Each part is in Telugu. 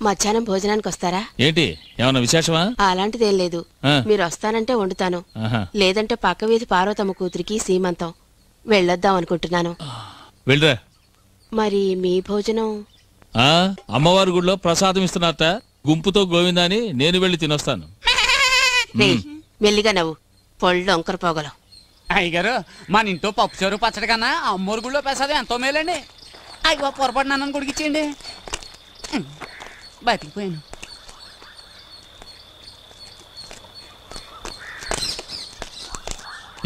మధ్యాహ్నం భోజనానికి వస్తారా? ఏంటి ఏమన్నా విశేషమా? అలాంటిదేం లేదు. మీరు వస్తానంటే వండుతాను, లేదంటే పక్క వీధి పార్వతమ్మ కూతురికి సీమంతం వెళ్ళొద్దాం అనుకుంటున్నాను. వెళ్ళరా. మరి మీ భోజనం? అమ్మవారి గుడిలో ప్రసాదం ఇస్తున్నారట, గుంపుతో గోవిందాని నేను వెళ్ళి తినొస్తాను. మెల్లిగా నవ్వు, పొళ్ళు ఒంకర పోగలం. అయ్యగారు మన ఇంట్లో పప్పు చారు పచ్చడి కన్నా అమ్మోరు గుడిలో ప్రసాదం ఎంతో మేలండి. అయ్యో పొరపాటు నన్ను కొడికిచ్చేయండి, బతికిపోయాను.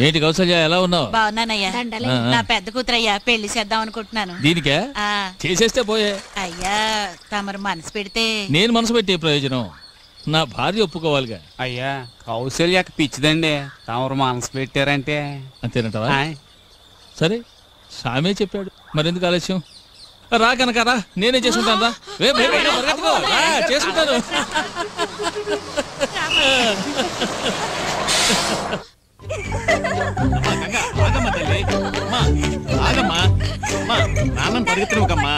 ఏంటి కౌసల్య, ఎలా ఉన్నావు? బాగున్నానయ్యా. నా పెద్ద కూతురయ్యా, పెళ్లి చేద్దాం అనుకుంటున్నాను. దీనికే చేసేస్తే పోయే. అయ్యా తమరు మనసు పెడితే. నేను మనసు పెట్టే ప్రయోజనం, నా భార్య ఒప్పుకోవాలిగా. అయ్యా కౌశల్యకి పిచ్చిదండి, తమరు మనసు పెట్టారంటే. అంతేనంటవా? సరే, సామే చెప్పాడు, మరెందుకు ఆలస్యం? రా కనుక రా, నేనే చేసుకుంటాను. రా చేసుకుంటాను. నాన్న పరిగెత్తనుకమ్మా,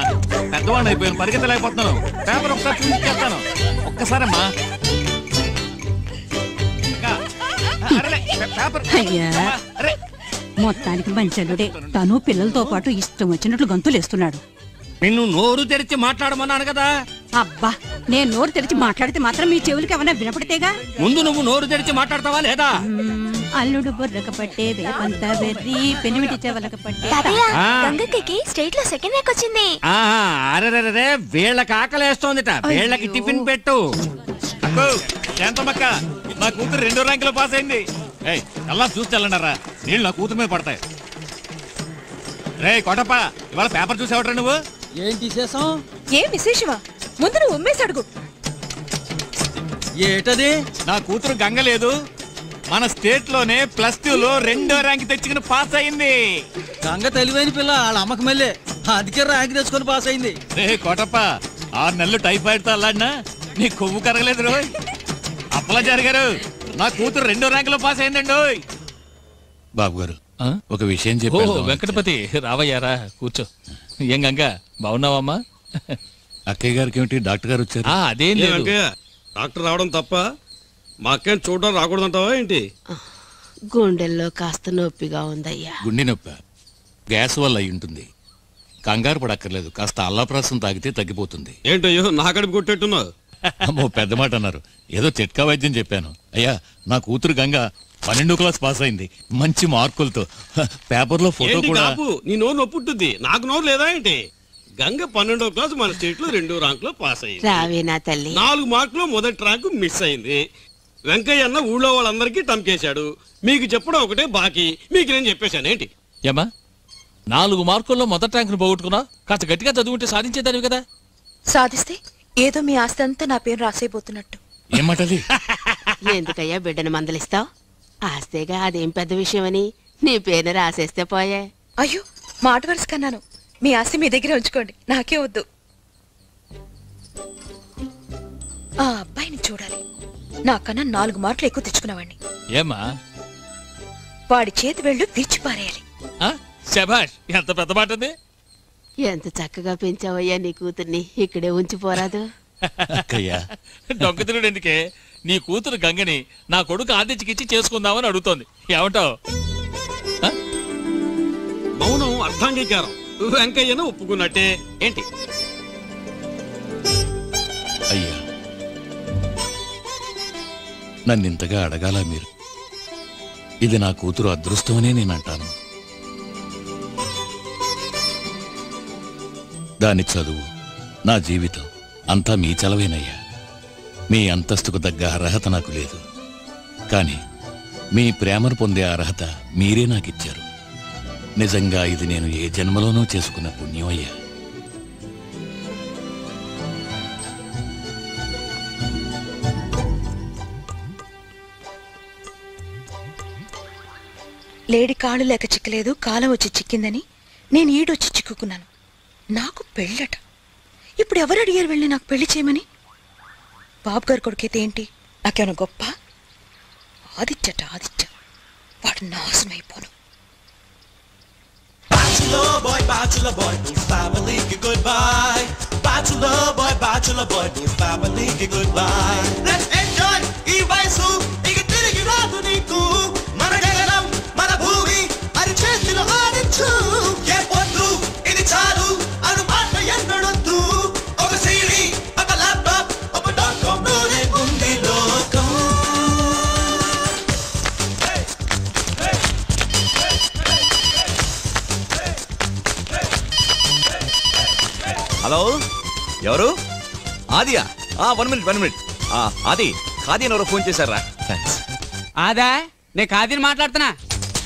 పెద్దవాడిని అయిపోయాను, పరిగెత్తలేకపోతున్నాను. పేపర్ ఒకసారి చూపించేస్తాను, ఒక్కసారమ్మా. మొత్తానికి మంచలుడే, తను పిల్లలతో పాటు ఇష్టం వచ్చినట్లు గంతులేస్తున్నాడు. నిన్ను నోరు తెరిచి మాట్లాడమన్నాను కదా. అబ్బా, నేను నోరు తెరిచి మాట్లాడితే మాత్రం మీ చెవులకి ఏమైనా వినపడితేగా. ముందు నువ్వు నోరు తెరిచి మాట్లాడతావా లేదా? అల్లుడు బుర్రక పట్టే వేపంత వెర్రి పెనిమిటి చెవలక పట్టే. గంగకి స్టేట్ లో సెకండ్ ర్యాంక్ వచ్చింది. అరే వీళ్ళకి ఆకలేస్తోందిట, వీళ్ళకి టిఫిన్ పెట్టు. శాంతమ్మక్క, నా కూతురు 2వ ర్యాంకులో పాస్ అయింది. అలా చూసి వెళ్ళండారా, నీళ్ళు నా కూతురు మీద పడతాయి. రే కోటప్ప, ఇవాళ పేపర్ చూసేవట్రా నువ్వు? ఏం తీసేసాం? ఏం విశేషమా? ముందు నువ్వు ఉమ్మేసి అడుగు. ఏటది? నా కూతురు గంగ లేదు, మన స్టేట్ లోనే +2లో 2వ ర్యాంక్ తెచ్చుకుని పాస్ అయింది. గంగ తెలివైన పిల్ల, వాళ్ళ అమ్మకి మళ్ళీ అందుకే ర్యాంక్ తెచ్చుకొని పాస్ అయింది. రే కోటప్ప, 6 నెలలు టైఫాయిడ్ తో అల్లాడినా నీ కొవ్వు కరగలేదు రోయ్. అప్పలాచారి గారు, నా కూతురు 2వ ర్యాంకులో పాస్ అయిందండి. బాబు గారు, ఒక విషయం చెప్పాను. వెంకటపతి రావయ్యారా, కూర్చో. ఏం గంగ, బాగున్నావమ్మా? అక్కయ్య గారికి ఏమిటి డాక్టర్ గారు వచ్చారు? అదేం లేదు. డాక్టర్ రావడం తప్ప మా అక్కని చూడడం రాకూడదంటావా ఏంటి? గుండెల్లో కాస్త నొప్పిగా ఉందయ్యా. గుండె నొప్పి గ్యాస్ వల్ల అయి ఉంటుంది, కంగారు పడక్కర్లేదు. కాస్త అల్లాప్రాసం తాగితే తగ్గిపోతుంది. ఏంటయ్యో నా కడుపు కొట్టేట్టున్నావు? అమ్మో, పెద్ద మాట అన్నారు. ఏదో చిట్కా వైద్యం చెప్పాను. అయ్యా, నా కూతురు గంగ 12వ క్లాస్ పాస్ అయింది, మంచి మార్కులతో. పేపర్ లో ఫోటో కూడా. నీ నోరు నొప్పుంటుంది, నాకు నోరు లేదా ఏంటి? గంగ 12వ క్లాస్ మన స్టేట్ లో 2వ ర్యాంక్ లో పాస్ అయింది. రావేనా తల్లి? 4 మార్కులు మొదటి ర్యాంకు మిస్ అయింది. వెంకయ్య అన్న ఊళ్ళో వాళ్ళందరికీ టంకేశాడు. మీకు చెప్పడం ఒకటే బాకీ, మీకు నేను చెప్పేశాను ఏంటి? ఏమా, 4 మార్కుల్లో మొదటి ర్యాంకును పోగొట్టుకున్నా? కాస్త గట్టిగా చదువుకుంటే సాధించేదానివి కదా. సాధిస్తే ఏదో మీ ఆస్తి అంతా నా పేరు రాసేపోతున్నట్టు. ఏమంటది? ఎందుకయ్యా బిడ్డను మందలిస్తావు? ఆస్తేగా, అదేం పెద్ద విషయమని నీ పేరు రాసేస్తే పోయే. అయ్యో, మాట వరుస కన్నాను. మీ ఆస్తి మీ దగ్గర ఉంచుకోండి, నాకే వద్దు. ఆ అబ్బాయిని చూడాలి, నాకన్నా 4 మార్కులు ఎక్కువ తెచ్చుకున్నవాడిని. ఏమా, వాడి చేతి వెళ్ళు విరిచిపారేయాలి. శభాష్, ఎంత పెద్ద మాట ఉంది. ఎంత చక్కగా పెంచావయ్యా నీ కూతుర్ని, ఇక్కడే ఉంచిపోరాదు? డొక్కతిరుడు ఎందుకే, నీ కూతురు గంగని నా కొడుకు ఆదిత్యకిచ్చి చేసుకుందామని అడుగుతోంది. ఏమంటావు? మౌనం అర్థాంగీకారం. వెంకయ్యను ఒప్పుకున్నట్టే ఏంటి? అయ్యా, నన్నింతగా అడగాల మీరు? ఇది నా కూతురు అదృష్టమనే నేను అంటాను. దాని చదువు, నా జీవితం అంతా మీ చలవేనయ్యా. మీ అంతస్తుకు తగ్గ అర్హత నాకు లేదు, కానీ మీ ప్రేమను పొందే అర్హత మీరే నాకిచ్చారు. నిజంగా ఇది నేను ఏ జన్మలోనూ చేసుకున్న పుణ్యం అయ్యా. లేడి కాళ్ళు లేక చిక్కలేదు, కాలం వచ్చి చిక్కిందని నేను ఈడొచ్చి చిక్కుకున్నాను. నాకు పెళ్ళట. ఇప్పుడు ఎవరు అడిగారు వెళ్ళి నాకు పెళ్లి చేయమని? బాబు గారు కొడుకైతే ఏంటి, నాకేమైనా గొప్ప? ఆదిత్యట ఆదిత్య, వాడు నాశనమైపోను. Bachelor boy, no family, goodbye. bachelor boy, నీ ఫ్యామిలీకి గుడ్ బై. లెట్స్ ఎంజాయ్ ఈ వయసు ఇక తిరిగి రాదు నీకు. మన గగనం మన భూమి అది చేతిలో ఆడించు. ఏ పొద్దు ఇది చాలు అను మాట ఎన్నడొద్దు. ఒక సీడీ ఒక ల్యాప్టాప్ ఒక .com లోనే ఉంది లోకం. హలో, ఎవరు? ఆదియా? 1 minute. ఆది, ఖాదీ ఎవరో ఫోన్ చేశారా? థ్యాంక్స్. ఆదా, నేను ఖాదీని మాట్లాడుతున్నా.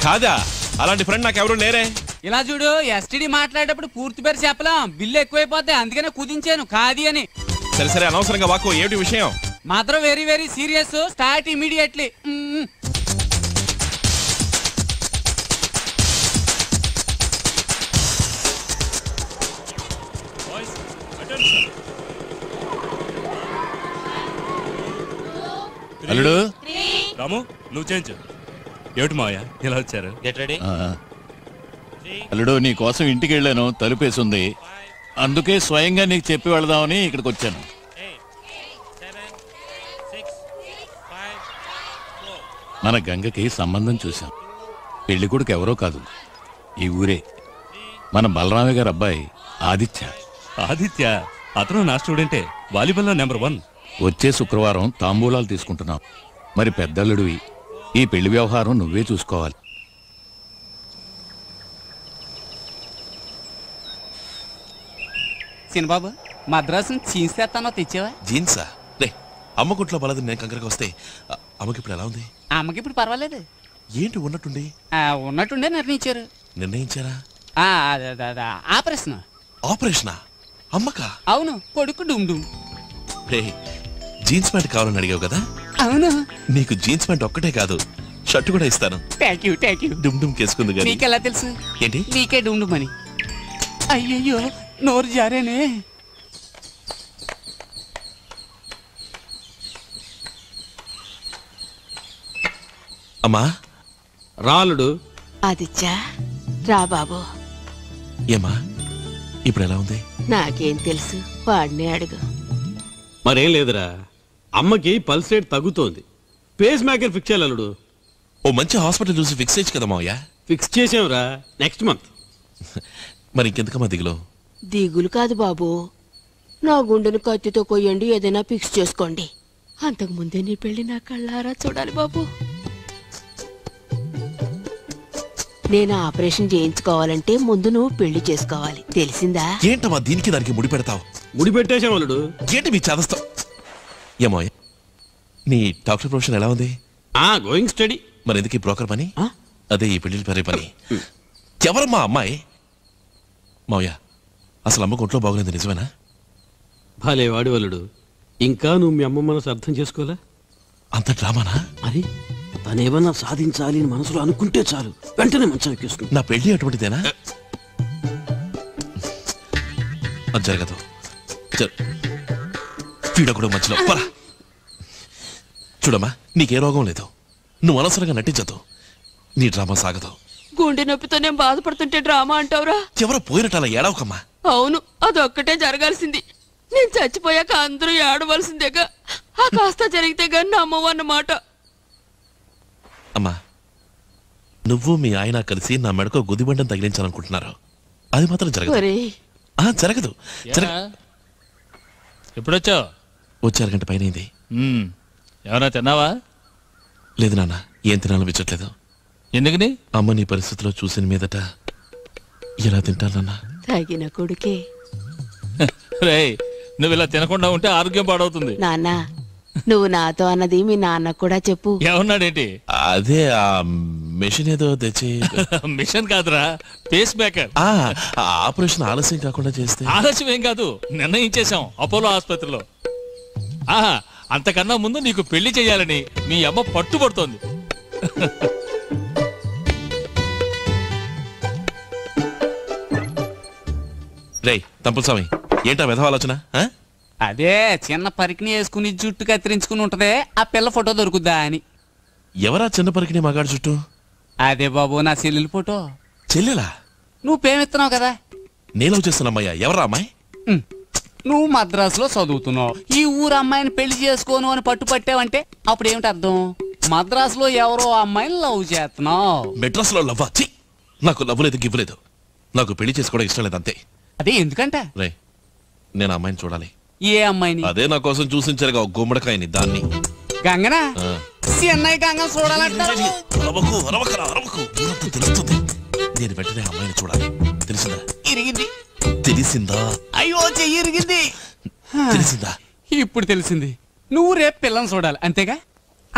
కాదా? అలాంటి ఫ్రెండ్ నాకు ఎవరు లేరే. ఇలా చూడు, ఎస్టీడీ మాట్లాడేటప్పుడు పూర్తి పేరు చెప్పలేం, బిల్లు ఎక్కువైపోద్ది, అందుకనే కుదించాను ఖాదీ అని. సరే అనవసరంగా వాకు. ఏమిటి విషయం? మాత్రం వెరీ సీరియస్. Start immediately. అల్లుడు రాము, నువ్వు చేయించు. ఏమిటి మావయ్య ఇలా వచ్చారు? అల్లుడు, నీ కోసం ఇంటికి వెళ్ళాను, తలుపేసింది. అందుకే స్వయంగా నీకు చెప్పి వెళదామని ఇక్కడికి వచ్చాను. మన గంగకి సంబంధం చూశాం. పెళ్లి కొడుకు ఎవరో కాదు, ఈ ఊరే మన బలరామయ్య గారి అబ్బాయి ఆదిత్య. ఆదిత్య? అతను నా స్టూడెంటే, వాలీబాల్లో నెంబర్ 1. వచ్చే శుక్రవారం తాంబూలాలు తీసుకుంటున్నాం. మరి పెద్దల్లుడివి, ఈ పెళ్లి వ్యవహారం నువ్వే చూసుకోవాలి. చిన్నబాబు, మద్రాసు జీన్స్ తెస్తానో తెచ్చావా? జీన్సా? రే, అమ్మ కుట్లో బలది నేను కంకరకి వస్తే అమ్మకి ఇప్పుడు ఎలా ఉంది? అమ్మకి ఇప్పుడు పర్వాలేదు. ఏంటి ఉన్నట్టుండి? ఉన్నట్టుండే నిర్ణయించారు. నిర్ణయించారా? ఆపరేషన్. ఆపరేషనా? అమ్మకా? అవును, కొడుకు డుమ్. రే, జీన్స్ ప్యాంట్ కావాలని అడిగావు కదా? అవును. నీకు జీన్స్ ప్యాంట్ ఒక్కటే కాదు, షర్ట్ కూడా ఇస్తాను. Thank you. డుమ్ కేసుకుంది కదా. నీకెలా తెలుసు? ఏంటి? నీకే డుమ్ అని. అయ్యయ్యో, నోరు జారేనే. అమ్మా, రాలుడు. ఆదిత్య, రా బాబు. ఏమా ఇప్పుడు ఎలా ఉంది? నాకేం తెలుసు, వాడిని అడుగు. మరేం లేదురా, అమ్మకి పల్స్ రేట్ తగ్గుతోంది. పేస్ మేకర్ ఫిక్స్ చేయాలి అల్లుడు. ఓ మంచి హాస్పిటల్ చూసి ఫిక్స్ చేయొచ్చు కదా మావయ్య. ఫిక్స్ చేసాంరా, నెక్స్ట్ మంత్. మరి ఇంకెందుకమ్మా దిగులో? దిగులు కాదు బాబు, నా గుండెను కత్తితో కొయ్యండి, ఏదైనా ఫిక్స్ చేసుకోండి. అంతకు ముందే నీ పెళ్లి నా కళ్ళారా చూడాలి బాబు. నేను ఆపరేషన్ చేయించుకోవాలంటే ముందు నువ్వు పెళ్లి చేసుకోవాలి, తెలిసిందా? ఏంటమ్మా దీనికి దానికి ముడి పెడతావు? ముడి పెట్టేశాం అల్లుడు. ఏంటి మీ చేదస్తావు? ఏమో, నీ డాక్టర్ ప్రొఫెషన్ ఎలా ఉంది? Going study. మరి ఎందుకు ఈ బ్రోకర్ పని? అదే ఈ పెళ్లి పరే పని. ఎవరమ్మా అమ్మాయి? మావయ్య, అసలు అమ్మకు ఒంట్లో బాగులేదు, నిజమేనా? భలే వాడి అల్లుడు, ఇంకా నువ్వు మీ అమ్మ మనసు అర్థం చేసుకోలే. అంత డ్రామానా? మరి తనేమన్నా సాధించాలి అని మనసులో అనుకుంటే చాలు, వెంటనే మంచం ఎక్కేస్తుంది. నా పెళ్లి అటువంటిదేనా? అది జరగదు. వీడొకడు మధ్యలో పరా. చూడమ్మా, నీకే రోగం లేదు, నువ్వు అనవసరంగా నటించదు, నీ డ్రామా సాగదు. గుండె నొప్పితో నేను బాధపడుతుంటే డ్రామా అంటావురా? ఎవరో పోయినట్టు అలా ఏడవకమ్మా. అవును, అదొక్కటే జరగాల్సింది. నేను చచ్చిపోయాక అందరూ ఏడవలసిందేగా, ఆ కాస్త జరిగితే గాని నమ్మవన్నమాట. అమ్మా, నువ్వు మీ ఆయన కలిసి నా మెడకో గుదిబండం తగిలించాలనుకుంటున్నారు, అది మాత్రం జరగదు. జరగదు. ఎప్పుడొచ్చావు? వచ్చి అరగంట పైన అయింది. ఏమన్నా తిన్నావా? లేదు నాన్న, ఏం తినాలనిపించట్లేదు. ఎందుకని? అమ్మ నీ పరిస్థితిలో చూసిన మీదట ఎలా తింటానన్నా? తగిన కొడుకే. రేయ్, నువ్వు ఇలా తినకుండా ఉంటే ఆరోగ్యం పాడవుతుంది. నాన్న, నువ్వు నాతో అన్నది మీ నాన్న కూడా చెప్పు. ఏమన్నాడేంటి? అదే ఆ మెషిన్ ఏదో తెచ్చి. మిషన్ కాదురా, పేస్ మేకర్. ఆపరేషన్ ఆలస్యం కాకుండా చేస్తే. ఆలస్యం ఏం కాదు, నిర్ణయించేశాం అపోలో ఆసుపత్రిలో. అంతకన్నా ముందు నీకు పెళ్లి చెయ్యాలని మీ అమ్మ పట్టుబడుతోంది. రేయ్ తంపులస్వామి, ఏంటా విధవ ఆలోచన? అదే చిన్న పరికిని వేసుకుని జుట్టు కత్తిరించుకుని ఉంటదే, ఆ పిల్ల ఫోటో దొరుకుద్దా అని. ఎవరా చిన్న పరికిని మగాడు చుట్టూ? అదే బాబు, నా చెల్లెలు ఫోటో. చెల్లెలా? నువ్వు పేమెత్తున్నావు కదా. నేను చేస్తున్నా అమ్మాయ్యా, ఎవరా అమ్మాయి? నువ్వు మద్రాసులో చదువుతున్నావు, ఈ ఊరు అమ్మాయిని పెళ్లి చేసుకోను అని పట్టుపట్టావంటే అప్పుడు ఏమిటి అర్థం? మద్రాసులో ఎవరో అమ్మాయిని లవ్ చేస్తున్నావు. మెడ్రాస్ లో లవ్వా? నాకు లవ్ లేదు, గివ్వలేదు. నాకు పెళ్లి చేసుకోవడం ఇష్టం లేదు, అంతే. అదే ఎందుకంటే రే, నేను అమ్మాయిని చూడాలి. ఏ అమ్మాయిని? అదే నా కోసం చూసించారుగా గుమ్మడికాయని, దాన్ని. గంగనా? చెన్నై గంగ చూడాలంటారు. తెలుస్తుంది. నేను వెంటనే అమ్మాయిని చూడాలి. తెలిసిందా? ఇరిగింది. తెలిసిందా? అయ్యో, చెయ్యి ఇరిగింది. తెలిసిందా? ఇప్పుడు తెలిసింది. నువ్వు రేపు పిల్లని చూడాలి, అంతేగా?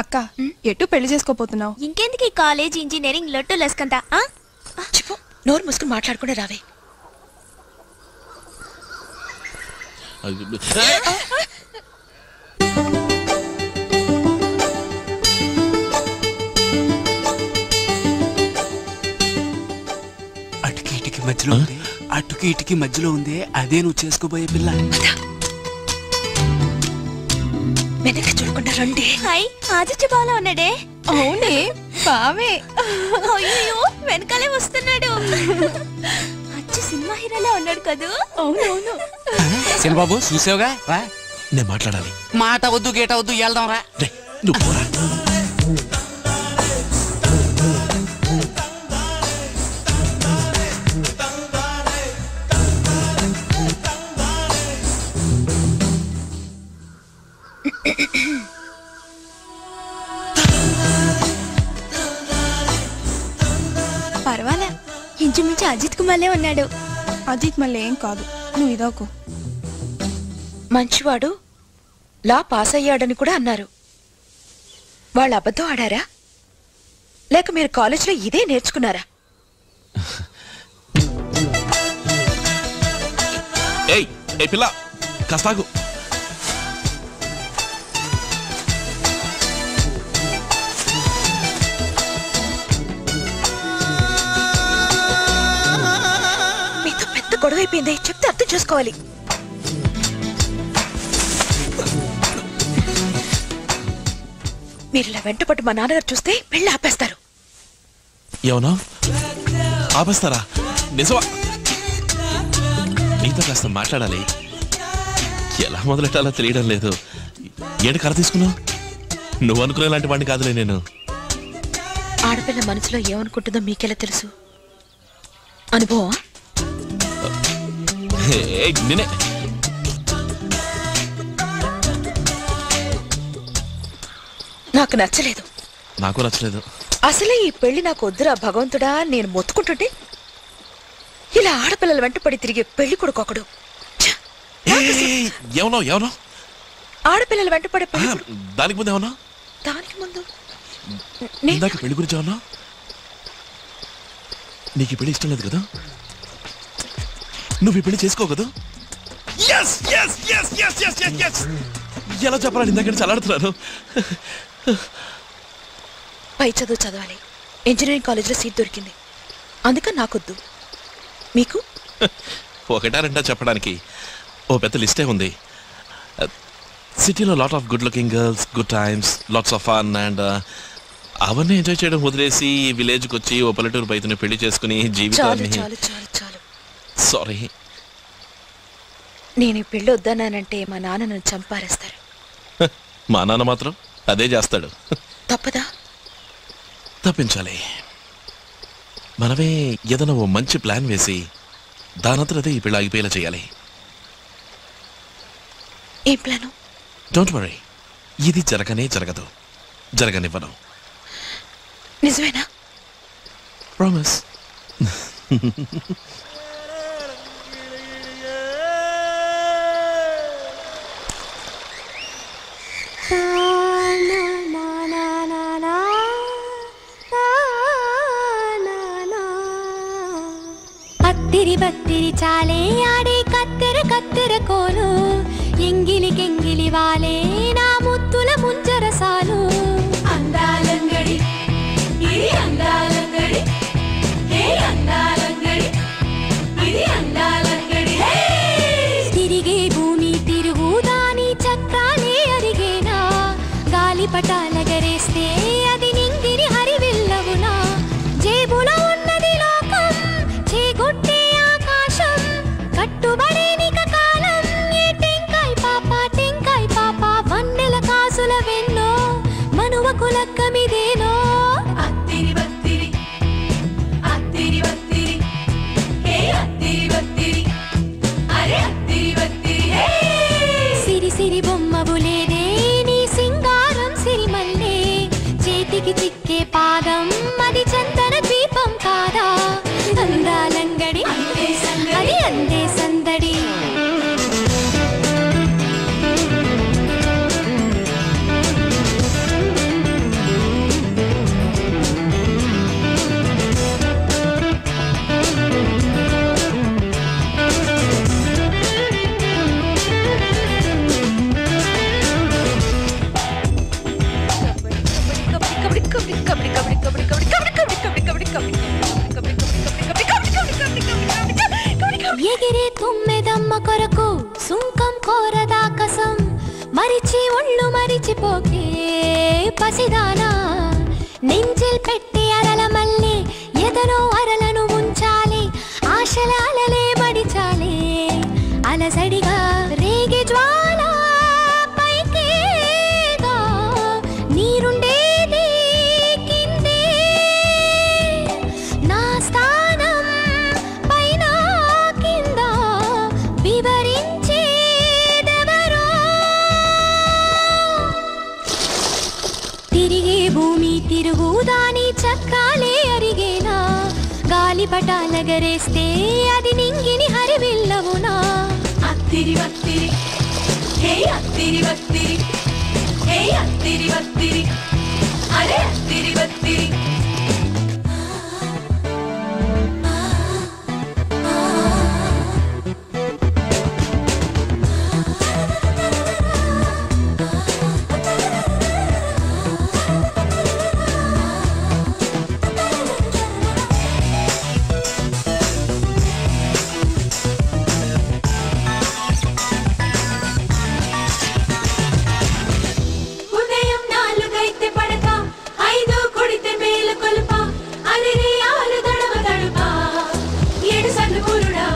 అక్క, ఎటు పెళ్లి చేసుకోపోతున్నావు? ఇంకెందుకు ఈ కాలేజ్ ఇంజనీరింగ్ లొట్టు లస్కంతా? చెప్పు, నోరు మూసుకుని మాట్లాడకుండా రావే. అటుకి ఇటుకి మధ్యలో ఉంది, అటుకి ఇటుకి మధ్యలో ఉంది, అదే నువ్వు చేసుకోబోయే పిల్ల. వెనక చూడకుండా రండి. హాయ్, ఆదిత్య బాలా ఉన్నాడే. అవునే, బావే. అయ్యో, వెనకాలే వస్తున్నాడు. అచ్చి సినిమా హీరోలా ఉన్నాడు కదా. అవునవును. చిన్నబాబు చూసావుగా, రా. నేను మాట్లాడాలి. మాట వద్దు, గేట వద్దు, వెళ్దాం రా. నువ్వు పోరా. పర్వాలా, ఇంచుమించు అజిత్ కుమార్లే ఉన్నాడు. అజిత్ మళ్ళీ ఏం కాదు, నువ్వు ఇదోకు. మంచివాడు, లా పాస్ అయ్యాడని కూడా అన్నారు. వాళ్ళు అబద్ధం ఆడారా, లేక మీరు కాలేజీలో ఇదే నేర్చుకున్నారా? ఏయ్ ఏ పిల్ల, కాస్తాగు. మీతో పెద్ద గొడవ అయిపోయింది, చెప్తే అర్థం చేసుకోవాలి. మీరు ఇలా వెంటపట్టు మా నాన్నగారు చూస్తే పెళ్లి ఆపేస్తారు. ఏమన్నా ఆపేస్తారా? నిజమా? నీతో కాస్త మాట్లాడాలి. ఎలా మొదలెట్టాలో తెలియడం లేదు. ఏడు కర్ర తీసుకున్నావు? నువ్వు అనుకునే లాంటి వాడిని కాదులే నేను. ఆడపిల్ల మనసులో ఏమనుకుంటుందో మీకెలా తెలుసు? అనుభవం? నేనే. నాకు నచ్చలేదు. నాకు నచ్చలేదు. అసలే ఈ పెళ్లి నాకు వద్దురా భగవంతుడా నేను మొత్తుకుంటుంటే ఇలా ఆడపిల్లల వెంట పడి తిరిగే పెళ్లి కొడుకొకడు. ఏమన్నా ఏమన్నా ఆడపిల్లల వెంట పడే పెళ్లి దానికి ముందు ఏమన్నా? దానికి ముందు ఇందాక పెళ్లి గురించి ఏమన్నా? నీకు ఈ పెళ్లి ఇష్టం లేదు కదా? నువ్వు ఈ పెళ్లి చేసుకో కదా? ఎలా చెప్పాలని ఇందాక చలాడుతున్నాను. పై చదువు చదవాలి, ఇంజనీరింగ్ కాలేజీలో సీట్ దొరికింది, అందుకని నాకొద్దు. మీకు? ఒకటా రెండా చెప్పడానికి ఓ పెద్ద లిస్టే ఉంది. సిటీలో lot of good looking girls, good times, lots of fun and అవన్నీ ఎంజాయ్ చేయడం వదిలేసి విలేజ్కి వచ్చి ఓ పల్లెటూరు బయటని పెళ్లి చేసుకుని జీవితాన్ని. సారీ, నేను ఈ పెళ్లి వద్దన్నానంటే మా నాన్న నన్ను చంపారేస్తారు. మా నాన్న మాత్రం అదే చేస్తాడు. తప్పదా? తప్పించాలి. మనమే ఏదైనా ఓ మంచి ప్లాన్ వేసి దానంతరం అదే ఈ పెళ్లి ఆగిపోయేలా చేయాలి. ఏ ప్లాను? డోంట్ వరీ, ఇది జరగనే జరగదు, జరగనివ్వను. నిజమేనా? ప్రామిస్. అత్తిరి బత్తిరి చాలే ఆడే కత్తెర కత్తెర కోలు ఎంగిలి కెంగిలి వాలే నా ముత్తుల ముంజరసాలు అందాలంగడి ఇది అందాలంగడి ఏ అందాలంగడి ఇది అందాలంగడి తిరిగే భూమి తిరుగుదాని చక్రాలే అరిగేనా గాలిపటాలగరేస్తే అది నింగిని హరివిల్లవునా జేబులో ఉన్నది లోకం చేగొట్టే ఆకాశం కట్టుబడే నిక కాలం వెళ్ళిపోకే పసిదానా నెంజిల్ పెట్టి అలల మళ్ళీ ఎదలో అరలను ఉంచాలి ఆశల అలలే మడిచాలి అలసడిగా రేగి జ్వాల పైకేగా నీరుండేది కిందే నా స్థానం పైన కింద వివరించేదెవరో తిరిగే భూమి తిరుగుదాని చక్రాలే అరిగేనా గాలిపటాలగరేస్తే అది నింగిని హరివిల్లవునా అత్తిరి వత్తిరి హే అత్తిరి వత్తిరి హే అత్తిరి వత్తిరి అరే అత్తిరి వత్తిరి ఉదయం 4 అయితే పడక 5 కొడితే మేలు కొలుప అలిరి ఆలు దడవ దడుప 7 సన్ను పురుడా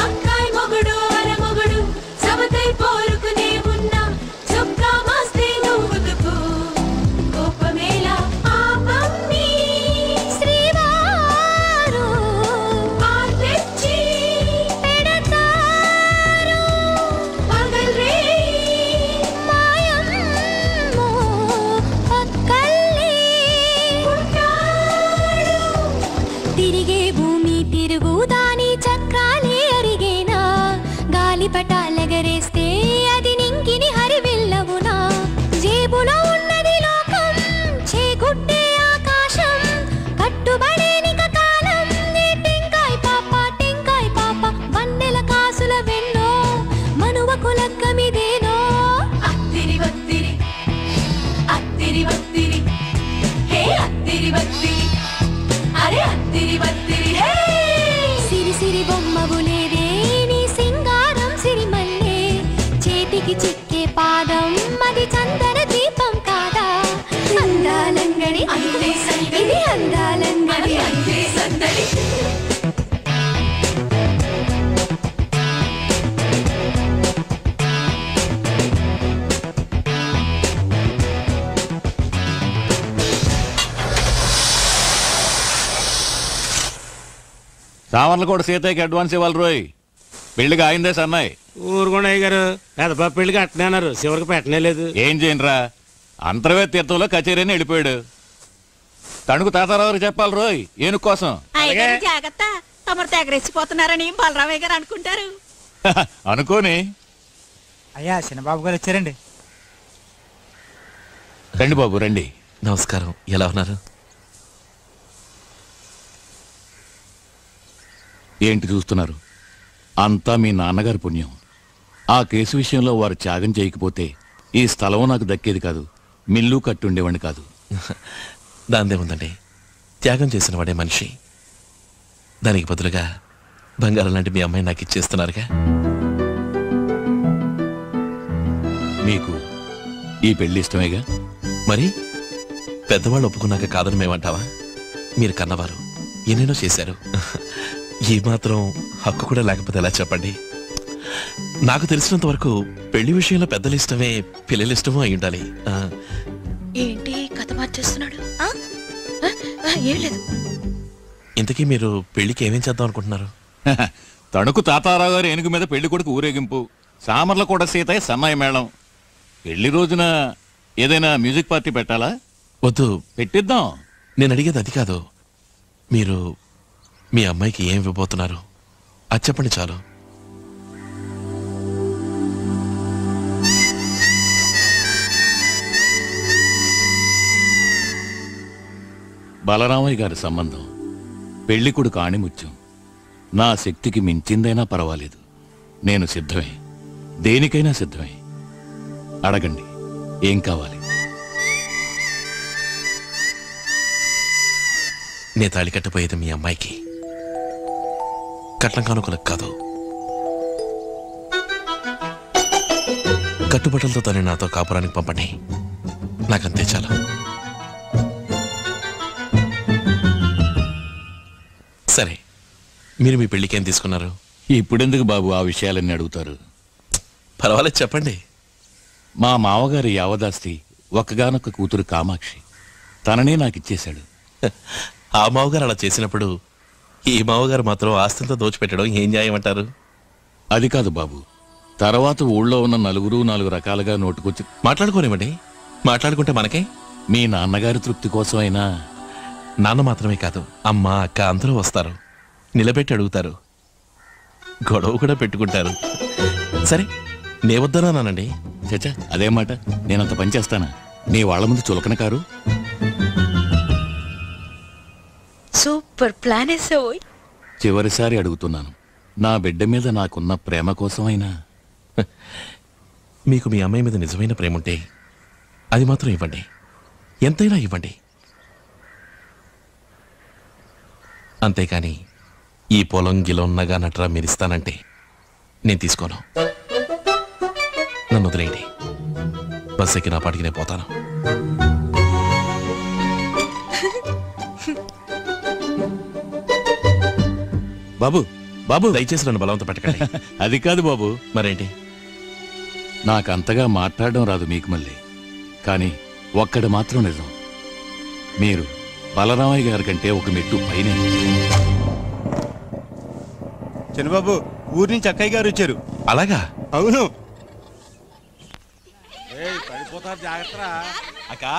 అక్కాయ్ మొగుడు అర మొగుడు సవతై పోరుకునే ఉన్నా చొక్కా మాస్తే నువ్వుదుకు కోపమేళ ఆపమ్మి శ్రీవారు పాతెచ్చి పెడతారు పగల్రే మాయమ్మో పక్కల్లే ఉంటాడు తిరిగే భూమి తిరుగుదాని చక్రాలే అరిగేనా గాలిపటాలెగరేస్తే అది నింగిని హరివిల్లవునా జేబులో ఉన్నది లోకం చేగుట్టే ఆకాశం కట్టుబడేనిక కాలం నీ టెంకాయ్ పాప వన్నెల కాసుల వెన్నో మనువకు లగ్గమిదేనో అత్తిరి వత్తిరి అత్తిరి వత్తిరి హే అత్తిరి వత్తిరి అరే అత్తిరి వత్తిరి హే సిరి సిరి బొమ్మవు లేదే నీ సింగారం సిరిమల్లే చేతికి చిక్కే పాదం అది చందన దీపం కాదా అందాలంగడి ఇది అందాలంగడి అంతే సందడి సావర్లు కూడా సీతయ్యకి అడ్వాన్స్ ఇవ్వాలి రోయ్ పెళ్లిగా అయిందే సన్నాయి ఊరుకోండి అయ్య గారు పెద్ద పెళ్లికి అట్నే అన్నారు చివరికి పెట్టనే లేదు ఏం చేయనురా అంతర్వేద తీర్థంలో కచేరీని వెళ్ళిపోయాడు తణుకు తాతారావు చెప్పాలి రోయ్ ఏనుగు కోసం అయ్యగారు జాగ్రత్త తమరు తెగరెచ్చిపోతున్నారని బలరామయ్య గారు అనుకుంటారు అనుకోని అయ్యా చిన్నబాబు గారు వచ్చారండి రండి బాబు రండి నమస్కారం ఎలా ఉన్నారు ఏంటి చూస్తున్నారు అంతా మీ నాన్నగారి పుణ్యం ఆ కేసు విషయంలో వారు త్యాగం చేయకపోతే ఈ స్థలం నాకు దక్కేది కాదు మిల్లు కట్టుండేవాడిని కాదు దాందేముందండి త్యాగం చేసిన వాడే మనిషి దానికి బదులుగా బంగారం లాంటి మీ అమ్మాయి నాకు ఇచ్చేస్తున్నారుగా మీకు ఈ పెళ్లి ఇష్టమేగా మరి పెద్దవాళ్ళు ఒప్పుకున్నాక కాదని మేమంటావా మీరు కన్నవారు ఎన్నెన్నో చేశారు ఈ మాత్రం హక్కు కూడా లేకపోతే ఎలా చెప్పండి నాకు తెలిసినంత వరకు పెళ్లి విషయంలో పెద్దల ఇష్టమే పిల్లల ఇష్టమో అయి ఉండాలి ఏంటి కథ మార్చేస్తున్నాడు ఏం లేదు ఇంతకీ మీరు పెళ్లికి ఏమేం చేద్దాం అనుకుంటున్నారు తణుకు తాతారావు గారి ఏనుగు మీద పెళ్లి కొడుకు ఊరేగింపు సామర్ల కూడా సీతయ్య సన్నాయి మేళం పెళ్లి రోజున ఏదైనా మ్యూజిక్ పార్టీ పెట్టాలా వద్దు పెట్టిద్దాం నేను అడిగేది అది కాదు మీరు మీ అమ్మాయికి ఏం ఇవ్వబోతున్నారు అది చెప్పండి చాలు బలరామయ్య గారి సంబంధం పెళ్లికుడు కాణిముత్యం నా శక్తికి మించిందైనా పర్వాలేదు నేను సిద్ధమే దేనికైనా సిద్ధమే అడగండి ఏం కావాలి నే తాళి కట్టబోయేది మీ అమ్మాయికి కట్నం కానుకలకు కాదు కట్టుబట్టలతో తను నాతో కాపురానికి పంపండి నాకంతే చాలు. సరే, మీరు మీ పెళ్లికి ఏం తీసుకున్నారు? ఇప్పుడెందుకు బాబు ఆ విషయాలన్నీ అడుగుతారు? పర్వాలేదు, చెప్పండి. మా మామగారి యావదాస్తి ఒక్కగానొక్క కూతురు కామాక్షి, తననే నాకిచ్చేశాడు. ఆ మావగారు అలా చేసినప్పుడు ఈ మావగారు మాత్రం ఆస్తితో దోచిపెట్టడం ఏం న్యాయమంటారు? అది కాదు బాబు, తర్వాత ఊళ్ళో ఉన్న నలుగురు 4 రకాలుగా నోటుకొచ్చి మాట్లాడుకోనివ్వండి. మాట్లాడుకుంటే మనకే. మీ నాన్నగారి తృప్తి కోసమైనా. నాన్న మాత్రమే కాదు, అమ్మ అక్క అందరూ వస్తారు, నిలబెట్టి అడుగుతారు, గొడవ కూడా పెట్టుకుంటారు. సరే, నే వద్దనానండి. చచ్చా, అదే మాట. నేనంత పని చేస్తానా? నీ వాళ్ళ ముందు చులకన కారు. Super plan వేసావోయ్. చివరిసారి అడుగుతున్నాను, నా బిడ్డ మీద నాకున్న ప్రేమ కోసమైనా. మీకు మీ అమ్మాయి మీద నిజమైన ప్రేమ ఉంటే అది మాత్రం ఇవ్వండి, ఎంతైనా ఇవ్వండి. అంతేకాని ఈ పొలం గిలొన్నగా నట్రా మీరిస్తానంటే నేను తీసుకోను. నన్ను వదిలేయండి. బస్ ఎక్కి నా పాటికి నేను పోతాను. బాబు బాబు, దయచేసి నన్ను బలవంత పెట్టకండి. అది కాదు బాబు. మరేంటి? నాకంతగా మాట్లాడడం రాదు మీకు మళ్ళీ, కానీ ఒక్కటి మాత్రం నిజం, మీరు బలరామయ్య గారి కంటే ఒక మెట్టు పైనే. చంద్రబాబు, ఊరి నుంచి అక్కయ్య గారు వచ్చారు. అలాగా? అవును. పడిపోతారు, జాగ్రత్త. అక్కా,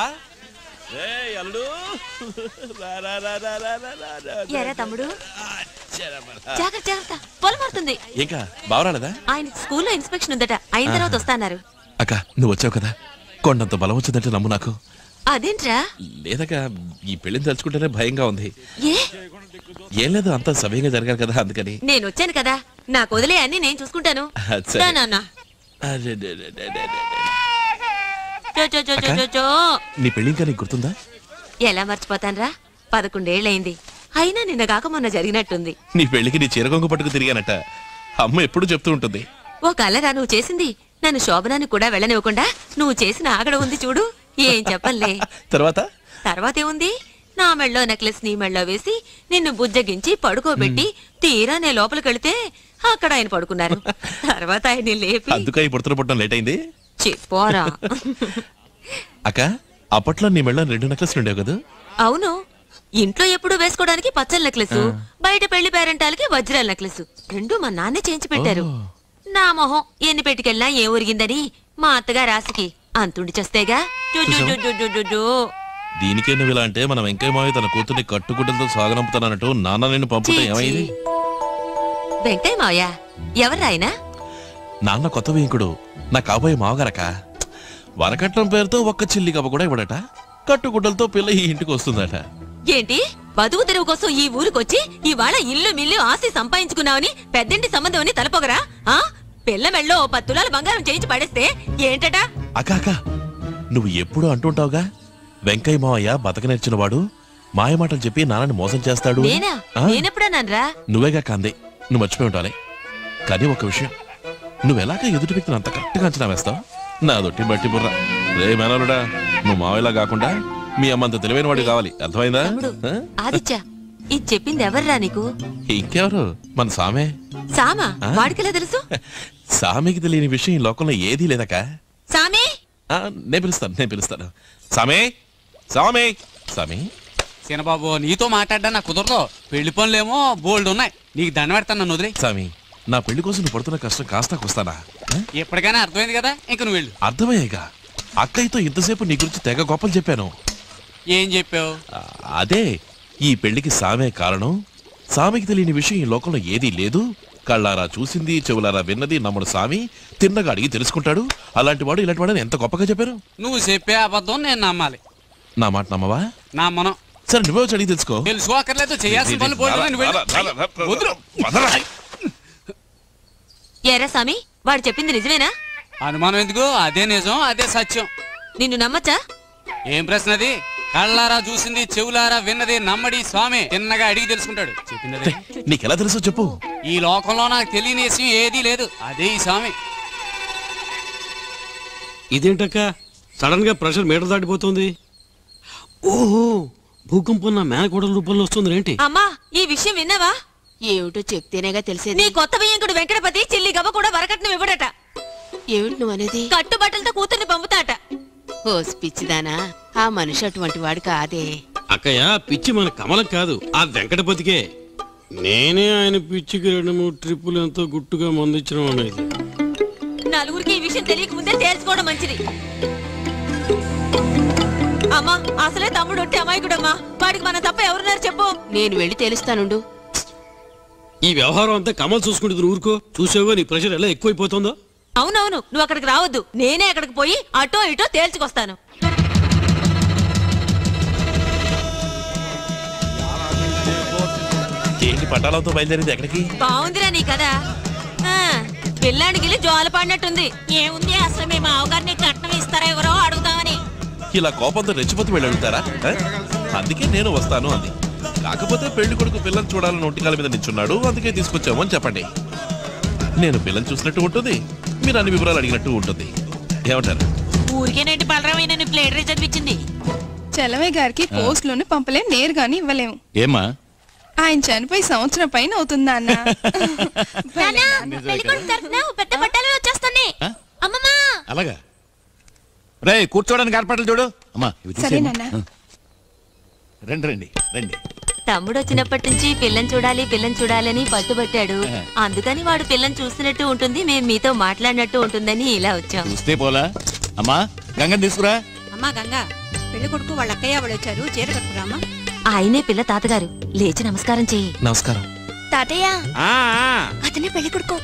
ఎరా తమ్ముడు, జాగ్రత్త జాగ్రత్త, పొలం మారుతుంది. ఇంకా బావరాలేదా? ఆయన స్కూల్లో ఇన్స్పెక్షన్ ఉందట, అయిన తర్వాత వస్తాన్నారు. అక్క, నువ్వు వచ్చావు కదా, కొండంత బలం వచ్చిందంటే నమ్ము నాకు. అదేంట్రా? లేదక్క, ఈ పెళ్లిని తలుచుకుంటేనే భయంగా ఉంది. ఏ? ఏం లేదు, అంతా సవ్యంగా జరగాలి కదా, అందుకని. నేను వచ్చాను కదా, నాకు వదిలే అన్ని నేను చూసుకుంటాను. సరే. నాన్న నీ పెళ్లి ఇంకా నీకు గుర్తుందా? ఎలా మర్చిపోతాన్రా, 11 ఏళ్ళైంది. అయినా నిన్న కాక మొన్న జరిగినట్టుంది. నీ పెళ్లికి నీ చీరకొంగు పట్టుకు తిరిగానట, అమ్మ ఎప్పుడు చెప్తూ ఉంటుంది. ఓ కలరా నువ్వు చేసింది? నన్ను శోభనానికి కూడా వెళ్ళనివ్వకుండా నువ్వు చేసిన ఆగడ ఉంది చూడు, ఏం చెప్పలే. తర్వాత ఏముంది, నా మెళ్ళో నెక్లెస్ నీ మెళ్ళో వేసి నిన్ను బుజ్జగించి పడుకోబెట్టి తీరా నే లోపలికెళ్తే అక్కడ ఆయన పడుకున్నారు. తర్వాత ఆయన లేపి అందుకని పుడతలు పుట్టడం లేట్ అయింది. చెప్పోరా. అక్క, అప్పట్లో నీ మెళ్ళ 2 నెక్లెస్లు ఉండేవి కదా? అవును, ఇంట్లో ఎప్పుడు వేసుకోవడానికి పచ్చల నెక్లెస్, బయట పెళ్లి పేరెంటాలకి వజ్రాల నెక్లెస్, 2 మా నాన్నే చేయించి పెట్టారు. నా మొహం ఎన్ని పెట్టుకెళ్ళినా ఏం ఒరిగిందని మా అత్తగారు రాసికి అంతుండి చేస్తేగా. దీనికే నువ్వు ఇలా అంటే మన వెంకయ్య మావి తన కూతుర్ని కట్టుగుడ్డలతో సాగనంపుతానన్నట్టు నాన్న నిన్ను పంపుతా ఏమైంది? వెంకయ్య మావయ్య ఎవరు ఆయన? నాన్న కొత్త వేయింకుడు, నా కాబోయే మావగారక. వరకట్నం పేరుతో ఒక్క చిల్లి కబ కూడా ఇవ్వడట, కట్టుగుడ్డలతో పిల్ల ఈ ఇంటికి వస్తుందట. ఏంటి, బతుకు తెరువు కోసం ఈ ఊరికొచ్చి ఇవాళ ఇల్లు మిల్లు ఆస్తి సంపాదించుకున్నావని పెద్దంటి సంబంధం అని తలపొగరా? ఆ పిల్ల మెళ్ళో 10 తులాల బంగారం చేయించి పడేస్తే ఏంటట? అక్క, నువ్వు ఎప్పుడు అంటుంటావుగా, వెంకయ్య మావయ్య బతక నేర్చిన వాడు, మాయమాటలు చెప్పి నాన్నని మోసం చేస్తాడు. నేనెప్పుడన్నాన్రా? నువ్వేగా కాందే, నువ్వు మర్చిపోయి ఉండాలి. కానీ ఒక విషయం, నువ్వెలాగా ఎదుటి వ్యక్తిని అంత కరెక్ట్గా అంచనా వేస్తావు? నా దొట్టి బట్టి బుర్ర. రే మేనలుడా, నువ్వు మావయ్యలా కాకుండా మీ అమ్మంత తెలివైన వాడు కావాలి, అర్థమైందా? ఆదిత్య, ఇది చెప్పింది ఎవర్రా నీకు? ఇంకెవరు, మన సామే. సామా? వాడికెలా తెలుసు? సామికి తెలియని విషయం ఈ లోకంలో ఏదీ లేదక్క. సామి, నేను పిలుస్తాను. సామే, సామే, సామి. సీనబాబు, నీతో మాట్లాడ్డా నాకు కుదరదు. పెళ్లి పనులేమో బోల్డ్ ఉన్నాయి, నీకు దండ పెడతాను, నన్ను వదిలే. సామి, నా పెళ్లి కోసం నువ్వు పడుతున్న కష్టం కాస్తా కొస్తానా? ఎప్పటికైనా అర్థమైంది కదా, ఇంక నువ్వు వెళ్ళు. అర్థమయ్యేగా, అక్కయ్యతో ఇంతసేపు నీ గురించి తెగ గొప్పలు చెప్పాను. ఏం చెప్పావు? అదే, ఈ పెళ్లికి సామే కారణం, సామికి తెలియని విషయం ఈ లోకంలో ఏదీ లేదు, కళ్ళారా చూసింది చెవులారా విన్నది నమ్ముడు సామి, తిన్నగా అడిగి తెలుసుకుంటాడు, అలాంటి వాడు ఇలాంటి వాడని ఎంత గొప్పగా చెప్పారు. నువ్వు చెప్పే అబద్ధం నేను నమ్మాలి. నా మాట నమ్మవా? నమ్మను. సరే, నువ్వే వచ్చి అడిగి తెలుసుకో. తెలుసుకోకర్లేదు, చేయాల్సిన పనులు పోయి. ఏరా సామి, వాడు చెప్పింది నిజమేనా? అనుమానం ఎందుకు, అదే నిజం, అదే సత్యం. నిన్ను నమ్మచ్చా? ఏం ప్రశ్న అది? కళ్ళారా చూసింది చెవులారా విన్నది నమ్మడి స్వామి, తిన్నగా అడిగి తెలుసుకుంటాడు. చెప్పింది నీకెలా తెలుసో చెప్పు. ఈ లోకంలో నాకు తెలియని విషయం ఏదీ లేదు, అదే ఈ స్వామి. ఇదేంటక్క, సడన్ గా ప్రెషర్ మీటర్ దాటిపోతుంది. ఓహో, భూకంపం నా మేనకోడల రూపంలో వస్తుంది ఏంటి? అమ్మా, ఈ విషయం విన్నావా? ఏమిటో చెప్తేనేగా తెలిసేది. నీ కొత్త బియ్యంకుడు వెంకటపతి చిల్లి గవ్వ కూడా వరకట్నం ఇవ్వడట. ఏమిటి నువ్వు అనేది? కట్టుబట్టలతో కూతుర్ని పంపుతాట. ఓ పిచ్చిదానా, ఆ మనిషి అటువంటి వాడు కాదే. అక్కయ్య, పిచ్చి మన కమలం కాదు, ఆ వెంకటపతికే. నేనే ఆయన పిచ్చికి 2-3 ట్రిప్పులు ఎంతో గుట్టుగా మందించడం అనేది. నలుగురికి ఈ విషయం తెలియక ముందే తేల్చుకోవడం మంచిది. అమ్మా, అసలే తమ్ముడు ఒట్టి అమాయకుడమ్మా. వాడికి మన తప్ప ఎవరున్నారు చెప్పు. నేను వెళ్ళి తెలుస్తానుండు. ఈ వ్యవహారం అంతా కమల్ చూసుకుంటుంది. ఊరుకో, చూసావో నీ ప్రెషర్ ఎలా ఎక్కువైపోతుందో. అవునవును, నువ్వు అక్కడికి రావద్దు. నేనే అక్కడికి పోయి అటో ఇటో తేల్చుకొస్తాను. ఏంటి పట్టాలతో బయలుదేరింది ఎక్కడికి? బాగుందిరా నీ కదా. పిల్లాడికి జోల పడినట్టుంది. ఏముంది, అసలు మేము అవగారిని కట్నం ఇస్తారా ఎవరో అడుగుతామని. ఇలా కోపంతో రెచ్చిపోతే వెళ్ళి అడుగుతారా? అందుకే నేను వస్తాను అంది. కాకపోతే పెళ్లి కొడుకు పిల్లలు చూడాలని ఒంటికాల మీద నిల్చున్నాడు, అందుకే తీసుకొచ్చాము అని చెప్పండి. నేను పిల్లలు చూసినట్టు ఉంటుంది, మీరు అన్ని వివరాలు అడిగినట్టు ఉంటుంది. ఏమంటారు? ఊరికేనండి బలరామయ్య నన్ను ప్లేట్ రేజ్ అనిపించింది. చలమయ్య గారికి పోస్ట్ లోనే పంపలేం, నేరుగాని ఇవ్వలేము. ఏమా? ఆయన చనిపోయి సంవత్సరం పైన అవుతుందా అన్న? అలాగా రే, కూర్చోడానికి ఏర్పాట్లు చూడు. అమ్మా రండి రండి రండి. తమ్ముడు వచ్చినప్పటి నుంచి పిల్లని చూడాలని పట్టుబట్టాడు. అందుకని వాడు పిల్లని చూసినట్టు ఉంటుంది, మేము మీతో మాట్లాడినట్టు ఉంటుందని ఇలా వచ్చాం. చూస్తే పోలా. అమ్మా, గంగ తీసుకురా. అమ్మా గంగా, పెళ్లి కొడుకు వాళ్ళ అక్కయ్య వాళ్ళు వచ్చారు, చీర కట్టుకురామా. ఆయనే పిల్ల తాతగారు, లేచి నమస్కారం చెయ్యి. నమస్కారం తాతయ్య. అతనే పెళ్లి కొడుకు.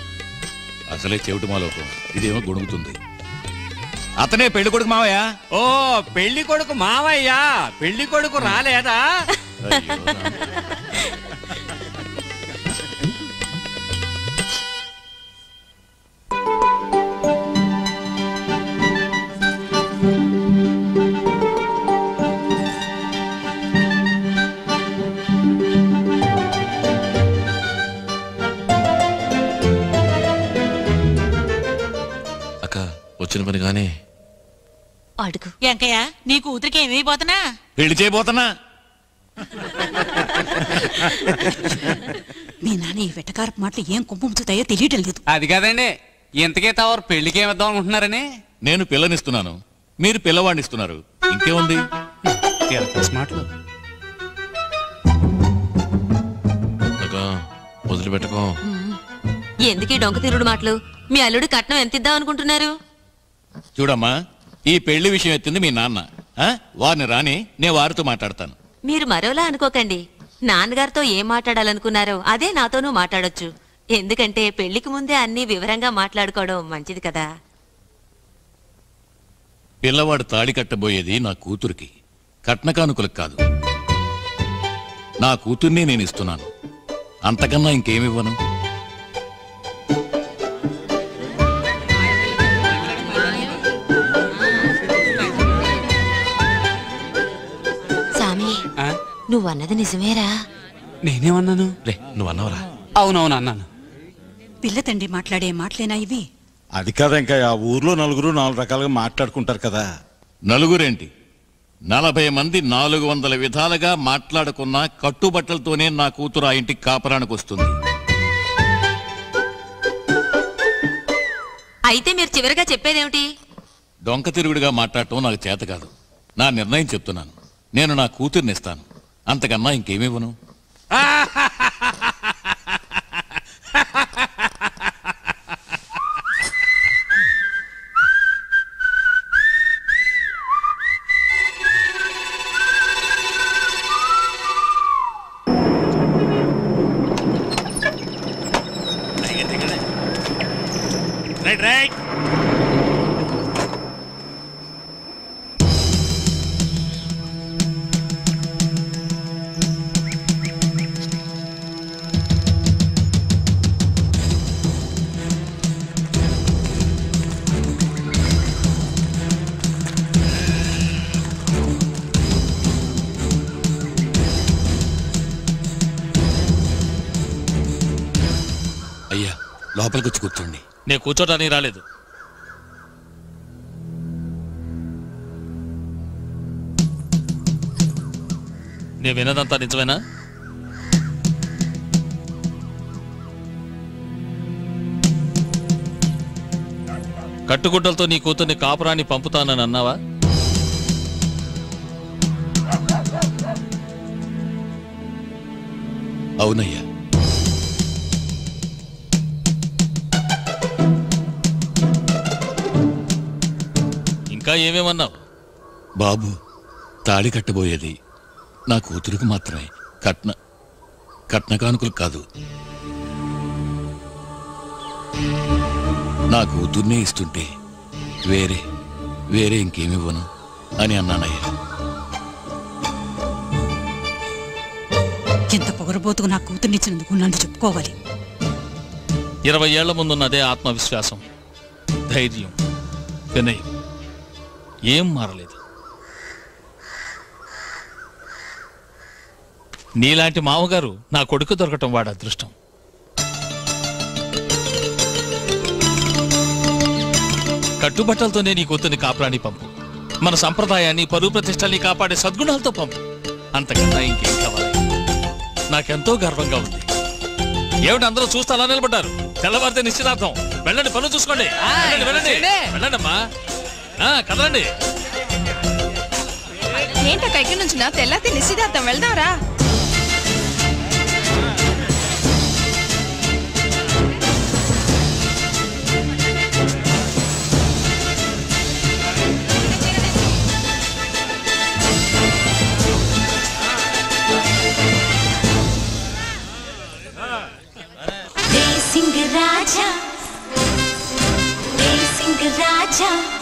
అసలే చెవిటి మాలోకం, ఇదేమో గొడుగుతుంది. అతనే పెళ్లి కొడుకు మావయ్య. ఓ, పెళ్లి కొడుకు మావయ్య. పెళ్లి కొడుకు రాలేదా? వచ్చిన పని గానీ అడుగు. వెంకయ్య, నీ కూతురికి ఏమైపోతున్నా? పెళ్లి చేయబోతున్నా. మీ నాన్న ఈ వెటకారపు మాటలు ఏం కుంపుతాయో తెలియటం లేదు. అది కాదండి, ఇంతకే తవరు పెళ్లికి ఏమిద్దాం అనుకుంటున్నారని. నేను పిల్లనిస్తున్నాను, మీరు పిల్లవాడిని ఇస్తున్నారు. ఇంకేముంది? మాటలు వదిలిపెట్టుకో. ఎందుకీ డొంక తిరుడు మాటలు? మీ అల్లుడు కట్నం ఎంత ఇద్దాం అనుకుంటున్నారు? చూడమ్మా, ఈ పెళ్లి విషయం ఎత్తింది మీ నాన్న. వారిని రాని, నేను వారితో మాట్లాడతాను. మీరు మరోలా అనుకోకండి. నాన్నగారితో ఏం మాట్లాడాలనుకున్నారో అదే నాతోనూ మాట్లాడొచ్చు. ఎందుకంటే పెళ్లికి ముందే అన్ని వివరంగా మాట్లాడుకోవడం మంచిది కదా. పిల్లవాడు తాళి కట్టబోయేది నా కూతురికి, కట్నకానుకలకు కాదు. నా కూతుర్ని నేను ఇస్తున్నాను, అంతకన్నా ఇంకేమివ్వను. సామి, నువ్వన్నది నిజమేరా? నేనేమన్నాను? రే, నువ్వన్నావురా? అవునవును అన్నాను. పిల్ల తండ్రి మాట్లాడే మాటలేనా ఇవి? అది కాదు, ఇంకా ఆ ఊర్లో నలుగురు 4 రకాలుగా మాట్లాడుకుంటారు కదా. నలుగురేంటి, 40 మంది 400 విధాలుగా మాట్లాడుకున్న కట్టుబట్టలతోనే నా కూతురు ఆ ఇంటికి కాపరానికి వస్తుంది. అయితే మీరు చివరిగా చెప్పేదేమిటి? డొంక తిరుగుడుగా మాట్లాడటం నాకు చేత కాదు. నా నిర్ణయం చెప్తున్నాను. నేను నా కూతుర్ని ఇస్తాను, అంతకన్నా ఇంకేమివ్వను. Right right. అయ్యా, లోపలికి వచ్చి కూర్చోండి. నేను కూర్చోటానికి రాలేదు. నేను విన్నదంతా నిజమేనా? కట్టుగుడ్డలతో నీ కూతుర్ని కాపురాన్ని పంపుతానని అన్నావా? అవునయ్యా. ఇంకా ఏమేమన్నావు? బాబు, తాళి కట్టబోయేది నా కూతురికి మాత్రమే, కట్న కానుకలు కాదు. నా కూతుర్నే ఇస్తుంటే వేరే ఇంకేమివ్వను అని అన్నానయ్యా. ఎంత పొగరబోతుకు నా కూతుర్నిచ్చినందుకు నన్ను చెప్పుకోవాలి. 20 ఏళ్ల ముందున్నదే ఆత్మవిశ్వాసం, ధైర్యం, వినయం ఏం మారలేదు. నీలాంటి మామగారు నా కొడుకు దొరకటం వాడి అదృష్టం. కట్టుబట్టలతోనే నీ కూతుర్ని కాపురాన్ని పంపు. మన సంప్రదాయాన్ని, పరువు ప్రతిష్టల్ని కాపాడే సద్గుణాలతో పంపు. అంతకన్నా ఇంకేం కావాలి? నాకెంతో గర్వంగా ఉంది. ఏమిటి అందరూ చూస్తే అలా నిలబడ్డారు? తెల్లవారితే నిశ్చితార్థం. వెళ్ళండి, పనులు చూసుకోండి. వెళ్ళండమ్మా, కదలండి. ఏంటక్క ఇక్కడ నుంచి నా తెల్లారితే నిశ్చితార్థం, వెళ్దాంరా. రాజా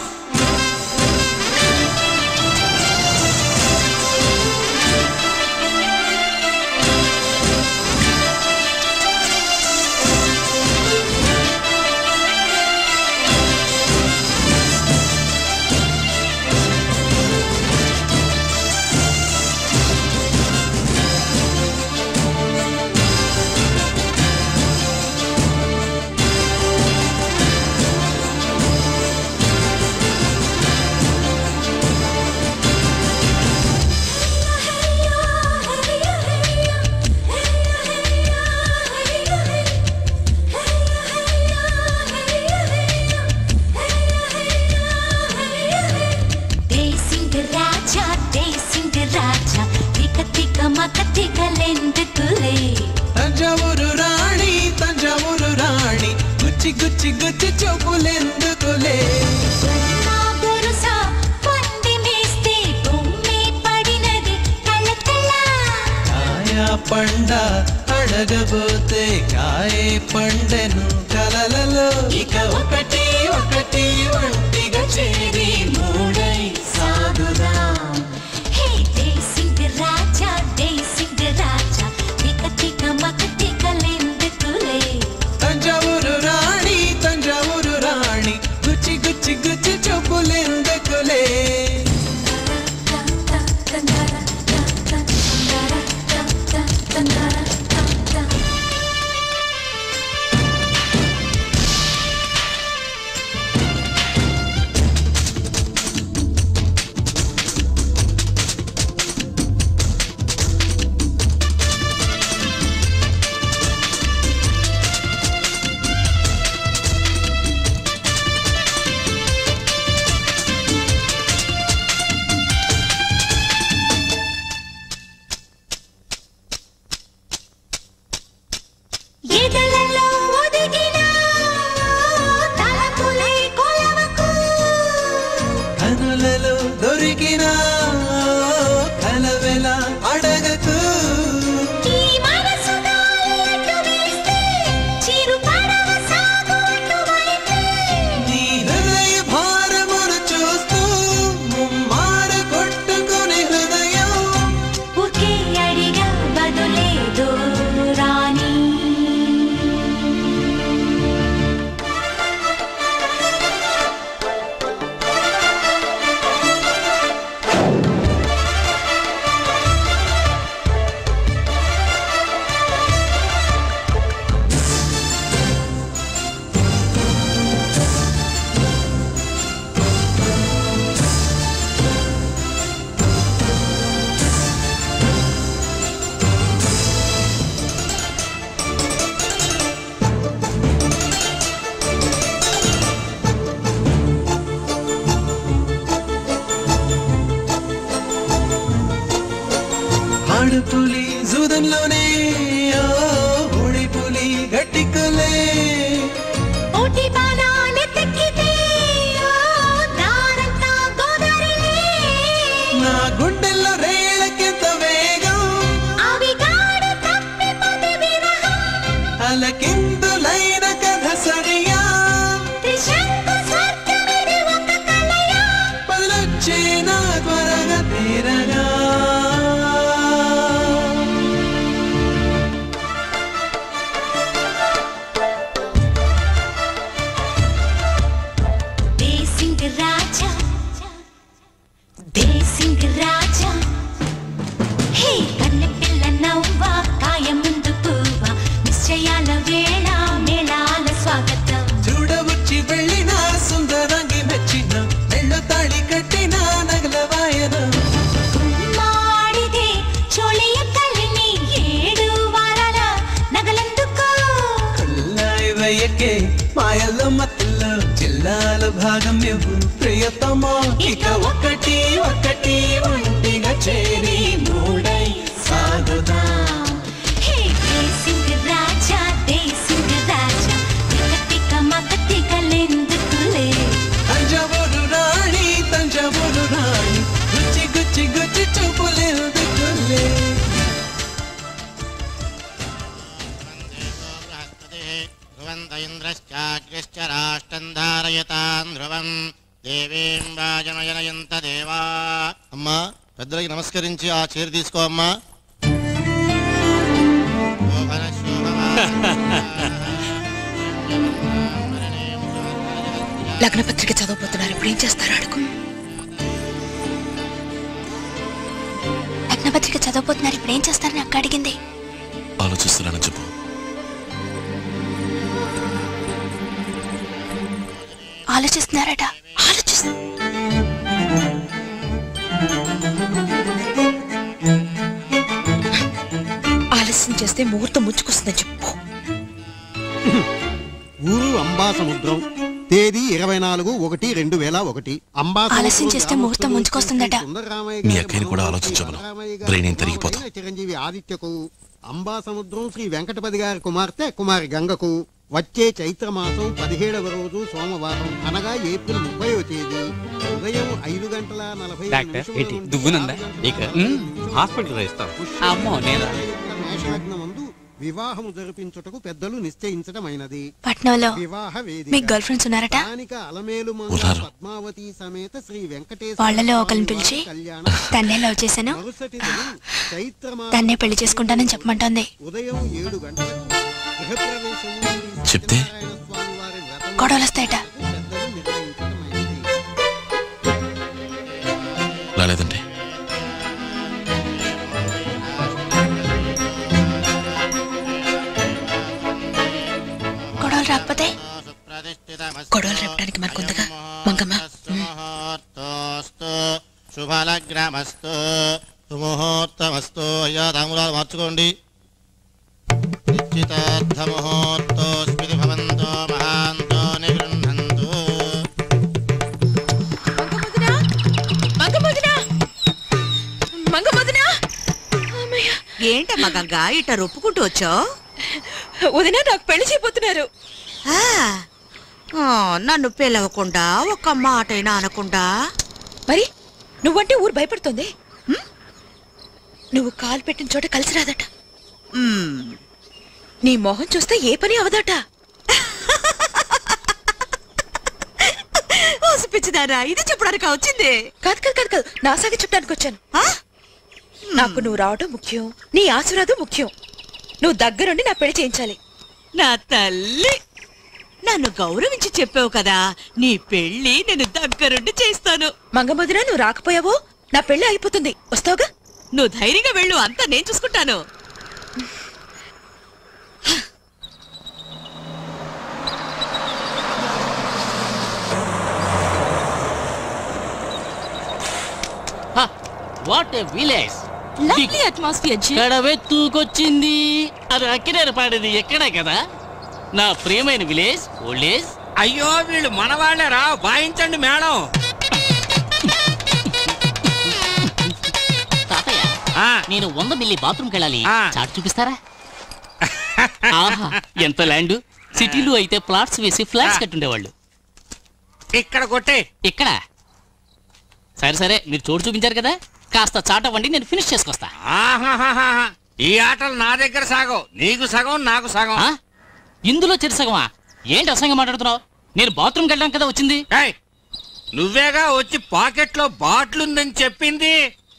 తంజావూరు రాణి తంజావూరు రాణి గుచ్చి గుచ్చి గుచ్చి చూపులెందుకులే కాయా పండ అడగబోతే కాయే పండెను కలలలో ఇక ఒకటి ఒకటి ఒంటిగా చేరి మూడై సాగుదా తంజావూరు రాణి తంజావూరు రాణి గుచ్చి గుచ్చి గుచ్చి చూపులెందుకులే కనులలో దొరికిన కలవెల అడగకు నీ హృదయ భారమును చూస్తూ ముమ్మార కొట్టుకుని హృదయం ఒకే అడిగా బదులేదు రాణి తలకిందులైన కథ సరియా పదులొచ్చేనా త్వరగా తీరగా రాజా హే కన్నె పిల్ల నవ్వా కాయ ముందు పువ్వా నిశ్చయాల వేళ మేళాల స్వాగతం చూడవచ్చి వెళ్ళిన సుందరంగి మెచ్చిన మెళ్ళ తాళి కట్టిన నగల వాయన కుమ్మాడిదే చోళియ కలిని 7 వారాల నగలందుకో కొల్లాయి వయ్యకే మాయల మత్తులో జిల్లాల భాగం ఇవ్వు ప్రియతమా ఇక ఒకటి ఒకటి ఒంటిగా చేరి మూడై సాగుదా హే దేశింగ రాజా తిక మగతికలెందుకులే తంజావూరు రాణి గుచ్చి గుచ్చి గుచ్చి చూపులెందుకులే అమ్మా పెద్దలకి నమస్కరించి ఆ చీర తీసుకో అమ్మా. లగ్న పత్రిక చదవబోతున్నారు, ఇప్పుడు ఏం చేస్తారు అడుగు. లగ్న పత్రిక చదవబోతున్నారు, ఇప్పుడు ఏం చేస్తారని అక్క అడిగింది. ఆలోచిస్తున్నానని చెప్పు. ఆలోచిస్తున్నారట. ఆలస్యం చేస్తే ముహూర్తం ముచ్చుకొస్తుందని చెప్పు. ఊరు అంబాసముద్రం, తేదీ 24/1/2001. ఆలస్యం చేస్తే ముహూర్తం ముంచుకొస్తుందట. మీ అక్కని కూడా ఆలోచించమను, బ్రెయిన్ తిరిగిపోతాం. చిరంజీవి ఆదిత్యకు, అంబాసముద్రం శ్రీ వెంకటపతి గారి కుమార్తె కుమారి గంగకు వచ్చే చైత్రమాసం 17వ రోజు సోమవారం అనగా ఏప్రిల్ 30వ తేదీ ఉదయం 5:40 దువ్వునుందా హాస్పిటల్ రాయిస్తాం. మేషలగ్నమందు వివాహము జరిపించుటకు పెద్దలు నిశ్చయించటమైనది. పట్నంలో వివాహ వేదిక మీకు గర్ల్ ఫ్రెండ్స్ ఉన్నారట. అలమేలు పద్మావతి సమేత శ్రీ వెంకటేశ్వర వాళ్ళలో ఒకరిని పిలిచి తన్నే లవ్ చేశాను, తన్నే పెళ్లి చేసుకుంటానని చెప్పమంటోంది. ఉదయం 7 గంటలకు గృహప్రవేశం చెప్తే గొడవలు వస్తాయట. రాలేదండి. గొడవలు రాకపోతే గొడవలు రేపడానికి మనకుందిగా మంగమ్మ. శుభలగ్నమస్తు సుముహూర్తమస్తు. అయ్యా తాంబూలాలు మార్చుకోండి. నిశ్చితార్థముహూర్తోస్మితి భవంతో మహాంతో నిగృహంతు. ఏంటమ్మా గంగా ఇట్ట రొప్పుకుంటూ వచ్చావు? వదినా నాకు పెళ్లి చేయబోతున్నారు. నన్ను పిలవకుండా ఒక్క మాటైనా అనకుండా. మరి నువ్వంటే ఊరు భయపడుతుంది. నువ్వు కాలు పెట్టిన చోట కలిసి రాదట. నీ మొహం చూస్తే ఏ పని అవదట. పిచ్చిదారా, ఇది చెప్పడానికి వచ్చింది? కాదు కాదు కాదు కాదు, నా సాగి చెప్పడానికి వచ్చాను. నాకు నువ్వు రావడం ముఖ్యం, నీ ఆశీర్వాదం ముఖ్యం. నువ్వు దగ్గరుండి నా పెళ్లి చేయించాలి. నా తల్లి, నన్ను గౌరవించి చెప్పావు కదా, నీ పెళ్లి నేను దగ్గరుండి చేస్తాను. మంగమదిన నువ్వు రాకపోయావో నా పెళ్లి అయిపోతుంది. వస్తావుగా? నువ్వు ధైర్యంగా వెళ్ళు, అంతా నేను చూసుకుంటాను. What a village, lovely atmosphere ji. కడవెత్తుకొచ్చింది అది అక్కినేరు పాడేది ఎక్కడే కదా నా ప్రియమైన విలేజ్ ఓల్డేజ్. అయ్యో వీళ్ళు మనవాళ్ళేరా, వాయించండి మేడం. తాతయ్య నేను 100 మిల్లీ బాత్రూమ్కి వెళ్ళాలి, చాటు చూపిస్తారా? ఆహా ఎంత ల్యాండ్. సిటీలో అయితే ప్లాట్స్ వేసి ఫ్లాట్స్ కట్టుండేవాళ్ళు. ఇక్కడ కొట్టే. ఇక్కడ సరే సరే, మీరు చోటు చూపించారు కదా, కాస్త చాటవ్వండి, నేను ఫినిష్ చేసుకొస్తా. ఈ ఆటలు నా దగ్గర సాగవు, నీకు సగం నాకు సగం. ఇందులో చెరిసగమా? ఏంటి అసంగా మాట్లాడుతున్నావు? నేను బాత్రూమ్కి వెళ్ళడానికి కదా వచ్చింది. నువ్వేగా వచ్చి పాకెట్ లో బాటిల్ ఉందని చెప్పింది.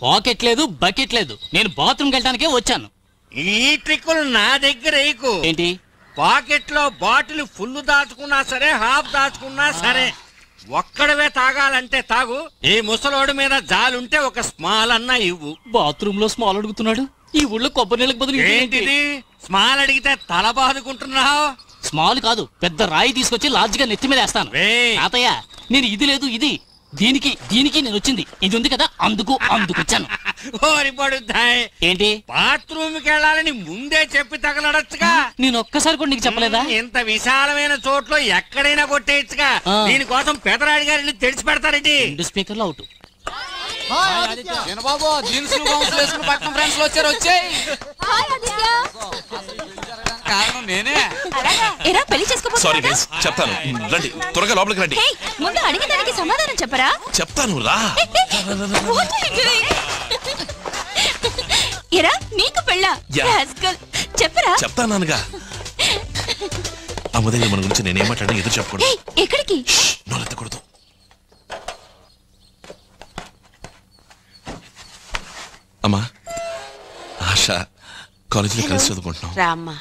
పాకెట్ లేదు, బకెట్ లేదు. నేను బాత్రూమ్కి వెళ్ళడానికే వచ్చాను. ఈ ట్రిక్కులు నా దగ్గర వేయకు. ఏంటి? పాకెట్ లో బాటిల్ ఫుల్ దాచుకున్నా సరే, హాఫ్ దాచుకున్నా సరే, ఒక్కడవే తాగాలంటే తాగు. ఈ ముసలోడి మీద జాలుంటే ఒక స్మాల్ అన్నా ఇవ్వు. బాత్రూమ్ లో స్మాల్ అడుగుతున్నాడు. ఈ ఊళ్ళో కొబ్బరి నీళ్ళకి బదులు ఏంటిది? స్మాల్ అడిగితే తల బాదుకుంటున్నావు. స్మాల్ కాదు, పెద్ద రాయి తీసుకొచ్చి లార్జ్ గా నెత్తి మీద వేస్తాను. తాతయ్య, నేను ఇది లేదు ఇది, దీనికి నేను వచ్చింది. ఇది ఉంది కదా, అందుకు వచ్చాను. ఏంటి? బాత్రూమ్ కి వెళ్ళాలని ముందే చెప్పి తగలడచ్చుగా. నేను ఒక్కసారి కూడా నీకు చెప్పలేదా? ఇంత విశాలమైన చోట్లో ఎక్కడైనా కొట్టేయచ్చుగా. దీనికోసం పెదరాడి గారిని తెడిచి పెడతారండి. 2 స్పీకర్లు అవుట్. కారణం నేనే. ఎరా పెళ్లి చేసుకోబోతున్నా? సారీ గైస్, చెప్తాను. రండి, త్వరగా లోపలికి రండి. ముందు అడిగేదానికి సమాధానం చెప్పరా? చెప్తాను రా. ఎరా నీకు పెళ్ళా? చెప్పరా? చెప్తానుగా. అమ్మదే మన గురించి నేనేం మాట్లాడినా ఎదురు చెప్పకూడదు. ఎక్కడికి? నోరెత్తకూడదు. అమ్మా, ఆశ కాలేజీలో కలిసి చదువుకుంటున్నాం. రామ్మా.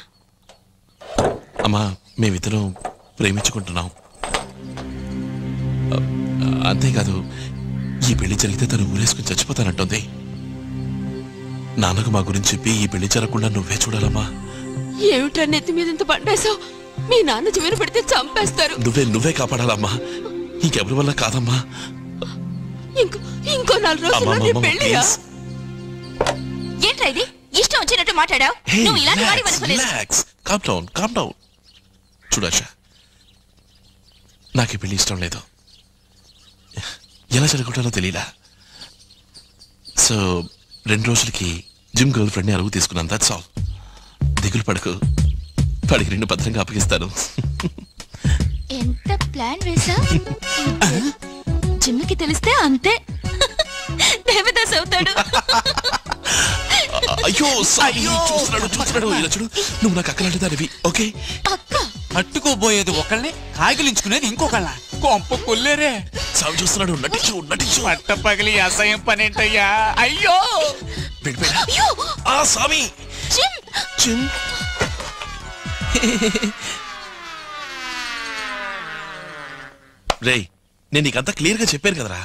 అమ్మా, మేమిద్దరం ప్రేమించుకుంటున్నాం. అంతేకాదు, ఈ పెళ్లి జరిగితే తను ఊరేసుకుని చచ్చిపోతానంటుంది. నాన్నకు మా గురించి చెప్పి ఈ పెళ్లి జరగకుండా నువ్వే చూడాలమ్మా. ఏమిట్రా నెత్తి మీద ఇంత పడ్డాసో? మీ నాన్న జీవన పెడితే చంపేస్తారు. నువ్వే కాపాడాలమ్మా, ఇంకెవరి వల్ల కాదమ్మా. ఇంకో 4 రోజుల్లో నీ పెళ్లిరా? ఏంట్రా ఇది? ఇష్టం వచ్చినట్టు మాట్లాడావు. నువ్వు ఇలాంటి వాడి కామ్ డౌన్. చూడాషా, నాకు ఈ పెళ్లి ఇష్టం లేదు. ఎలా జరుగుతారో తెలియలా. సో 2 రోజులకి జిమ్ గర్ల్ ఫ్రెండ్ని అరువు తీసుకున్నాను. That's all. దిగులు పడకు, పడికి 2 భద్రంగా అప్పగిస్తాను. ఎంత ప్లాన్ వేసా? జిమ్కి తెలిస్తే అంతే, దేవదాస్ అవుతాడు. అయ్యో చూస్తున్నాడు. ఇలా చూడు, నువ్వు నాకు అక్కలాంటి దానివి. ఓకే, అట్టుకోబోయేది ఒకళ్ళని, కాగిలించుకునేది ఇంకొకళ్ళ. కొంప కొల్లేరే. సామి చూస్తున్నాడు. నటించు. పట్ట పగిలి అసహ్యం పనేంటయ్యా. అయ్యో సామి. రేయ్, నేను నీకంతా క్లియర్ గా చెప్పాను కదరా.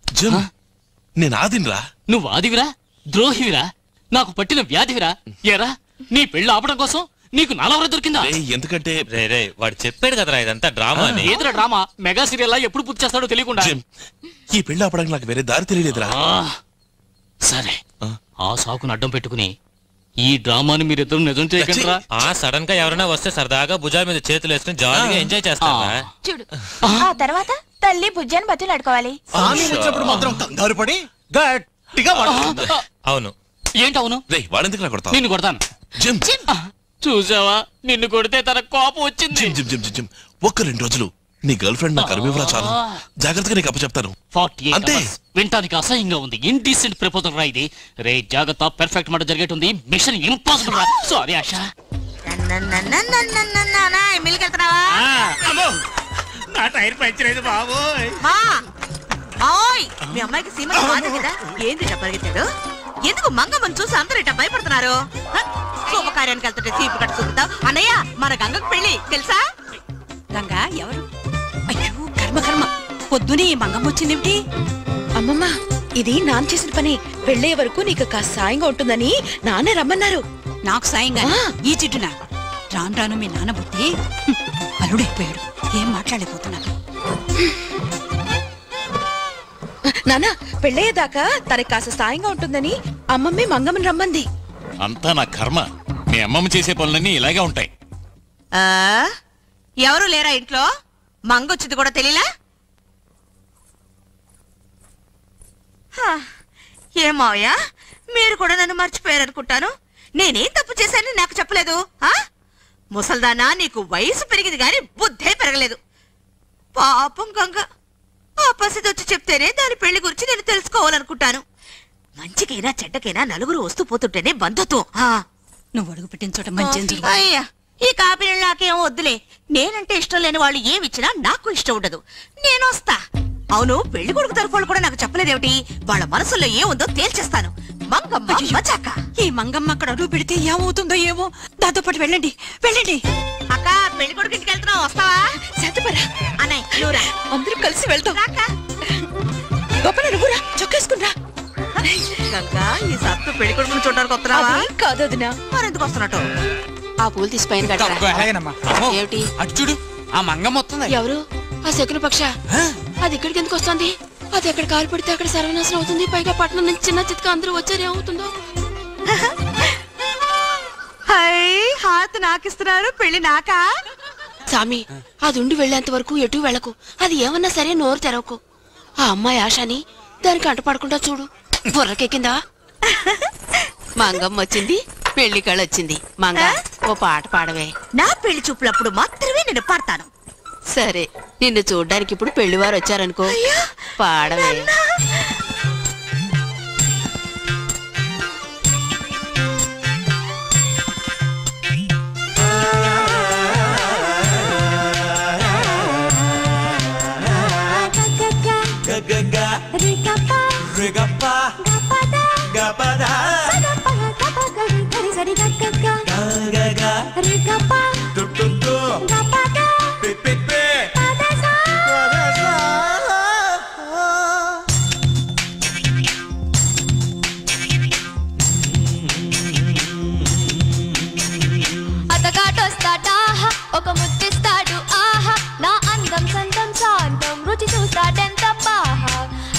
జిమ్ నేను ఆదినరా. నువ్వు ఆదివిరా, ద్రోహివిరా, నాకు పట్టిన వ్యాధివిరా. ఏరా, నీ పెళ్లి ఆపడం కోసం నీకు నాలవర దొరికిందా? ఎందుకంటే వాడు చెప్పాడు కదరా ఇదంతా డ్రామా. ఏదరా డ్రామా? మెగా సీరియల్ ఎప్పుడు పూర్తి చేస్తాడో తెలియకుండా. ఈ పెళ్లి ఆపడానికి నాకు వేరే దారి తెలియలేదురా. సరే, ఆ సాకును అడ్డం పెట్టుకుని ఈ డ్రామాని మీరిద్దరు నిజం చేయగలరా? సడన్ గా ఎవరైనా వస్తే సరదాగా భుజాల మీద చేతులు వేసుకుని జాలీగా ఎంజాయ్ చేస్తారా? చూడు, ఆ తర్వాత తల్లి భుజాన్ని బతులు అడుకోవాలి. మాత్రం కంగారు పడి గట్టిగా అవును. ఏంటి అవును? రేయ్, వాడెందుకు నాకు కొడతావు? నిన్ను కొడతాను. జిమ్ చూసావా, నిన్ను కొడితే తన కోపం వచ్చింది. జిమ్ ఒక్క 2 రోజులు నీ గర్ల్ ఫ్రెండ్ నాకు అరువివరా చాలు. జాగ్రత్తగా నీకు అప్పచెప్తాను. 48 అంతే. hours. వింటానికి అసహ్యంగా ఉంది. ఇండీసెంట్ ప్రపోజల్ రా ఇది. రే జాగ్రత్త, పర్ఫెక్ట్ మాట జరిగేటుంది. మిషన్ ఇంపాసిబుల్ రా. సారీ ఆశ. నా టైర్ పంచర్ అయింది బాబు. మీ అమ్మాయికి సీమ కదా? ఏంది పరిగెత్తాడు? ఎందుకు మంగమ్మని చూసి అందరూ ఇట్లా భయపడుతున్నారు? శుభకార్యానికి వెళ్తుంటే సీపు కట్టు చూపుతావు. అన్నయ్య, మన గంగకు పెళ్లి తెలుసా? గంగా ఎవరు? అయ్యో కర్మ, పొద్దునే ఈ మంగమ్మ వచ్చిందేమిటి? అమ్మమ్మ, ఇది నాన్న చేసిన పని. వెళ్లే వరకు నీకు కాస్త సాయంగా ఉంటుందని నాన్న రమ్మన్నారు. నాకు సాయంగా? ఈ చిట్టునా? రాను మీ నాన్న బుద్ధి అల్లుడైపోయాడు. ఏం మాట్లాడలేకపోతున్నాను. నాన్న, పెళ్ళయ్యేదాకా తనకి కాస్త సాయంగా ఉంటుందని అమ్మమ్మే మంగమ్మని రమ్మంది. అంతా నా కర్మ. మీ అమ్మమ్మ చేసే పనులన్నీ ఇలాగే ఉంటాయి. ఎవరు లేరా ఇంట్లో? మంగొచ్చింది కూడా తెలియలా? ఏమావయ్య, మీరు కూడా నన్ను మర్చిపోయారనుకుంటాను. నేనేం తప్పు చేశానని నాకు చెప్పలేదు. ముసల్దానా, నీకు వయసు పెరిగింది గాని బుద్ధే పెరగలేదు. పాపం గంగ, ఆ పసిది వచ్చి చెప్తేనే దాని పెళ్లి గురించి నేను తెలుసుకోవాలనుకుంటాను. మంచికైనా చెడ్డకైనా నలుగురు వస్తూ పోతుంటేనే బంధుత్వం. నువ్వు అడుగు పెట్టిన చోట మంచి అయ్యా, ఈ కాపీ నీళ్ళు నాకేం వద్దులే. నేనంటే ఇష్టం లేని వాళ్ళు ఏమిచ్చినా నాకు ఇష్టం ఉండదు. నేను వస్తా. అవును, పెళ్లి కొడుకు తరఫు వాళ్ళు కూడా నాకు చెప్పలేదేమిటి? వాళ్ళ మనసులో ఏముందో తేల్చేస్తాను. మంగమ్మ మచాక. ఈ మంగమ్మ అక్కడ అడుగు పెడితే ఏమవుతుందో ఏమో. దాంతో పాటు వెళ్ళండి వెళ్ళండి. అక్క, పెళ్లి కొడుకు ఇంటికి వెళ్తున్నావు, వస్తావా? సత్యపరా అన్నయ్య నువ్వురా, అందరం కలిసి వెళ్తాం. గొప్ప నువ్వురా, చొక్కేసుకురా. గంగా, ఈ సత్తు పెళ్లి కొడుకుని చూడడానికి వస్తున్నావా? కాదు వదినా. మరెందుకు వస్తున్నట్టు? ఆ పూలు తీసి పైన కట్టరా. ఏమిటి అటు చూడు, ఆ మంగమ్మ వస్తుంది. ఎవరు? ఆ శకున పక్ష. అది ఇక్కడికి ఎందుకు వస్తుంది? అది ఎక్కడ కాలు పెడితే అక్కడ సర్వనాశనం అవుతుంది. పైగా పట్టణం నుంచి చిన్న చిత్క అందరూ వచ్చారు, ఏమవుతుందో. హాత్ నాకిస్తున్నారు, పెళ్లి నాకా? సామి, అది ఉండి వెళ్లేంత వరకు ఎటు వెళ్ళకు. అది ఏమన్నా సరే నోరు తెరవకు. ఆ అమ్మాయి ఆశని దానికి అంటపడకుండా చూడు. బుర్రకెక్కిందా? మంగమ్మ వచ్చింది, పెళ్లి కళ వచ్చింది. మంగ, ఓ పాట పాడవే. నా పెళ్లి చూపులప్పుడు మాత్రమే నేను పాడతాను. సరే, నిన్ను చూడ్డానికి ఇప్పుడు పెళ్లివారు వచ్చారనుకో, పాడవే. అతగాటొస్తాడా ఒక ముద్దిస్తాడు, ఆహా నా అందం సందం శాంతం రుచి చూస్తాడెంత బాహా.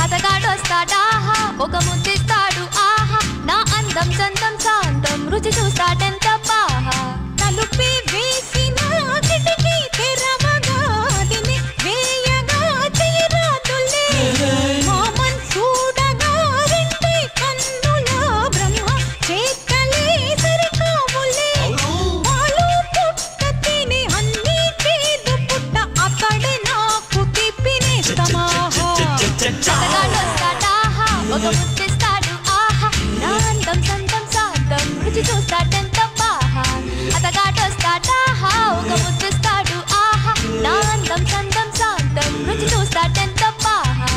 అతగాటొస్తాడా ఒక ముద్దిస్తాడు, ఆహా నా అందం సందం శాంతం రుచి చూస్తాడెంత బాహా. తలుపి వేసిన కిటికీ తెరవగా దిని వేయగా తీరాదులే. మామన్ చూడగా రెండే కన్నుల బ్రహ్మ చేతలే సరికావులే. పాలు పుట్ట తిని అన్ని చేదు పుట్ట అక్కడే నాకు తిప్పినేస్తమా. అతగాడొస్తాడా ఒక ముద్దిస్తాడు, ఆహా నా అందం సందం శాంతం రుచి చూస్తాడెంత బాహా. అతగాడొస్తాడా ఒక ముద్దిస్తాడు, ఆహా నా అందం సందం శాంతం రుచి చూస్తాడెంత బాహా.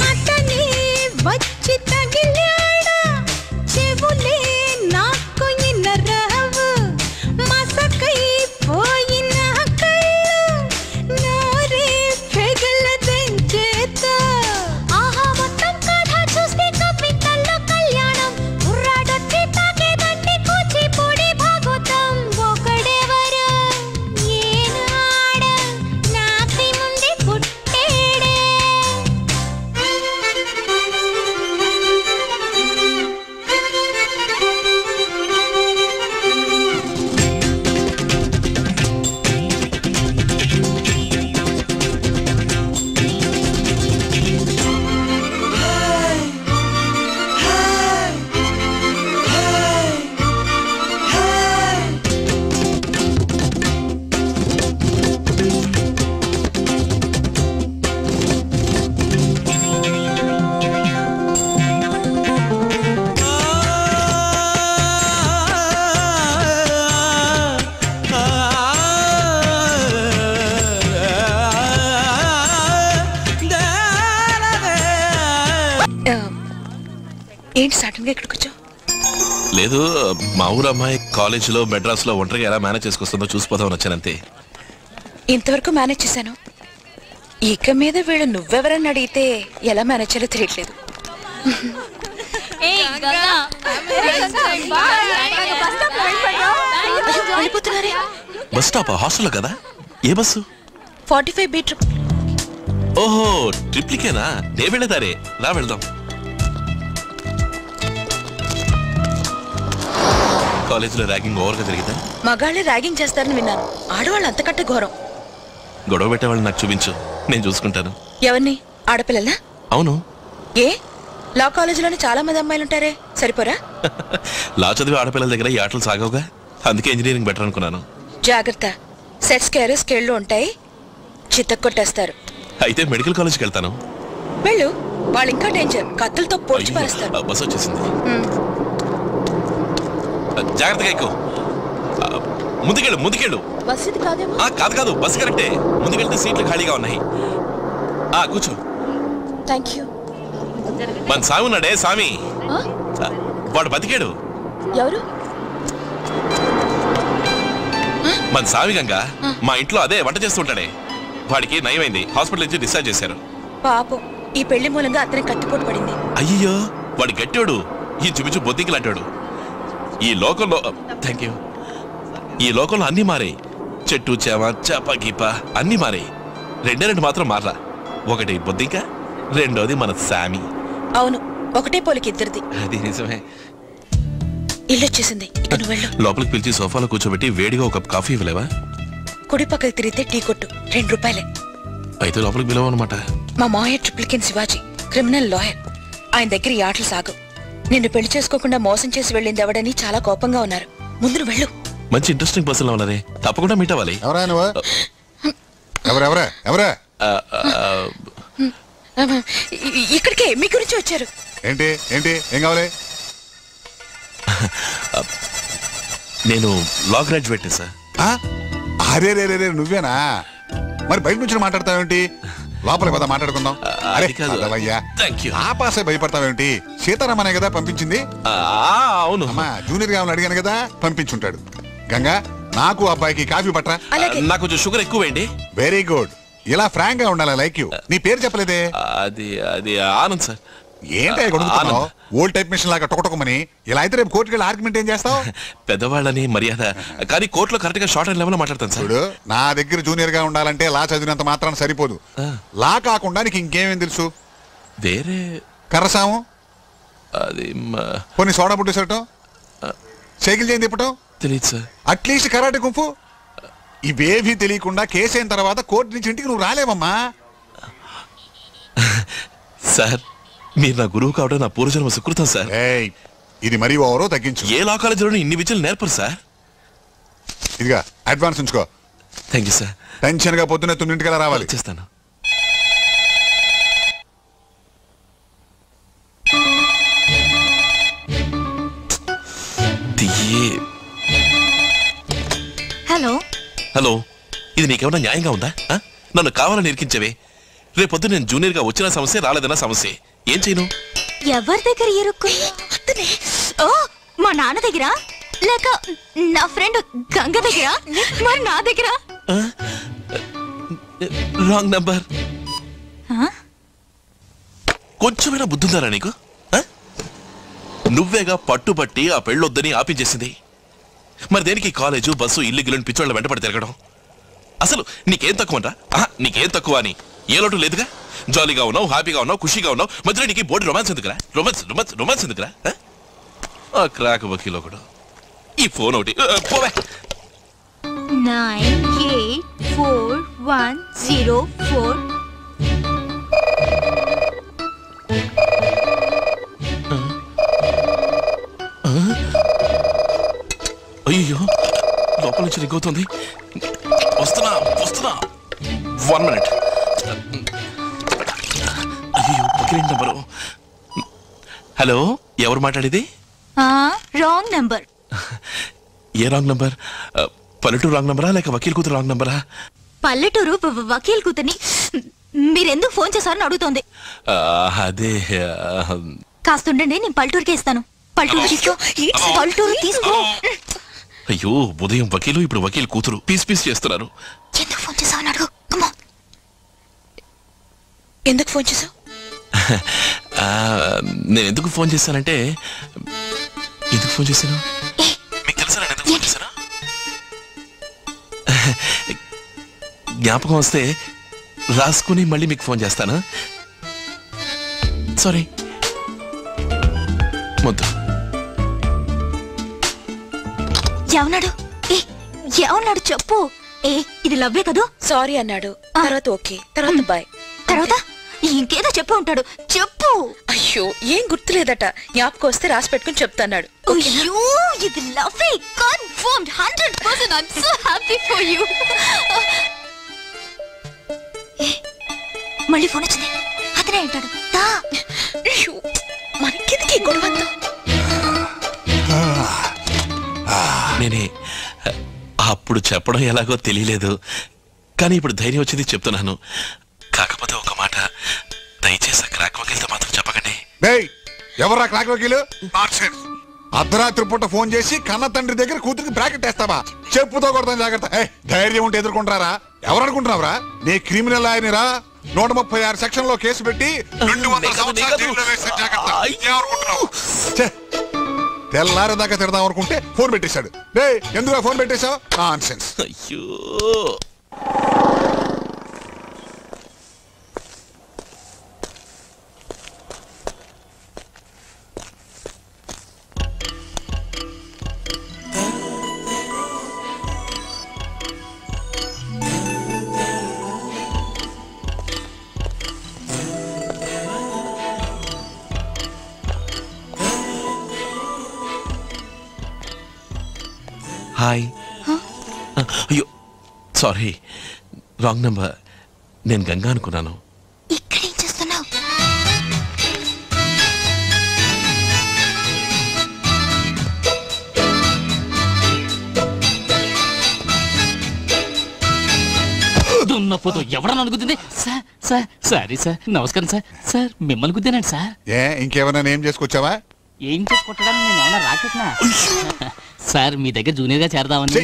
అతనే వచ్చి తగిలాడా చెవులే నాకు ఇన్నరావు. మసకై పోయిన కళ్ళు నోరే పెగలదంచేత. ఆహా మొత్తం కథ చూస్తే కవితల్లో కళ్యాణం. కుర్రాడొచ్చి తాకేదంటే కూచిపూడి భాగవతం. ఒకడెవరు ఏనాడ నాకి ముందే పుట్టేడే. ఏంటి సడన్ గా ఇక్కడికి వచ్చావు? లేదు, మా ఊరు అమ్మాయి కాలేజీలో మెడ్రాస్ లో ఒంటరిగా ఎలా మేనేజ్ చేసుకొస్తుందో చూసిపోదామని వచ్చానంతే. ఇంతవరకు మేనేజ్ చేశాను. ఇక మీద వీళ్ళు నువ్వెవరని అడిగితే ఎలా మేనేజ్ చేయాలో తెలియట్లేదు. బస్ స్టాప్ హాస్టల్లో కదా? ఏ బస్సు? 45B trip. ఓహో, ట్రిప్లికేనా? నే వెళ్ళేదారే, రా వెళ్దాం. కాలేజీలో ర్యాగింగ్ ఓవర్గా జరిగిందా? మగాళ్ళే ర్యాగింగ్ చేస్తారని విన్నాను, ఆడవాళ్ళు అంతకంటే ఘోరం. గొడవ పెట్టేవాళ్ళని నాకు చూపించు, నేను చూసుకుంటాను. ఎవరిని? ఆడపిల్లలా? అవును. ఏ లా కాలేజీలోనే చాలా మంది అమ్మాయిలు ఉంటారే, సరిపోరా? లా చదివే ఆడపిల్లల దగ్గర ఈ ఆటలు సాగవుగా, అందుకే ఇంజనీరింగ్ బెటర్ అనుకున్నాను. జాగ్రత్త, సెట్స్ కేర్ స్కేళ్ళు ఉంటాయి, చిత్తకొట్టేస్తారు. అయితే మెడికల్ కాలేజ్కి వెళ్తాను. వెళ్ళు, వాళ్ళు ఇంకా డేంజర్, కత్తులతో పొడిచి పారేస్తారు. బస్ వచ్చేసింది. జాగ్రత్తగా ఎక్కువ. ముందుకెళ్ళు ముందుకెళ్ళు. బస్ ఇది కాదేమో. కాదు కాదు, బస్ కరెక్టే. ముందుకెళ్తే సీట్లు ఖాళీగా ఉన్నాయి. కూర్చో. Thank you. మన సామి ఉన్నాడే, సామి, వాడు బతికాడు. ఎవరు? మన సామి గంగా మా ఇంట్లో అదే వంట చేస్తుంటాడే, వాడికి నయమైంది, హాస్పిటల్ నుంచి డిశ్చార్జ్ చేశారు. పాపం, ఈ పెళ్లి మూలంగా అతని కత్తిపోటు పడింది. అయ్యో, వాడు గట్టాడు, ఈ చూపించు బొద్దింకలాంటాడు. ఈ లోకంలో థ్యాంక్ యూ, ఈ లోకంలో అన్ని మారాయి. చెట్టు చేమ చేప గీప అన్ని మారాయి, రెండు మాత్రం మారలా. ఒకటి బొద్దింక, రెండోది మన సామి. అవును, ఒకటే పోలికి ఇద్దరిది. అది నిజమే. ఇల్లు వచ్చేసింది, ఇక నువ్వు వెళ్ళు. లోపలికి పిలిచి సోఫాలో కూర్చోబెట్టి వేడిగా ఒక కప్ కాఫీ ఇవ్వలేవా? కుడి పక్కకి తిరిగితే టీ కొట్టు, ₹2. అయితే లోపలికి పిలవన్నమాట. మా మావయ్య ట్రిప్లికెన్ శివాజీ, క్రిమినల్ లాయర్. ఆయన దగ్గర ఈ ఆటలు సాగు. నిన్ను పెళ్లి చేసుకోకుండా మోసం చేసి వెళ్ళింది ఎవడని చాలా కోపంగా ఉన్నారు. ముందు నువ్వు వెళ్ళు. మంచి ఇంట్రెస్టింగ్ పర్సన్ ఉన్నారే, తప్పకుండా మీట్ అవ్వాలి. ఎవరా? ఇక్కడికే మీ గురించి వచ్చారు. ఏంటి ఏంటి ఏం కావాలి? నేను లా గ్రాడ్యుయేట్ సార్. అరే రే రే, నువ్వేనా? మరి బయట నుంచి మాట్లాడతావేంటి? లోపలికి పద మాట్లాడుకుందాం. ఆపాసే భయపడతావేంటి? సీతారామనే కదా పంపించింది. అవును అమ్మా, జూనియర్ గా అడిగాను కదా, పంపించుంటాడు. గంగా, నాకు అబ్బాయికి కాఫీ పట్రా. నాకు కొంచెం షుగర్ ఎక్కువేండి. వెరీ గుడ్, ఇలా ఫ్రాంక్ గా ఉండాలి. Like you. నీ పేరు చెప్పలేదే? అది ఆనంద్ సార్. ఏంటి కొడుకుతున్నావు? ఓల్డ్ టైప్ మిషన్ లాగా టొకటొకమని. ఇలా అయితే రేపు కోర్టుకి వెళ్ళి ఆర్గ్యుమెంట్ ఏం చేస్తావు? పెద్దవాళ్ళని మర్యాద, కానీ కోర్టులో కరెక్ట్ గా షార్ట్ అండ్ లెవెల్ మాట్లాడతాను సార్. నా దగ్గర జూనియర్ గా ఉండాలంటే లా చదివినంత మాత్రాన సరిపోదు. లా కాకుండా నీకు ఇంకేమేం తెలుసు? వేరే కర్రసాము, అది కొన్ని సోడా బుడ్డి సరటం, సైకిల్ చేయి తిప్పటం తెలియదు సార్. అట్లీస్ట్ కరాటే కుంఫు ఇవేవి తెలియకుండా కేసు అయిన తర్వాత కోర్టు నుంచి ఇంటికి నువ్వు రాలేవమ్మా. సార్, మీరు నా గురువు కావడం నా పూర్వజన్మ సుకృతం సార్. ఇది మరీ ఓవరో తగ్గించు. ఏ లా కాలేజీలో ఇన్ని విద్యలు నేర్పరు సార్. ఇదిగా అడ్వాన్స్ ఉంచుకో. Thank you sir. టెన్షన్ గా పొద్దున్నే 9 రావాలి. చేస్తాను. హలో హలో, ఇది నీకేమన్నా న్యాయంగా ఉందా? నన్ను కావాలని ఇరికించవే. రేపొద్దు నేను జూనియర్ గా వచ్చిన సమస్య, రాలేదన్న సమస్య, ఏం చేయను? ఎవరి దగ్గర ఓ, మా నాన్న దగ్గర, లేక నా ఫ్రెండ్ గంగ దగ్గర, మరి నా దగ్గర? Wrong number. కొంచెమైనా బుద్ధుందారా నీకు? నువ్వేగా పట్టుబట్టి ఆ పెళ్ళొద్దని ఆపించేసింది. మరి దేనికి కాలేజు, బస్సు, ఇల్లు గిల్లుని పిచ్చోళ్ళ వెంటపడి తిరగడం? అసలు నీకేం తక్కువ అంటా? నీకేం తక్కువ అని ఏ లోటు లేదుగా. జాలీగా ఉన్నావు, హ్యాపీగా ఉన్నావు, ఖుషిగా ఉన్నావు. మధ్యలో నీకు బోర్డు రొమాన్స్ ఎందుకురా? రొమాన్స్ ఎందుకురా? క్రాక్ వకీల్ ఒకడు. ఈ ఫోన్ ఒకటి పోవే. 984104. అయ్యో, లోపల నుంచి రింగ్ అవుతుంది. వస్తున్నా 1 minute. అయ్యో, వకీల్ నంబరు. హలో, ఎవరు మాట్లాడేది? Wrong number. ఏ రాంగ్ నంబర్? పల్లెటూరు రాంగ్ నంబరా లేక వకీల్ కూతురు రాంగ్ నంబరా? పల్లెటూరు వకీల్ కూతుర్ని. మీరెందుకు ఫోన్ చేశారని అడుగుతోంది. అదే కాస్తుండండి, నేను పల్లెటూరుకే ఇస్తాను. పల్లెటూరు తీసుకో. అయ్యో, ఉదయం వకీలు, ఇప్పుడు వకీల్ కూతురు పీస్ చేస్తున్నారు. ఎందుకు ఫోన్ చేసావని అడుగు. ఎందుకు ఫోన్ చేసావు? నేను ఎందుకు ఫోన్ చేశానంటే, ఎందుకు ఫోన్ చేశాను మీకు తెలుసా? నేను ఎందుకు ఫోన్ చేశాను? జ్ఞాపకం వస్తే రాసుకుని మళ్ళీ మీకు ఫోన్ చేస్తాను. సారీ. ముద్దు. ఏమన్నాడు? ఏమన్నాడు చెప్పు. ఇది లవ్వే కదూ? సారీ అన్నాడు. తర్వాత ఓకే, తర్వాత బాయ్. తర్వాత ఇంకేదో చెప్పు ఉంటాడు. చెప్పు. అయ్యో ఏం గుర్తులేదట. జ్ఞాపకం వస్తే రాసి పెట్టుకుని చెప్తాన్నాడు. అయ్యో ఇది లవ్వే confirmed 100%. I'm so happy for you. మళ్ళీ ఫోన్ వచ్చింది. అతనే అంటాడు. మనకెందుకు గొడవంతా? నేనే అప్పుడు చెప్పడం ఎలాగో తెలియలేదు, కానీ ఇప్పుడు ధైర్యం వచ్చింది చెప్తున్నాను. కాకపోతే ఒక మాట, దయచేసి క్రాక్ వకీల్తో మాత్రం చెప్పకండి. ఎవరా క్రాక్ వకీలు? అర్ధరాత్రి పూట ఫోన్ చేసి కన్న తండ్రి దగ్గర కూతురికి బ్రాకెట్ వేస్తావా? చెప్పుతో కొడతాను, జాగ్రత్త. ధైర్యం ఉంటే ఎదుర్కొంటారా? ఎవరు అనుకుంటున్నావురా? నీ క్రిమినల్ ఆయనరా? 136 సెక్షన్ లో కేసు పెట్టి 200 సంవత్సరాలు జైల్లో వేసే జాగ్రత్త. ఏమనుకుంటున్నావు? తెల్లారేదాకా తిడదాం అనుకుంటే ఫోన్ పెట్టేశాడు. ఎందుకు ఫోన్ పెట్టేశావు? నాన్సెన్స్. అయ్యో హాయ్. అయ్యో సారీ, రాంగ్ నెంబర్. నేను గంగా అనుకున్నాను. ఇక్కడేం చేస్తున్నావు? దున్నపోతూ ఎవడని అనుకుతుంది? సార్ సార్ సారీ సార్, నమస్కారం సార్. సార్ మిమ్మల్ని గుద్దానండి సార్. ఇంకేమైనా ఏం చేసుకొచ్చావా? ఏం చేసుకుంటాడని నేను ఏమన్నా రాకెట్నా? సార్ మీ దగ్గర జూనియర్ గా చేరదామని.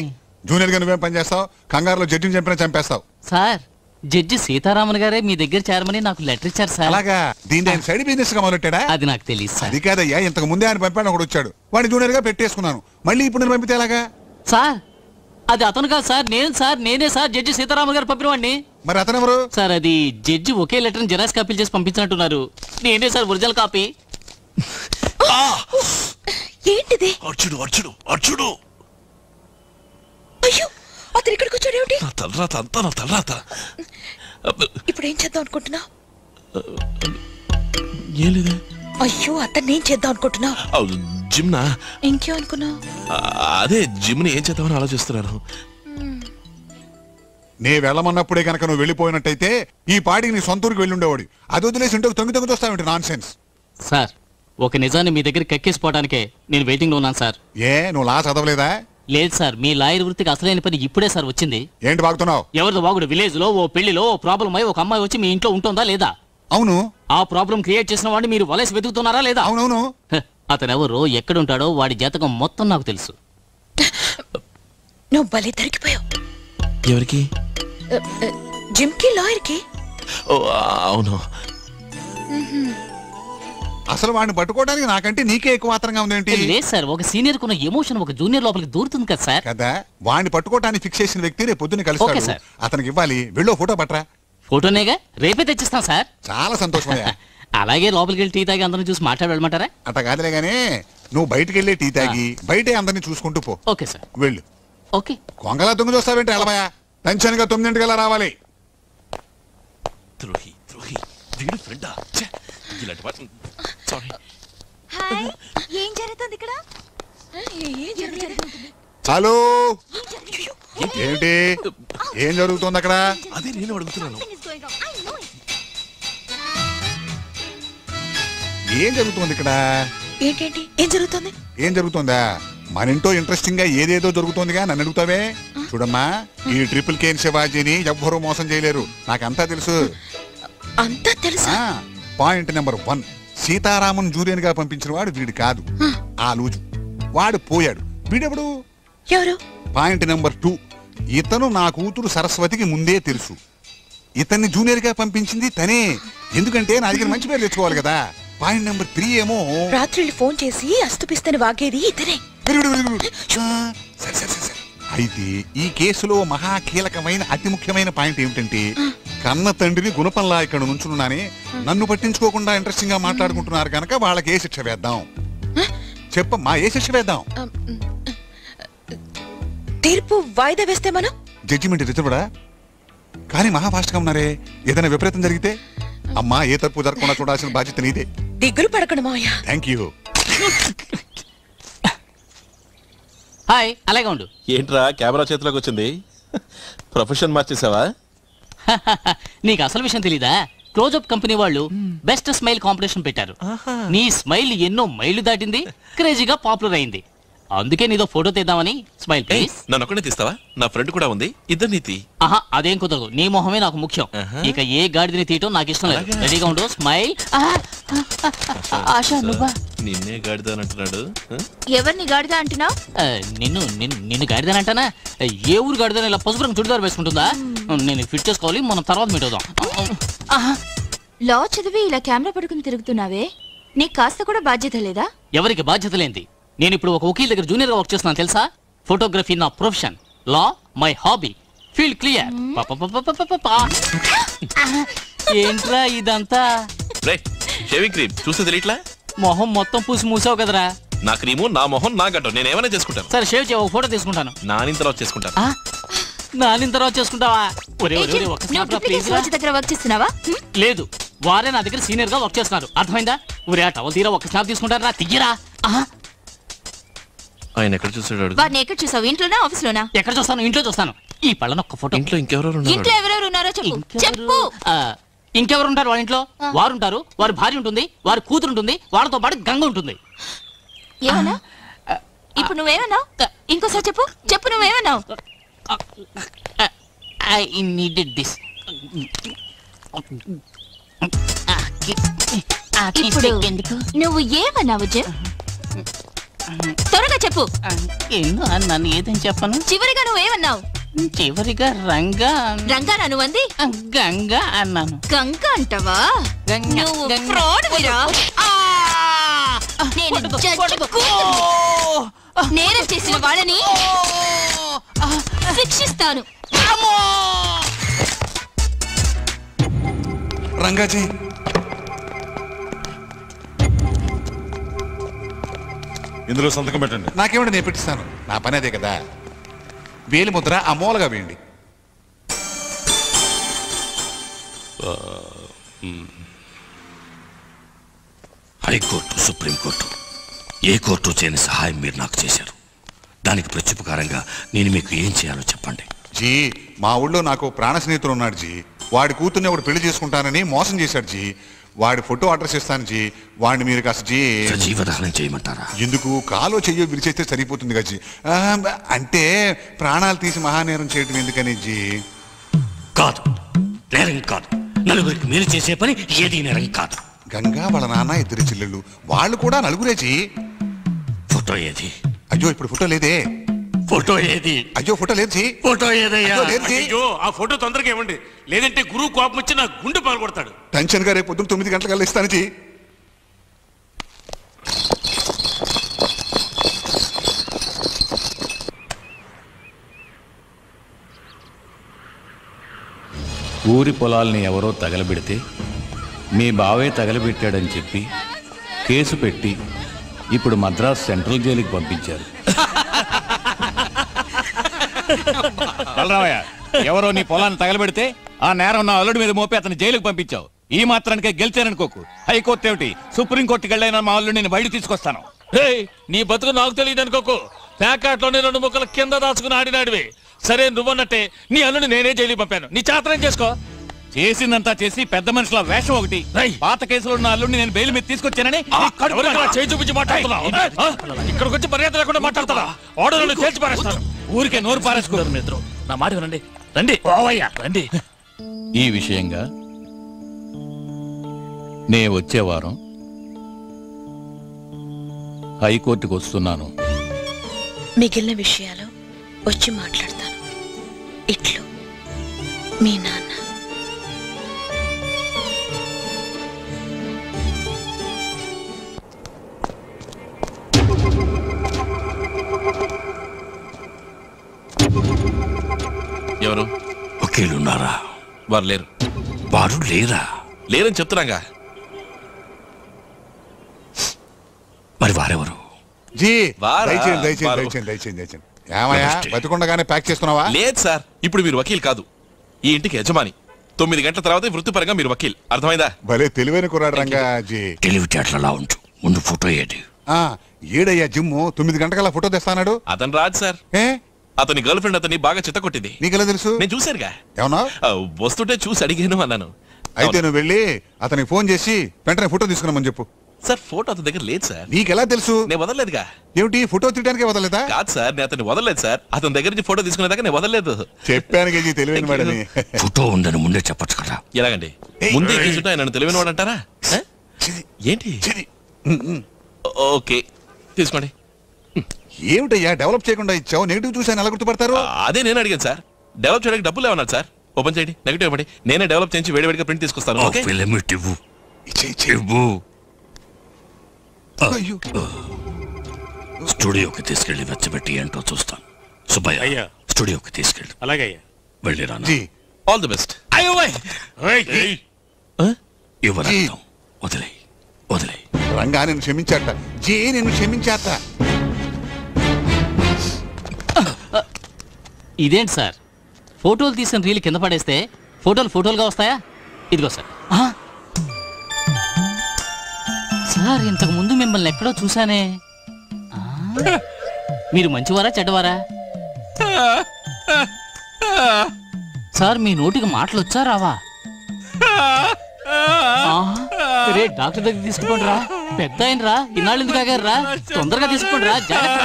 జూనియర్ గా నువ్వేం పని చేస్తావు? కంగారులో జడ్జిని చంపినా చంపేస్తావు. సార్ జడ్జి సీతారామన్ గారే మీ దగ్గర చేరమని నాకు లెటర్ ఇచ్చారు సార్. అలాగా? దీన్ని ఆయన సైడ్ బిజినెస్ గా మొదలెట్టాడా? అది నాకు తెలియదు సార్. అది కాదయ్యా, ఇంతకు ముందే ఆయన పంపాడు, ఒకడు వచ్చాడు, వాడిని జూనియర్ గా పెట్టేసుకున్నాను. మళ్ళీ ఇప్పుడు నేను పంపితే ఎలాగా? సార్ అది అతను కాదు సార్, నేనే సార్ జడ్జి సీతారామన్ గారు పంపిన వాడిని. మరి అతను ఎవరు సార్? అది జడ్జి ఒకే లెటర్ జెరాక్స్ కాపీలు చేసి పంపించినట్టున్నారు. నేనే సార్ ఒరిజినల్ కాపీ. ఏంటిది? అర్చుడు అర్చుడు అర్చుడు. అయ్యో అతను ఇక్కడికి వచ్చాడు ఏమిటి? నా తలరాత అంతా నా తలరాత. ఇప్పుడు ఏం చేద్దాం అనుకుంటున్నావు? ఏం లేదే. అయ్యో అతన్ని ఏం చేద్దాం అనుకుంటున్నావు? జిమ్నా? ఇంకేం అనుకున్నావు? అదే జిమ్ని ఏం చేద్దామని ఆలోచిస్తున్నాను. నే వెళ్ళమన్నప్పుడే కనుక నువ్వు వెళ్ళిపోయినట్టయితే ఈ పాటికి నీ సొంత ఊరికి వెళ్ళి ఉండేవాడు. అది వదిలేసి ఉంటే తొంగి తొంగి వస్తావేంటి? Non sense. సార్ ఒక నిజాన్ని మీ దగ్గర కక్కేసిపోవడానికే నేను వెయిటింగ్ లో ఉన్నాను సార్. నువ్వు లా చదవలేదా? లేదు సార్, మీ లాయర్ వృత్తికి అసలైన పని ఇప్పుడే సార్ వచ్చింది. ఏంటి బాగుతున్నావు? ఎవరిదో వాగుడు విలేజ్ లో ఓ పెళ్లిలో ఓ ప్రాబ్లం అయి ఒక అమ్మాయి వచ్చి మీ ఇంట్లో ఉంటుందా లేదా? అవును. ఆ ప్రాబ్లం క్రియేట్ చేసిన వాడిని మీరు వలేసి వెతుకుతున్నారా లేదా? అవునవును. అతనెవరో ఎక్కడుంటాడో వాడి జాతకం మొత్తం నాకు తెలుసు. నువ్వు బలి దొరికిపోయావు. ఎవరికి? జిమ్ కి, లాయర్ కి. అవును. అసలు వాడిని పట్టుకోవడానికి నాకంటే నీకే ఎక్కువ మాత్రంగా ఉందేంటి? లేదు సార్, ఒక సీనియర్ కున్న ఎమోషన్ ఒక జూనియర్ లోపలికి దూరుతుంది కదా సార్. కదా, వాడిని పట్టుకోవడానికి ఫిక్స్ చేసిన వ్యక్తి రేపు పొద్దున్న కలిసి అతనికి ఇవ్వాలి. వెళ్ళో ఫోటో పట్టరా. ఫోటోనేగా, రేపే తెచ్చిస్తాం సార్. చాలా సంతోషమయ్యా. అలాగే లోపలికి వెళ్ళి టీ తాగి అందరిని చూసి మాట్లాడి వెళ్ళమంటారా? అట్ట కాదులే గానీ నువ్వు బయటికి వెళ్ళి టీ తాగి బయటే అందరినీ చూసుకుంటూ పో. Okay sir. వెళ్ళు. ఓకే. కొంగలా తుంగి చూస్తావేంటి? ఎలమయ్యా, టెన్షన్గా 9 రావాలి. ద్రోహి ద్రోహి వీడు ఫ్రెండా? ఇలాంటి సారీ. హాయ్, ఏం జరుగుతుంది ఇక్కడ? హలో, ఏంటి ఏం జరుగుతుంది అక్కడ? అదే నేను అడుగుతున్నాను. ఏం జరుగుతుంది ఇక్కడ? ఏంటేంటి ఏం జరుగుతుంది? ఏం జరుగుతుందా? మన ఇంట్లో ఇంట్రెస్టింగ్ గా ఏదేదో జరుగుతోందిగా, నన్ను అడుగుతావే? చూడమ్మా, ఈ ట్రిపుల్ కేన్ శివాజీని ఎవ్వరూ మోసం చేయలేరు, నాకంతా తెలుసు. అంతా తెలుసా? పాయింట్ నెంబర్ 1, సీతారామన్ జూనియర్ గా పంపించిన వాడు వీడు కాదు, ఆ లూజు. వాడు పోయాడు, వీడెవడు? ఎవరు? పాయింట్ నెంబర్ 2, ఇతను నా కూతురు సరస్వతికి ముందే తెలుసు. ఇతన్ని జూనియర్ గా పంపించింది తనే, ఎందుకంటే నా దగ్గర మంచి పేరు తెచ్చుకోవాలి కదా. పాయింట్ నెంబర్ 3 ఏమో రాత్రి ఫోన్ చేసి అస్తుపిస్తని వాగేది ఇతనే. అయితే ఈ కేసులో మహా కీలకమైన అతి ముఖ్యమైన పాయింట్ ఏమిటంటే, కన్న తండ్రిని గుణపంలా ఇక్కడ నుంచున్నానే, నన్ను పట్టించుకోకుండా ఇంట్రెస్టింగ్ గా మాట్లాడుకుంటున్నారు కనుక వాళ్ళకి ఏ శిక్ష వేద్దాం? చెప్పమ్మా, ఏ శిక్ష వేద్దాం? తీర్పు వాయిదా వేస్తే మనం జడ్జిమెంట్ రిజర్వడా కానీ మహా ఫాస్ట్ గా ఉన్నారే. ఏదైనా విపరీతం జరిగితే అమ్మా ఏ తప్పు జరగకుండా చూడాల్సిన బాధ్యత నీదే. దిగులు పడకండి మావయ్య. Thank you. హాయ్, అలాగే ఉండు. ఏంట్రా కెమెరా చేతిలోకి వచ్చింది? ప్రొఫెషన్ మార్చేసావా? నీకు అసలు విషయం తెలీదా? క్లోజప్ కంపెనీ వాళ్ళు బెస్ట్ స్మైల్ కాంపిటీషన్ పెట్టారు. నీ స్మైల్ ఎన్నో మైళ్ళు దాటింది, క్రేజీగా పాపులర్ అయింది. అందుకే నీదో ఫోటో తీద్దామని. Smile please. నన్ను ఒక్కడే తీస్తావా? నా ఫ్రెండ్ కూడా ఉంది, ఇద్దరు నీతి. ఆహా, అదేం కుదరదు. నీ మొహమే నాకు ముఖ్యం. ఇక ఏ గాడిదని తీయటం నాకు ఇష్టం లేదు. రెడీగా ఉండు. స్మైల్. ఆశా, నువ్వా? నిన్నే గాడిద అంటున్నాడు. ఎవరిని గాడిదా అంటున్నావు? నిన్ను గాడిదని అంటానా? ఏ ఊరు గాడిదని ఇలా పసుపు రంగు చుడిదారు వేసుకుంటుందా? నేను ఫిట్ చేసుకోవాలి, మనం తర్వాత మీట్ అవుదాం. లా చదివి ఇలా కెమెరా పట్టుకుని తిరుగుతున్నావే, నీకు కాస్త కూడా బాధ్యత లేదా? ఎవరికి బాధ్యత లేంది? నేను ఇప్పుడు ఒక వకీల్ దగ్గర జూనియర్ గా వర్క్ చేస్తున్నాను తెలుసా? ఫోటోగ్రఫీ నా profession, law my hobby. Feel clear. ఏంట్రా ఇదంతా? షేవింగ్ క్రీమ్ చూస్తే తెలియట్లా? మొహం మొత్తం పూసి మూసావు కదరా. నా క్రీము, నా మొహం, నా గడ్డం, నేను ఏమైనా చేసుకుంటాను. సరే షేవ్ చేయ, ఒక ఫోటో తీసుకుంటాను. నానిన తర్వాత చేసుకుంటాను. నానిన తర్వాత చేసుకుంటావా? ఒరే ఒక దగ్గర వర్క్ చేస్తున్నావా? లేదు, వారే నా దగ్గర సీనియర్ గా వర్క్ చేస్తున్నారు. అర్థమైందా? ఒరే ఆ టవల్ తీరా ఒక స్నాప్ తీసుకుంటారా? తీయరా. ఆయన ఎక్కడ చూసాడు? వాడిని ఎక్కడ చూసావు? ఇంట్లోనా ఆఫీస్ లోనా? ఎక్కడ చూస్తాను? ఇంట్లో చూస్తాను. ఈ పళ్ళను ఒక్క ఫోటో. ఇంట్లో ఇంకెవరెవరు ఉన్నారో చెప్పు. ఇంకెవరు ఉంటారు వాళ్ళ ఇంట్లో? వారు ఉంటారు, వారి భార్య ఉంటుంది, వారి కూతురు ఉంటుంది, వాళ్ళతో పాటు గంగ ఉంటుంది. ఏమన్నా? ఇప్పుడు నువ్వేమన్నావు? ఇంకోసారి చెప్పు నువ్వేమన్నావు? I needed this. ఇప్పుడు నువ్వు ఏమన్నావు? త్వరగా చెప్పు. నన్ను ఏదని చెప్పను. చివరిగా నువ్వేమన్నావు? చివరిగా రంగా నువ్వు అంది గంగా అన్నాను. గంగ అంటావా? నువ్వు ఫ్రాడ్విరా. నేను జడ్జి కూతురు. నేరం చేసిన వాళ్ళని శిక్షిస్తాను. రంగాజీ, ఇందులో సంతకం పెట్టండి. నాకేమిటి, నేను పెట్టిస్తాను. నా పని అదే కదా. వేలి ముద్ర అమోలగా వేయండి. హైకోర్టు, సుప్రీంకోర్టు, ఏ కోర్టు చేయని సహాయం మీరు నాకు చేశారు. దానికి ప్రత్యుపకారంగా నేను మీకు ఏం చేయాలో చెప్పండి. జీ, మా ఊళ్ళో నాకు ప్రాణ స్నేహితుడు ఉన్నాడు జీ. వాడి కూతుర్ని ఒకటి పెళ్లి చేసుకుంటానని మోసం చేశాడు జీ. వాడి ఫోటో అడ్రస్ ఇస్తాను జీ. వాడిని మీరు కాస్త జీ జీవదహనం చేయమంటారా? ఎందుకు? కాలో చెయ్యో విరిచేస్తే సరిపోతుంది కదా జీ. అంటే ప్రాణాలు తీసి మహానేరం చేయడం ఎందుకని జీ? కాదు, నేరం కాదు. నలుగురికి మీరు చేసే పని ఏది నేరం కాదు. గంగా వాళ్ళ నాన్న, ఇద్దరు చెల్లెళ్ళు, వాళ్ళు కూడా నలుగురే జీ. ఫోటో ఏది? అయ్యో ఇప్పుడు ఫోటో లేదే. ఫోటో ఏది? అయ్యో ఫోటో లేదు జీ. ఫోటో ఏదయ్యా? అయ్యో ఆ ఫోటో తొందరగా ఇవ్వండి, లేదంటే గురువు కోపం వచ్చి నా గుండె పాల్గొడతాడు. టెన్షన్ గా రేపు పొద్దున్న 9 గంటలకు ఇస్తాను జీ. ఊరి పొలాల్ని ఎవరో తగలబెడితే మీ బావే తగలబెట్టాడని చెప్పి కేసు పెట్టి ఇప్పుడు మద్రాస్ సెంట్రల్ జైలుకి పంపించారు. బలరామయ్య, ఎవరో నీ పొలాన్ని తగలబెడితే ఆ నేరం నా అల్లుడి మీద మోపి అతను జైలుకి పంపించావు. ఈ మాత్రానికే గెలిచారనుకోకు. హైకోర్టు ఏమిటి, సుప్రీంకోర్టుకి వెళ్ళైనా మా అల్లుడిని నేను బయట తీసుకొస్తాను. నీ బతుకు నాకు తెలియదు అనుకోకు. ప్యాకెట్లోనే 2 ముక్కల కింద దాచుకుని ఆడినాడివి. సరే, నువ్వన్నట్టే నీ అల్లుడిని నేనే జైలుకి పంపాను. నీ చాతనం చేసుకో. చేసిందంతా చేసి పెద్ద మనుషుల వేషం ఒకటి. పాత కేసులో ఉన్న అల్లుడిని నేను బెయిల్ మీద తీసుకొచ్చానని చేయి చూపించి మాట్లాడుతున్నావు. ఇక్కడికి వచ్చి మర్యాద లేకుండా మాట్లాడతారా? ఆర్డర్లను తేల్చి పారేస్తాను. ఊరికే నోరు పారేసుకుంటారు. నిద్ర నా మాట వినండి. రండి రండి. ఈ విషయంగా నే వచ్చే వారం హైకోర్టుకు వస్తున్నాను. మిగిలిన విషయాలు వచ్చి మాట్లాడతాను. ఇట్లు మీ నాన్న. ఎవరు? వకీలున్నారా? వారు లేరు. వారు లేరా? లేరని చెప్తున్నాగా. మరి వారెవరు? జీ దయచేయండి దయచేయండి దయచేయండి దయచేయండి దయచేయండి. ఏమయ్యా బతికుండగానే ప్యాక్ చేస్తున్నావా? లేదు సార్, ఇప్పుడు మీరు వకీల్ కాదు, ఈ ఇంటికి యజమాని. 9 గంటల తర్వాత వృత్తిపరంగా మీరు వకీల్, అర్థమైందా? భలే తెలివైన కుర్రాడు రంగాజీ. తెలివితేటలా ఉంచు, ముందు ఫోటో ఏది? ఏడయ్యా జిమ్ము 9 గంటకల్లా ఫోటో తెస్తాడు. అతను రాదు సార్, అతని గర్ల్ ఫ్రెండ్ అతన్ని బాగా చిత్తకొట్టింది. నీకెలా తెలుసు? నేను చూశానుగా. ఏమన్నా వస్తుంటే చూసి అడిగాను అన్నాను. అయితే నువ్వు వెళ్ళి అతనికి ఫోన్ చేసి వెంటనే ఫోటో తీసుకున్నామని చెప్పు. సార్ ఫోటో అతని దగ్గర లేదు సార్. నీకెలా తెలుసు? నేను వదలలేదుగా. ఏమిటి ఫోటో తీయడానికి వదలలేదా? కాదు సార్, నేను అతన్ని వదలలేదు సార్. అతని దగ్గర నుంచి ఫోటో తీసుకునేదాకా నేను వదలలేదు. చెప్పాను గజీ తెలివైన వాడని. ఫోటో ఉందని ముందే చెప్పొచ్చు కదా. ఎలాగండి ముందే తీసుకుంటే ఆయన తెలివైన వాడు అంటారా? ఏంటి? ఓకే తీసుకోండి. ఏమిటయ్యా డెవలప్ చేయకుండా ఇచ్చావు, నెగిటివ్ చూసాను ఎలా గుర్తుపడతారు? అదే నేను అడిగాను సార్. డెవలప్ చేయడానికి డబ్బులు ఏమన్నారు సార్? ఓపెన్ చేయండి, నెగిటివ్ ఇవ్వండి, నేనే డెవలప్ చేయించి వేడివేడిగా ప్రింట్ తీసుకొస్తాను. స్టూడియోకి తీసుకెళ్లి వెచ్చబెట్టి ఏంటో చూస్తాను. సుబ్బయ్య స్టూడియోకి తీసుకెళ్ళి. అలాగే వెళ్ళి రాను. All the best. యువరత్నం వదిలే వదిలే. రంగా నేను క్షమించాట, జీ నేను క్షమించాట. ఇదేంటి సార్, ఫోటోలు తీసిన రీల్ కింద పడేస్తే ఫోటోలుగా వస్తాయా? ఇదిగో సార్. సార్ ఇంతకు ముందు మిమ్మల్ని ఎక్కడో చూసానే. మీరు మంచివారా చెడ్డవారా? సార్ మీ నోటికి మాటలు వచ్చా రావా? రే డాక్టర్ దగ్గర తీసుకుపోండి రా, పెద్ద అయినరా, ఇన్నాళ్ళు ఎందుకు ఆగారా? తొందరగా తీసుకుపోండి రా, జాగ్రత్త.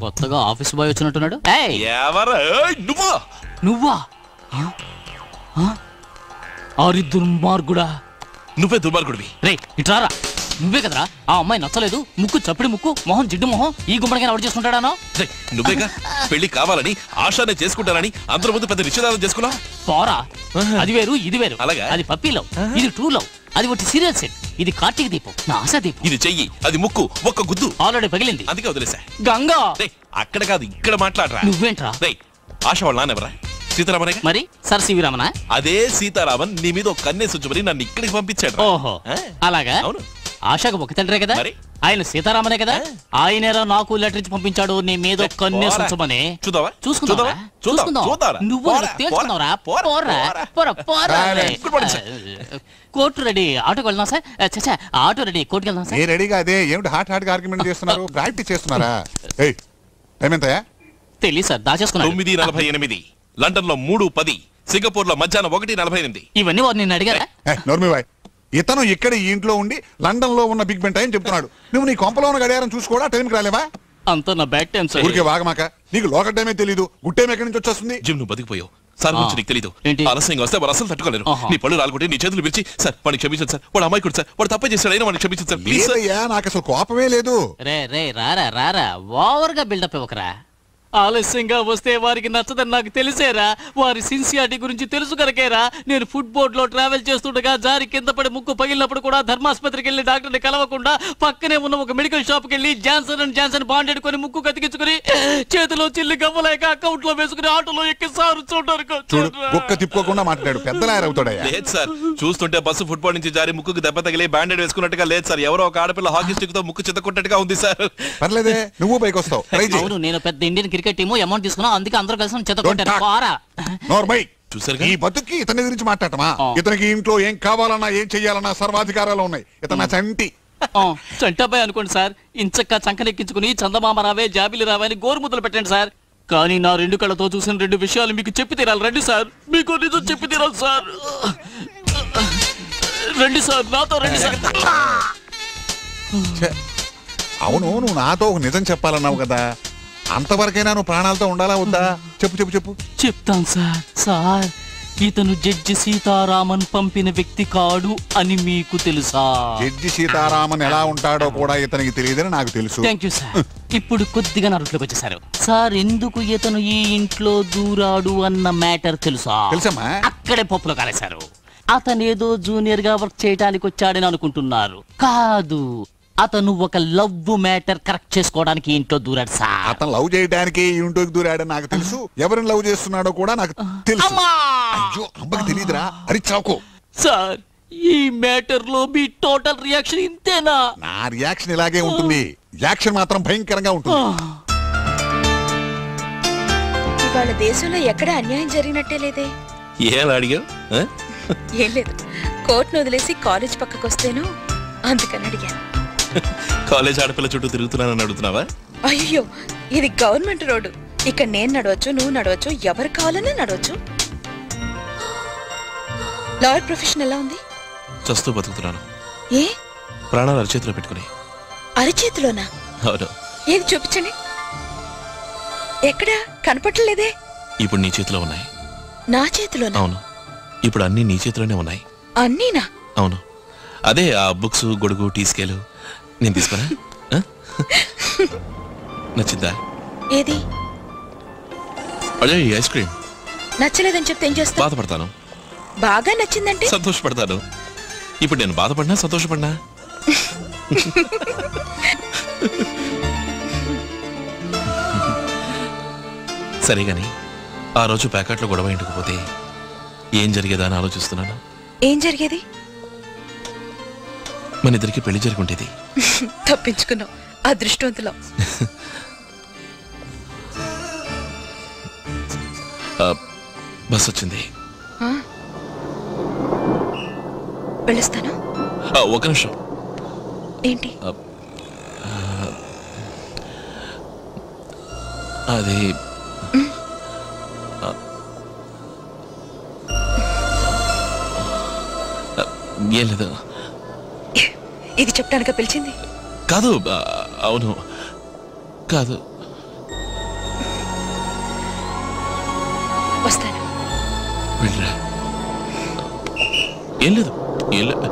కొత్తగా ఆఫీస్ బాయ్ వచ్చినట్టున్నాడు. నువ్వా? ఆరి దుర్మార్గుడా. నువ్వే దుర్మార్గుడివి. రే ఇట్లారా, నువ్వే కదరా ఆ అమ్మాయి నచ్చలేదు, ముక్కు చప్పిడి ముక్కు, మొహం జిడ్డు మొహం, ఈ గుమ్మడిగా ఎవరు చేసుకుంటాడానో? నువ్వేగా పెళ్లి కావాలని ఆశానే చేసుకుంటానని అందరి ముందు పెద్ద నిశ్చితార్థం చేసుకున్నా. పోరా, అది వేరు ఇది వేరు. అలాగా? అది పప్పీలో, ఇది ట్రూ లవ్. అది ఒకటి సీరియల్ సెట్, ఇది కార్తీక దీపం, నా ఆశా దీపం. ఇది చెయ్యి, అది ముక్కు, ఒక్క గుద్దు ఆల్రెడీ పగిలింది, అందుకే వదిలేసా. గంగా అక్కడ కాదు ఇక్కడ మాట్లాడరా. నువ్వేంట్రా? ఆశ వాళ్ళ నాన్నెవరా? సీతారామనే. మరి సర్ సివి రామనా? అదే సీతారామన్ నీ మీద ఒక కన్నేసి ఉంచమని నన్ను ఇక్కడికి పంపించాడు. ఓహో అలాగా? అవును. ఆశకు ఒక తండ్రే కదా, ఆయన సీతారామనే కదా. ఆయనేరా నాకు లెటర్ ఇచ్చి పంపించాడు నీ మీద కన్నేసి ఉంచమని. చూద్దావా? చూసుకుందాం. నువ్వు తేల్చుకున్నావురా. కోర్టు రెడీ, ఆటోకి వెళ్దాం సార్. చచ్చా ఆటో రెడీ, కోర్టుకి వెళ్దాం సార్. రెడీగా అదే ఏమిటి హాట్ ఆర్గ్యుమెంట్ చేస్తున్నారు? ప్రాక్టీస్ చేస్తున్నారా? టైం ఎంతయా? తెలియదు సార్, దాచేసుకున్నాను. 9:48. లండన్ లో 3:10, సింగపూర్ లో మధ్యాహ్నం 1:48. ఇవన్నీ వారు నిన్ను అడిగారా? నోర్మివాయ్, ఇతను ఇక్కడ ఈ ఇంట్లో ఉండి లండన్ లో ఉన్న బిగ్ బెన్ టైం చెప్తున్నాడు. నువ్వు నీ కొంపలో ఉన్న గడియారం చూసుకోవడా? టైంకి రాలేవా? అంతా నా బ్యాడ్ టైం సార్. ఊరికే వాగమాక, నీకు లోకల్ టైమే తెలీదు, గుడ్ టైం ఎక్కడి నుంచి వచ్చేస్తుంది? జిమ్ నువ్వు బతికిపోయావు సార్, నుంచి నీకు తెలీదు. ఆలస్యంగా వస్తే వాడు అసలు తట్టుకోలేరు. నీ పళ్ళు రాలుకుంటే నీ చేతులు విరిచి సార్ వాడిని క్షమించండి సార్, వాడు అమ్మాయి కూడా సార్, వాడు తప్పే చేశాడు అయినా వాడిని క్షమించండి సార్ ప్లీజ్. నాకు అసలు కోపమే లేదు. రే రారా ఓవర్ గా బిల్డప్ ఇవ్వకరా. ఆలస్యంగా వస్తే వారికి నచ్చదని నాకు తెలిసేరా. వారి సిన్సియారిటీ గురించి తెలుసు కనుకేరా నేను ఫుడ్ బోర్డ్ లో ట్రావెల్ చేస్తుండగా జారి కింద పడి ముక్కు పగిలినప్పుడు కూడా ధర్మాసుపత్రికి వెళ్లి డాక్టర్ని కలవకుండా పక్కనే ఉన్న ఒక మెడికల్ షాప్ కి వెళ్లి జాన్సన్ బాండ్ ఎడుకొని ముక్కు కతికించుకుని చేతిలో చిల్లి గవ్వలేక అకౌంట్ లో వేసుకుని ఆటోలో ఎక్కి సారు చూడు తిప్పుకోకుండా మాట్లాడాడు, పెద్దలాయరవుతాడయ్యా. లేదు సార్, చూస్తుంటే బస్సు ఫుట్బాల్ నుంచి జారి ముక్కుకు దెబ్బ తగిలి బ్యాండెడ్ వేసుకున్నట్టుగా లేదు సార్. ఎవరో ఒక ఆడపిల్ల హాకీ స్టిక్ తో ముక్కు చిత్తకున్నట్టుగా ఉంది సార్. పర్లేదే, నువ్వు పైకి వస్తావు. అవును, నేను పెద్ద ఇండియన్ క్రికెట్ టీము అమౌంట్ తీసుకున్నా, అందుకే అందరూ కలిసి చెత్తకొట్టారు. ఈ బతుక్కి ఇతని గురించి మాట్లాడటమా? ఇతనికి ఇంట్లో ఏం కావాలన్నా ఏం చెయ్యాలన్నా సర్వాధికారాలు ఉన్నాయి. ఇతను చంటి చంటాబాయ్ అనుకోండి సార్. ఇంచక్క చంకనెక్కించుకుని చందమామ రావే జాబిలి రావే అని గోరుముద్దలు పెట్టండి సార్. కానీ నా 2 కళ్ళతో చూసిన 2 విషయాలు మీకు చెప్పి తీరాలి. రండి సార్, మీకు నిజం చెప్పి తీరాలి సార్. రండి సార్, నాతో రండి సార్. అవును, నువ్వు నాతో ఒక నిజం చెప్పాలన్నావు కదా, అంతవరకైనా నువ్వు ప్రాణాలతో ఉండాలా వద్దా? చెప్పు. చెప్తాను సార్. ఇతను జడ్జి సీతారామన్ పంపిన వ్యక్తి కాడు అని మీకు తెలుసా? జడ్జి సీతారామన్ ఎలా ఉంటాడో కూడా ఇతనికి తెలియదని నాకు తెలుసు. Thank you sir. ఇప్పుడు కొద్దిగా నరుట్లోకి వచ్చేసారు సార్. ఎందుకు ఇతను ఈ ఇంట్లో దూరాడు అన్న మ్యాటర్ తెలుసా? తెలుసమ్మా. అక్కడే పప్పులో కాలేశారు. అతనేదో జూనియర్ గా వర్క్ చేయడానికి వచ్చాడని అనుకుంటున్నారు. కాదు, అతను ఒక లవ్ మ్యాటర్ కరెక్ట్ చేసుకోవడానికి ఇంట్లో దూరాడు సార్. అతను లవ్ చేయడానికి ఇంట్లోకి దూరాడని నాకు తెలుసు. ఎవరిని లవ్ చేస్తున్నాడో కూడా నాకు తెలుసు. అయ్యో, అమ్మకి తెలియదురా, అరిచాకు. సార్, ఈ మ్యాటర్ లో మీ టోటల్ రియాక్షన్ ఇంతేనా? నా రియాక్షన్ ఇలాగే ఉంటుంది. యాక్షన్ మాత్రం భయంకరంగా ఉంటుంది. ఇవాళ దేశంలో ఎక్కడ అన్యాయం జరిగినట్టే లేదే. ఏం అడిగావు? ఏం లేదు, కోర్టును వదిలేసి కాలేజ్ పక్కకు వస్తేను అందుకని అడిగాను. కాలేజ్ ఆడపిల్ల చుట్టూ తిరుగుతున్నానని అడుగుతున్నావా? అయ్యో, ఇది గవర్నమెంట్ రోడ్డు. ఇక్కడ నేను నడవచ్చు, నువ్వు నడవచ్చు, ఎవరు కావాలన్నా నడవచ్చు. లాయర్ ప్రొఫెషన్ ఎలా ఉంది? చస్తూ బతుకుతున్నాను. ఏ ప్రాణాలు అరచేతిలో పెట్టుకుని. అరచేతిలోనా? అవును. ఏది చూపించండి. ఎక్కడా కనపట్టలేదే. ఇప్పుడు నీ చేతిలో ఉన్నాయి. నా చేతిలోనా? అవును, ఇప్పుడు అన్ని నీ చేతిలోనే ఉన్నాయి. అన్నీనా? అవును. అదే ఆ బుక్స్, గొడుగు, టీ స్కేలు నేను తీసుకురా. నచ్చిందా? ఏది? అదే ఐస్ క్రీమ్. నచ్చలేదని చెప్తే ఏం చేస్తా? బాధపడతాను. బాగా నచ్చిందంటే సంతోషపడతాను. ఇప్పుడు నేను బాధపడినా సంతోషపడినా సరే గాని ఆ రోజు ప్యాకెట్లో గొడవ ఇంటికి ఏం జరిగేదా అని ఆలోచిస్తున్నాను. ఏం జరిగేది? మన ఇద్దరికి పెళ్లి జరుగుంటేది. తప్పించుకున్నావు, అదృష్టవంతులం. బస్ వచ్చింది. వెళ్ళొస్తాను. ఒక నిమిషం. ఏంటి? అది ఏం లేదు. ఇది చెప్పడానిక పిలిచింది? కాదు. అవును, కాదు. వస్తాను. వెళ్ళరా. ఏం లేదు, ఏం లేదు.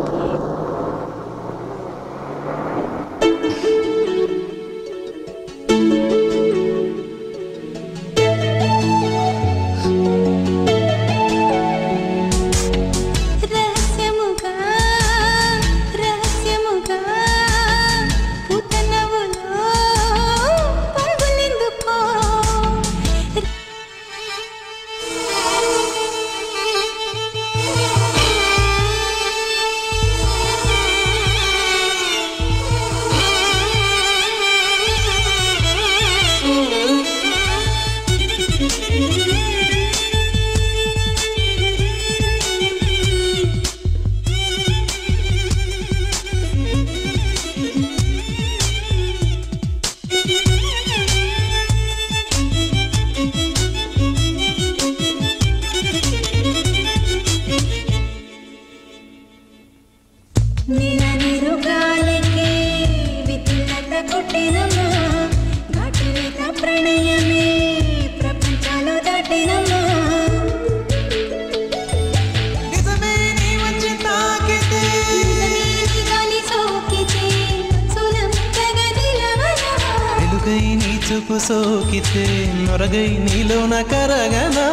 సోకితే నొరగై నీలోన కరగనా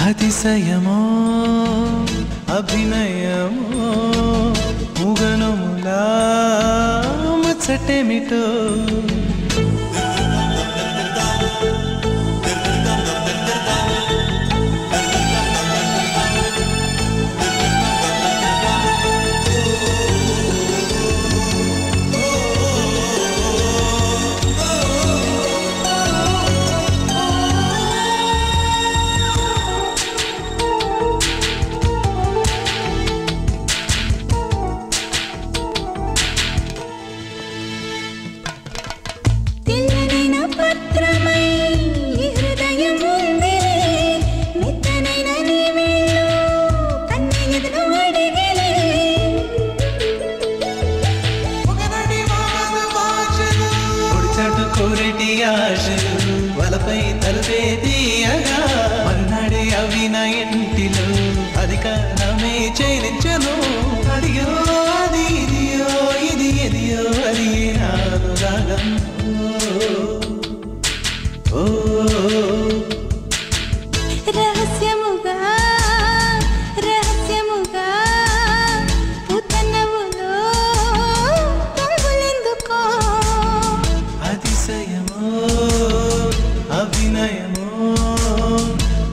అతిశయమో అభినయమో ముగనములా ముచ్చటేమిటో వలపై తలపే తీయగా మన్నాడే అవి నా ఇంటిలో అధికారమే చేయించను అదియో అది ఇదియో ఇది ఎదియో అది నాను రాగం ఓ రహస్యముగా రహస్యముగా పుతనవులో పొంగులెందుకో అతిశయమో అభినయమో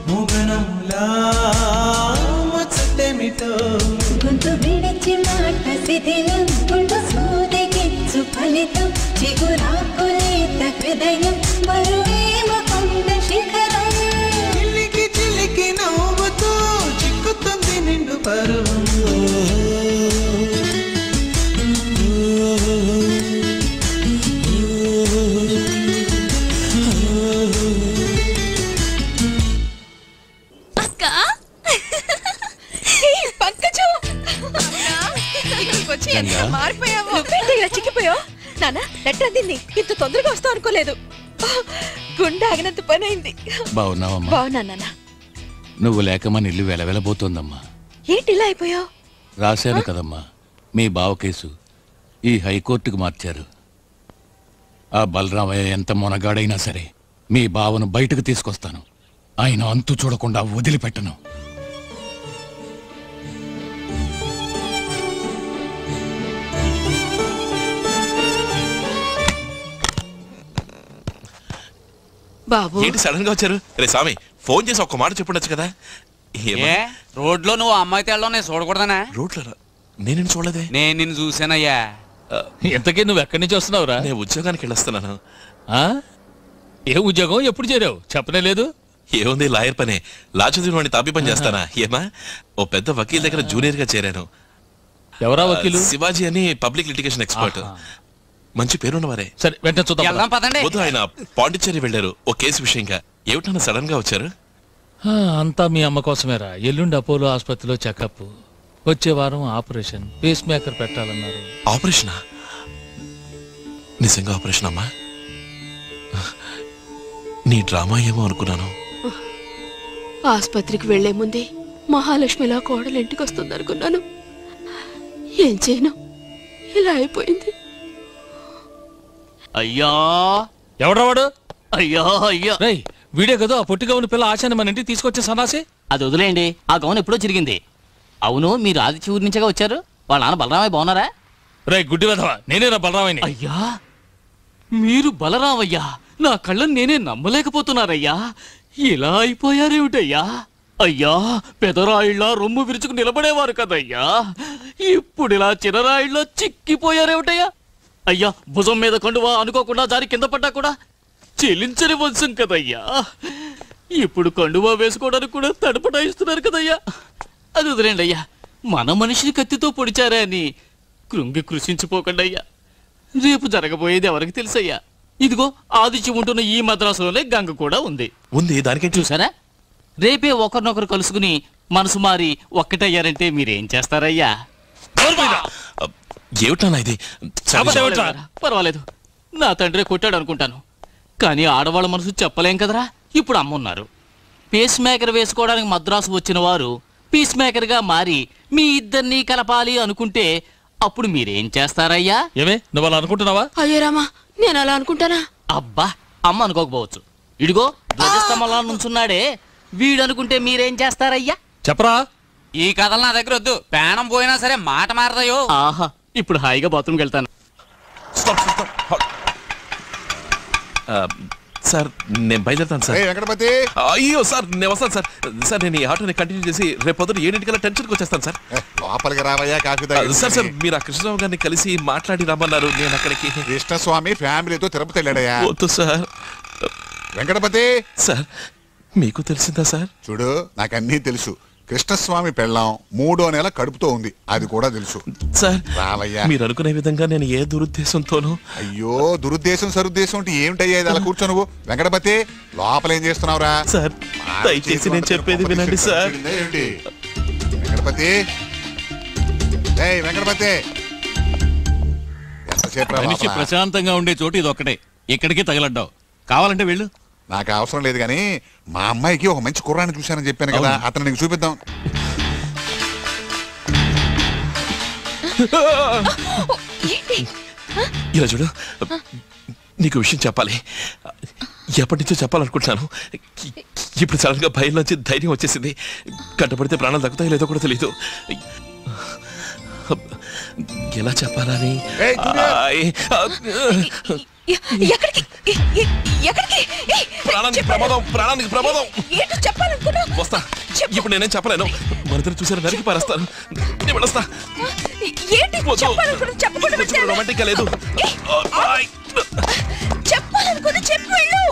ముగనములా ముచ్చటేమిటో పిచ్చి మాట శిథిలం గుండు సూదికిచ్చు ఫలితం చిగురాకులేత హృదయం బరువేమ కొండ శిఖరం చిలికి చిలికి నవ్వుతూ చిక్కుతుంది నిండు పరువు మారిపోయావు. నువ్వేంటి ఇలా చిక్కిపోయావు? నాన్న లెటర్ అందింది. ఇంత తొందరగా వస్తావు అనుకోలేదు. గుండె ఆగినంత పని అయింది. బాగున్నావమ్మా? బాగున్నా నాన్న. నువ్వు లేక మన ఇల్లు వెలవెలబోతోందమ్మా. ఏంటి ఇలా అయిపోయావు? రాశాను కదమ్మా, మీ బావ కేసు ఈ హైకోర్టుకు మార్చారు. ఆ బలరామయ్య ఎంత మొనగాడైనా సరే మీ బావను బయటకు తీసుకొస్తాను. ఆయన అంతు చూడకుండా వదిలిపెట్టను. బాబు ఏంటి సడన్ గా వచ్చారు? రే స్వామి, ఫోన్ చేసి ఒక్క మాట చెప్పుండొచ్చు కదా. రోడ్లో నువ్వు అమ్మాయితే వెళ్ళడం నేను చూడకూడదనా? రోడ్లో నేను చూడలేదే. నేను నిన్ను చూసానయ్యా. ఇంతకీ నువ్వు ఎక్కడి నుంచి వస్తున్నావురా? నేను ఉద్యోగానికి వెళ్ళొస్తున్నాను. ఏ ఉద్యోగం, ఎప్పుడు చేరావు? చెప్పనే లేదు. ఏముంది, లాయర్ పనే. లా చదివిన తాపి పని చేస్తానా? ఏమా, ఓ పెద్ద వకీల్ దగ్గర జూనియర్ గా చేరాను. ఎవరా వకీలు? శివాజీ అని పబ్లిక్ లిటిగేషన్ ఎక్స్పర్ట్. మంచి పేరున్నవారే. సరే వెంటనే చూద్దాం. వద్దు, ఆయన పాండిచ్చేరి వెళ్ళారు ఓ కేసు విషయంగా. ఏమిటన్నా సడన్ గా వచ్చారు? అంతా మీ అమ్మ కోసమేరా. ఎల్లుండి అపోలో ఆసుపత్రిలో చెకప్, వచ్చే వారం ఆపరేషన్, పేస్ మేకర్ పెట్టాలన్నారు. ఆపరేషనా? నిజంగా ఆపరేషన్ అమ్మా? నీ డ్రామా ఏమో అనుకున్నాను. ఆసుపత్రికి వెళ్లే ముందే మహాలక్ష్మిలా కోడలు ఇంటికి వస్తుంది అనుకున్నాను. ఏం చేయను, ఇలా అయిపోయింది. అయ్యా ఎవడ్రా వాడు? అయ్యా అయ్యా వీడే కదా ఆ పొట్టిగా ఉన్న పిల్ల ఆశాని మన ఇంటికి తీసుకొచ్చే సన్నాసి. అది వదిలేయండి, ఆ గౌన్ ఎప్పుడో చిరిగింది. అవును, మీరు ఆదిత్య ఊరి నుంచిగా వచ్చారు. వాళ్ళ నాన్న బలరామయ్య బాగున్నారా? రే గుడ్డి వెధవా, నేనేరా బలరామయ్యని. అయ్యా మీరు బలరామయ్యా, నా కళ్ళని నేనే నమ్మలేకపోతున్నారయ్యా. ఇలా అయిపోయారేమిటయ్యా? అయ్యా పెదరాయిళ్ళ రొమ్ము విరుచుకు నిలబడేవారు కదయ్యా, ఇప్పుడు ఇలా చిన్నరాయిళ్ళ చిక్కిపోయారేమిటయ్యా? అయ్యా భుజం మీద కండువా అనుకోకుండా జారి కింద పడ్డా కూడా చెల్లించని వంశం కదయ్యా, ఇప్పుడు కండువా వేసుకోవడానికి కూడా తడపటాయిస్తున్నారు కదయ్యా. అది వదిలేండి అయ్యా, మన మనిషిని కత్తితో పొడిచారా అని కృంగి కృషించిపోకండి అయ్యా. రేపు జరగబోయేది ఎవరికి తెలుసయ్యా? ఇదిగో ఆదిత్యం ఉంటున్న ఈ మద్రాసులోనే గంగ కూడా ఉంది. దానికి చూసారా? రేపే ఒకరినొకరు కలుసుకుని మనసు మారి ఒక్కటయ్యారంటే మీరేం చేస్తారయ్యా? ఏమిటన్నా ఇది? పర్వాలేదు, నా తండ్రి కొట్టాడు అనుకుంటాను, కానీ ఆడవాళ్ళ మనసు చెప్పలేం కదరా. ఇప్పుడు అమ్మున్నారు. పేస్ మేకర్ వేసుకోవడానికి మద్రాసు వచ్చిన వారు పీస్ మేకర్ గా మారి మీ ఇద్దరిని కలపాలి అనుకుంటే అప్పుడు మీరేం చేస్తారయ్యా? ఏమే నువ్వు అలా అనుకుంటున్నావా? అయ్యో రామా, నేను అలా అనుకుంటానా? అబ్బా, అమ్మ అనుకోకపోవచ్చు. ఇడిగో ధ్వజస్తంభంలో నుంచున్నాడే వీడు అనుకుంటే మీరేం చేస్తారయ్యా? చెప్పరా. ఈ కథలు నా దగ్గర వద్దు. ప్రాణం పోయినా సరే మాట మారదయో. ఆహా, ఇప్పుడు హాయిగా బాత్రూమ్కి వెళ్తాను. సార్ నేను బయలుదేరుతాను సార్. వెంకటపతి. అయ్యో సార్, నేను వస్తాను సార్. సార్ నేను ఈ ఆటోని కంటిన్యూ చేసి రేపు పొద్దున 7 టెన్షన్కి వచ్చేస్తాను సార్. లోపలికి రావయ్యా, కాఫీ తాగి. సార్ మీరు ఆ కృష్ణరావు గారిని కలిసి మాట్లాడి రమ్మన్నారు. నేను అక్కడికి. కృష్ణస్వామి ఫ్యామిలీతో తిరుపతి వెళ్ళాడయా. వద్దు సార్. వెంకటపతి సార్, మీకు తెలిసిందా సార్? చూడు, నాకు అన్నీ తెలుసు. కృష్ణస్వామి పెళ్ళాం 3వ నెల కడుపుతో ఉంది, అది కూడా తెలుసు. సార్ రావయ్యా. మీరు అనుకునే విధంగా నేను ఏ దురుద్దేశంతోనూ. అయ్యో, దురుద్దేశం సరుద్దేశం అంటే ఏమిటయ్యా? అలా కూర్చో నువ్వు. వెంకటపతి, లోపల ఏం చేస్తున్నావురా? సార్ దయచేసి నేను చెప్పేది వినండి సార్. ఏంటి వెంకటపతి? వెంకటపతి, మనిషి ప్రశాంతంగా ఉండే చోటు ఇది ఒక్కటే. ఇక్కడికి తగలడ్డావు, కావాలంటే వెళ్ళు. నాకు అవసరం లేదు, కానీ మా అమ్మాయికి ఒక మంచి కుర్రాన్ని చూశానని చెప్పాను కదా, అతను నీకు చూపిద్దాం. ఇలా చూడు, నీకు విషయం చెప్పాలి. ఎప్పటి నుంచో చెప్పాలనుకుంటున్నాను. ఇప్పుడు సడన్ గా భయం నుంచి ధైర్యం వచ్చేసింది. కట్టపడితే ప్రాణాలు దక్కుతాయి లేదో కూడా తెలీదు. ఎలా చెప్పాలని. ప్రాణానికి ప్రమాదం. చెప్పాలనుకున్నా వస్తా. ఇప్పుడు నేనేం చెప్పలేను. మరిద్దరు చూసారు, నరికి పారేస్తాను. నేను వెళ్ళొస్తా. ఏంటి చెప్పాలనుకుని చెప్పకుండా వచ్చావే? రొమాంటిక్ లేదు. చెప్పాలనుకుని చెప్పు వెళ్ళు.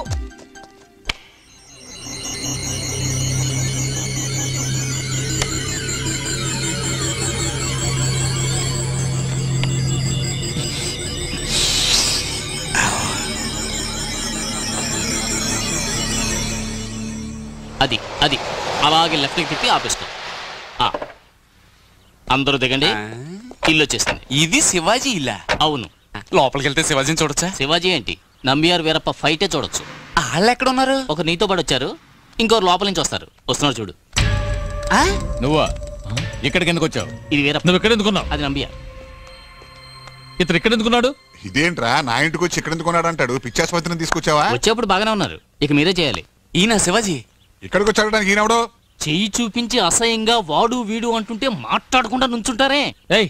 అది అది అలాగే లెఫ్ట్కి తిప్పి ఆపేసుకో. అందరూ దిగండి. ఇల్లు వచ్చేస్తుంది. ఇది శివాజీ ఇల్లా? అవును. లోపలికి వెళ్తే శివాజీని చూడొచ్చా? శివాజీ ఏంటి, నంబియార్ వీరప్ప ఫైటే చూడొచ్చు. వాళ్ళు ఎక్కడ ఉన్నారు? ఒక నీతో పాటు వచ్చారు, ఇంకోరు లోపల నుంచి వస్తారు. వస్తున్నారు చూడు. నువ్వా ఇక్కడికి ఎందుకు వచ్చావు? ఇది వీరప్ప. నువ్వు ఎక్కడ ఎందుకున్నావు? అది నంబియార్. ఇతను ఇక్కడ ఎందుకున్నాడు? ఇదేంట్రా నా ఇంటికి వచ్చి ఇక్కడ ఎందుకున్నాడు అంటాడు. పిచ్చాసుపత్రిని తీసుకొచ్చావా? వచ్చేప్పుడు బాగానే ఉన్నారు, ఇక మీరే చేయాలి. ఈయన శివాజీ ఇక్కడికి వచ్చాడడానికి ఈయనవడో చెయ్యి చూపించి అసహ్యంగా వాడు వీడు అంటుంటే మాట్లాడకుండా నుంచుంటారే. ఏయ్,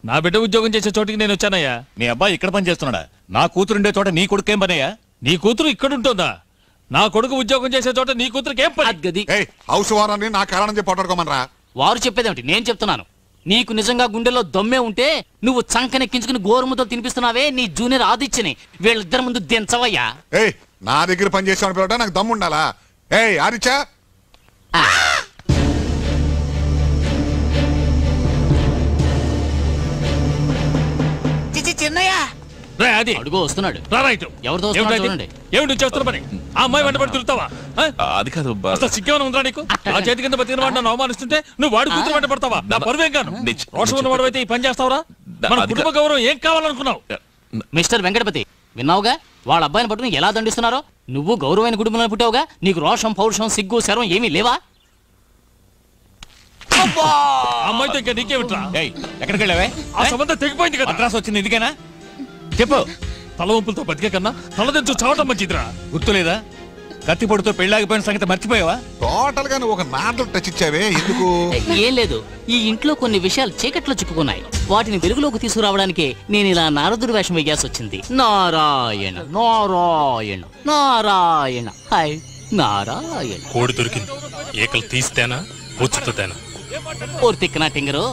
నా బిడ్డ ఉద్యోగం చేసే చోటికి నేను వచ్చానయ్యా. నీ అబ్బాయి ఇక్కడ పని చేస్తున్నాడా? నా కూతురుండే చోట నీ కొడుకేం పనయ్యా? నీ కూతురు ఇక్కడ ఉంటుందా? నా కొడుకు ఉద్యోగం చేసే చోట నీ కూతురికి ఏం పని? గది హౌస్ వారాన్ని నా కారణం చెప్పి పట్టుకోమనరా. వారు చెప్పేదేమిటి, నేను చెప్తున్నాను. నీకు నిజంగా గుండెలో దమ్మే ఉంటే నువ్వు చంకనెక్కించుకుని గోరుముతో తినిపిస్తున్నావే నీ జూనియర్ ఆదిత్యని వీళ్ళిద్దరి ముందు దించవయ్యా. ఏయ్, నా దగ్గర పని చేసామని పిలవటం నాకు దమ్ము ఉండాలా? ఏయ్ ఆదిత్య, చిన్నయ్య అది అడుగు వస్తున్నాడు. ఎవరితో చూడండి. ఏమిటి చేస్తున్న పని? ఆ అమ్మాయి వెంట పడి తిరుగుతావా? అది కాదు. అసలు సిగ్గేమైనా ఉందా నీకు? ఆ చేతి కింద బతికిన వాడిని నన్ను అవమానిస్తుంటే నువ్వు వాడి కూతురు వెంట పడతావా? నా పరువేం కాను. రోషం ఉన్నవాడు అయితే ఈ పని చేస్తావురా? మన కుటుంబ గౌరవం ఏం కావాలనుకున్నావు? మిస్టర్ వెంకటపతి, విన్నావుగా వాళ్ళ అబ్బాయిని పట్టుకుని ఎలా దండిస్తున్నారో? నువ్వు గౌరవమైన కుటుంబంలో పుట్టావుగా, నీకు రోషం పౌరుషం సిగ్గు శరం ఏమీ లేవా? అమ్మాయితో ఇంకా నీకేమిట్రా? ఎక్కడికి వెళ్ళావే? ఆ సంబంధం తెగిపోయింది కదా. అడ్రస్ వచ్చింది ఇదికేనా? చెప్పు. తల వంపులతో బతికే కన్నా తలదించు చావటం మంచిదిరా. గుర్తులేదా? కత్తిపొడితో పెళ్ళాగిపోయిన సంగతి మర్చిపోయావా? టోటల్ గా నువ్వు ఒక నాటలు టచ్ ఇచ్చావే, ఎందుకు? ఏం లేదు, ఈ ఇంట్లో కొన్ని విషయాలు చీకట్లో చిక్కుకున్నాయి. వాటిని వెలుగులోకి తీసుకురావడానికే నేను ఇలా నారదుడి వేషం వేయాల్సి వచ్చింది. నారాయణ నారాయణ నారాయణ హాయ్ నారాయణ. కోడి దొరికింది. ఏకలు తీస్తేనా ఉచితేనా? ఓర్తిక్కనా టింగరు,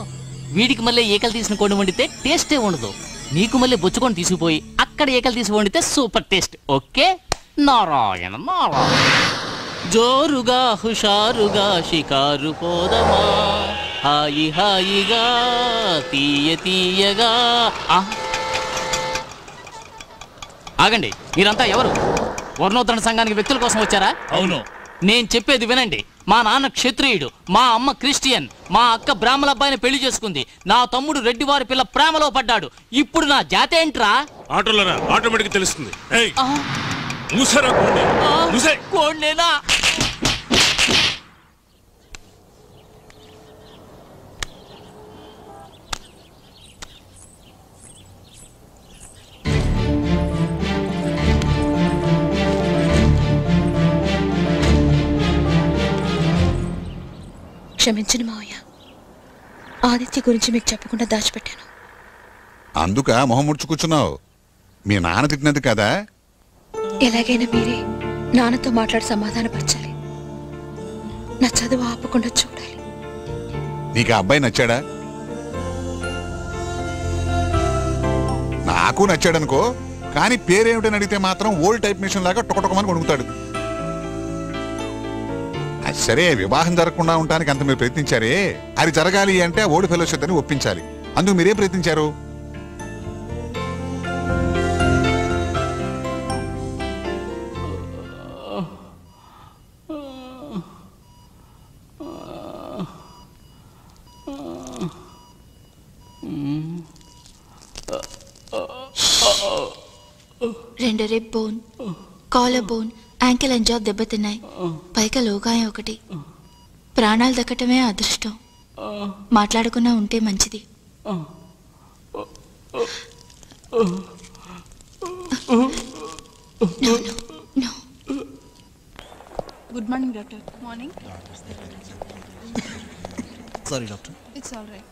వీడికి మళ్ళీ ఏకలు తీసిన కోడి వండితే టేస్టే ఉండదు. నీకు మళ్ళీ బొచ్చుకొని తీసుకుపోయి అక్కడ ఏకలు తీసి వండితే super taste. Okay, Narayana Narayana. జోరుగా హుషారుగా షికారు పోదమా, హాయి హాయిగా తీయ తీయగా. ఆగండి, మీరంతా ఎవరు? వర్ణోత్తరణ సంఘానికి వ్యక్తుల కోసం వచ్చారా? అవును. నేను చెప్పేది వినండి. మా నాన్న క్షత్రియుడు, మా అమ్మ క్రిస్టియన్, మా అక్క బ్రాహ్మణ అబ్బాయిని పెళ్లి చేసుకుంది, నా తమ్ముడు రెడ్డివారి పిల్ల ప్రేమలో పడ్డాడు. ఇప్పుడు నా జాతి ఏంట్రా? ఆటోలరా ఆటోమేటిక్ తెలుస్తుంది. కోడ్నేనా? క్షమించండి మావయ్య, ఆదిత్య గురించి మీకు చెప్పకుండా దాచిపెట్టాను. అందుక మొహం ముడుచు కూర్చున్నావు? మీ నాన్న తిట్టినది కదా? ఎలాగైనా మీరే నాన్నతో మాట్లాడి సమాధానపరచాలి. నా చదువు ఆపకుండా చూడాలి. నీకు ఆ అబ్బాయి నచ్చాడా? నాకు నచ్చాడనుకో, కానీ పేరేమిటని అడిగితే మాత్రం ఓల్డ్ టైప్ మిషన్ లాగా టొకటొకమని కొనుగుతాడు. సరే, వివాహం జరగకుండా ఉండడానికి అంత మీరు ప్రయత్నించారే, అది జరగాలి అంటే ఓల్డ్ ఫెలోషిప్ అని ఒప్పించాలి. అందుకు మీరేం ప్రయత్నించారు? రెండు rib bone, collar bone, ankle and job దెబ్బతిన్నాయి. పైగా లోగాయం ఒకటి. ప్రాణాలు దక్కటమే అదృష్టం. మాట్లాడకుండా ఉంటే మంచిది. Good morning doctor. Morning. Sorry doctor. It's all right.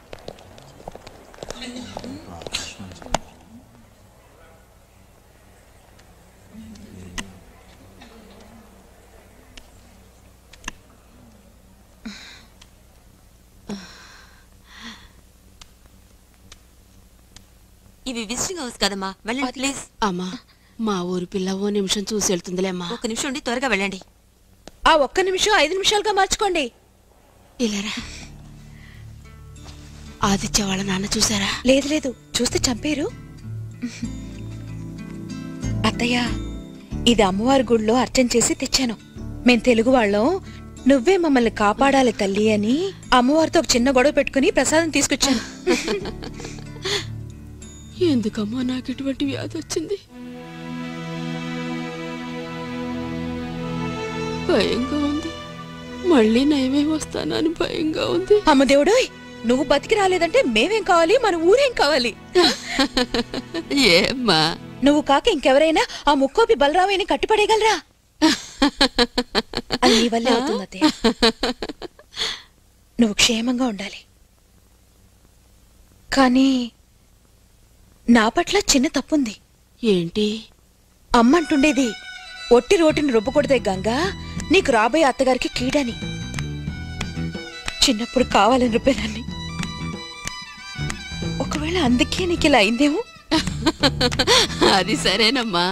ఇవి విజిటింగ్ హౌస్ కదమ్మా, వెళ్ళండి ప్లీజ్. అమ్మా, మా ఊరి పిల్ల ఓ నిమిషం చూసి వెళ్తుందిలేమ్మా. ఒక నిమిషం ఉండి త్వరగా వెళ్ళండి. ఆ 1 నిమిషం 5 నిమిషాలుగా మార్చుకోండి. ఇలారా. ఆదిత్య వాళ్ళ నాన్న చూసారా? లేదు లేదు, చూస్తే చంపేరు. అత్తయ్య, ఇది అమ్మవారి గుడిలో అర్చన చేసి తెచ్చాను. మేం తెలుగు వాళ్ళం, నువ్వే మమ్మల్ని కాపాడాలి తల్లి అని అమ్మవారితో ఒక చిన్న గొడవ పెట్టుకుని ప్రసాదం తీసుకొచ్చాను. ఎందుకమ్మా నాకు ఇటువంటి వ్యాధి వచ్చింది? భయంగా ఉంది. మళ్ళీ నయమే వస్తానని భయంగా ఉంది. అమ్మ దేవుడు, నువ్వు బతికి రాలేదంటే మేమేం కావాలి, మన ఊరేం కావాలి? ఏమ్మా, నువ్వు కాక ఇంకెవరైనా ఆ ముక్కోపి బలరామయ్యని కట్టిపడేయగలరా? అది నీ వల్లే అవుతుంది అత్తయ్య. నువ్వు క్షేమంగా ఉండాలి. కానీ నా పట్ల చిన్న తప్పుంది. ఏంటి? అమ్మంటుండేది, ఒట్టి రోటిని రుబ్బకూడదే గంగా, నీకు రాబోయే అత్తగారికి కీడని. చిన్నప్పుడు కావాలని రుబ్బేదాన్ని. ఒకవేళ అందుకే నీకు ఇలా అయిందేమో. అది సరేనమ్మా,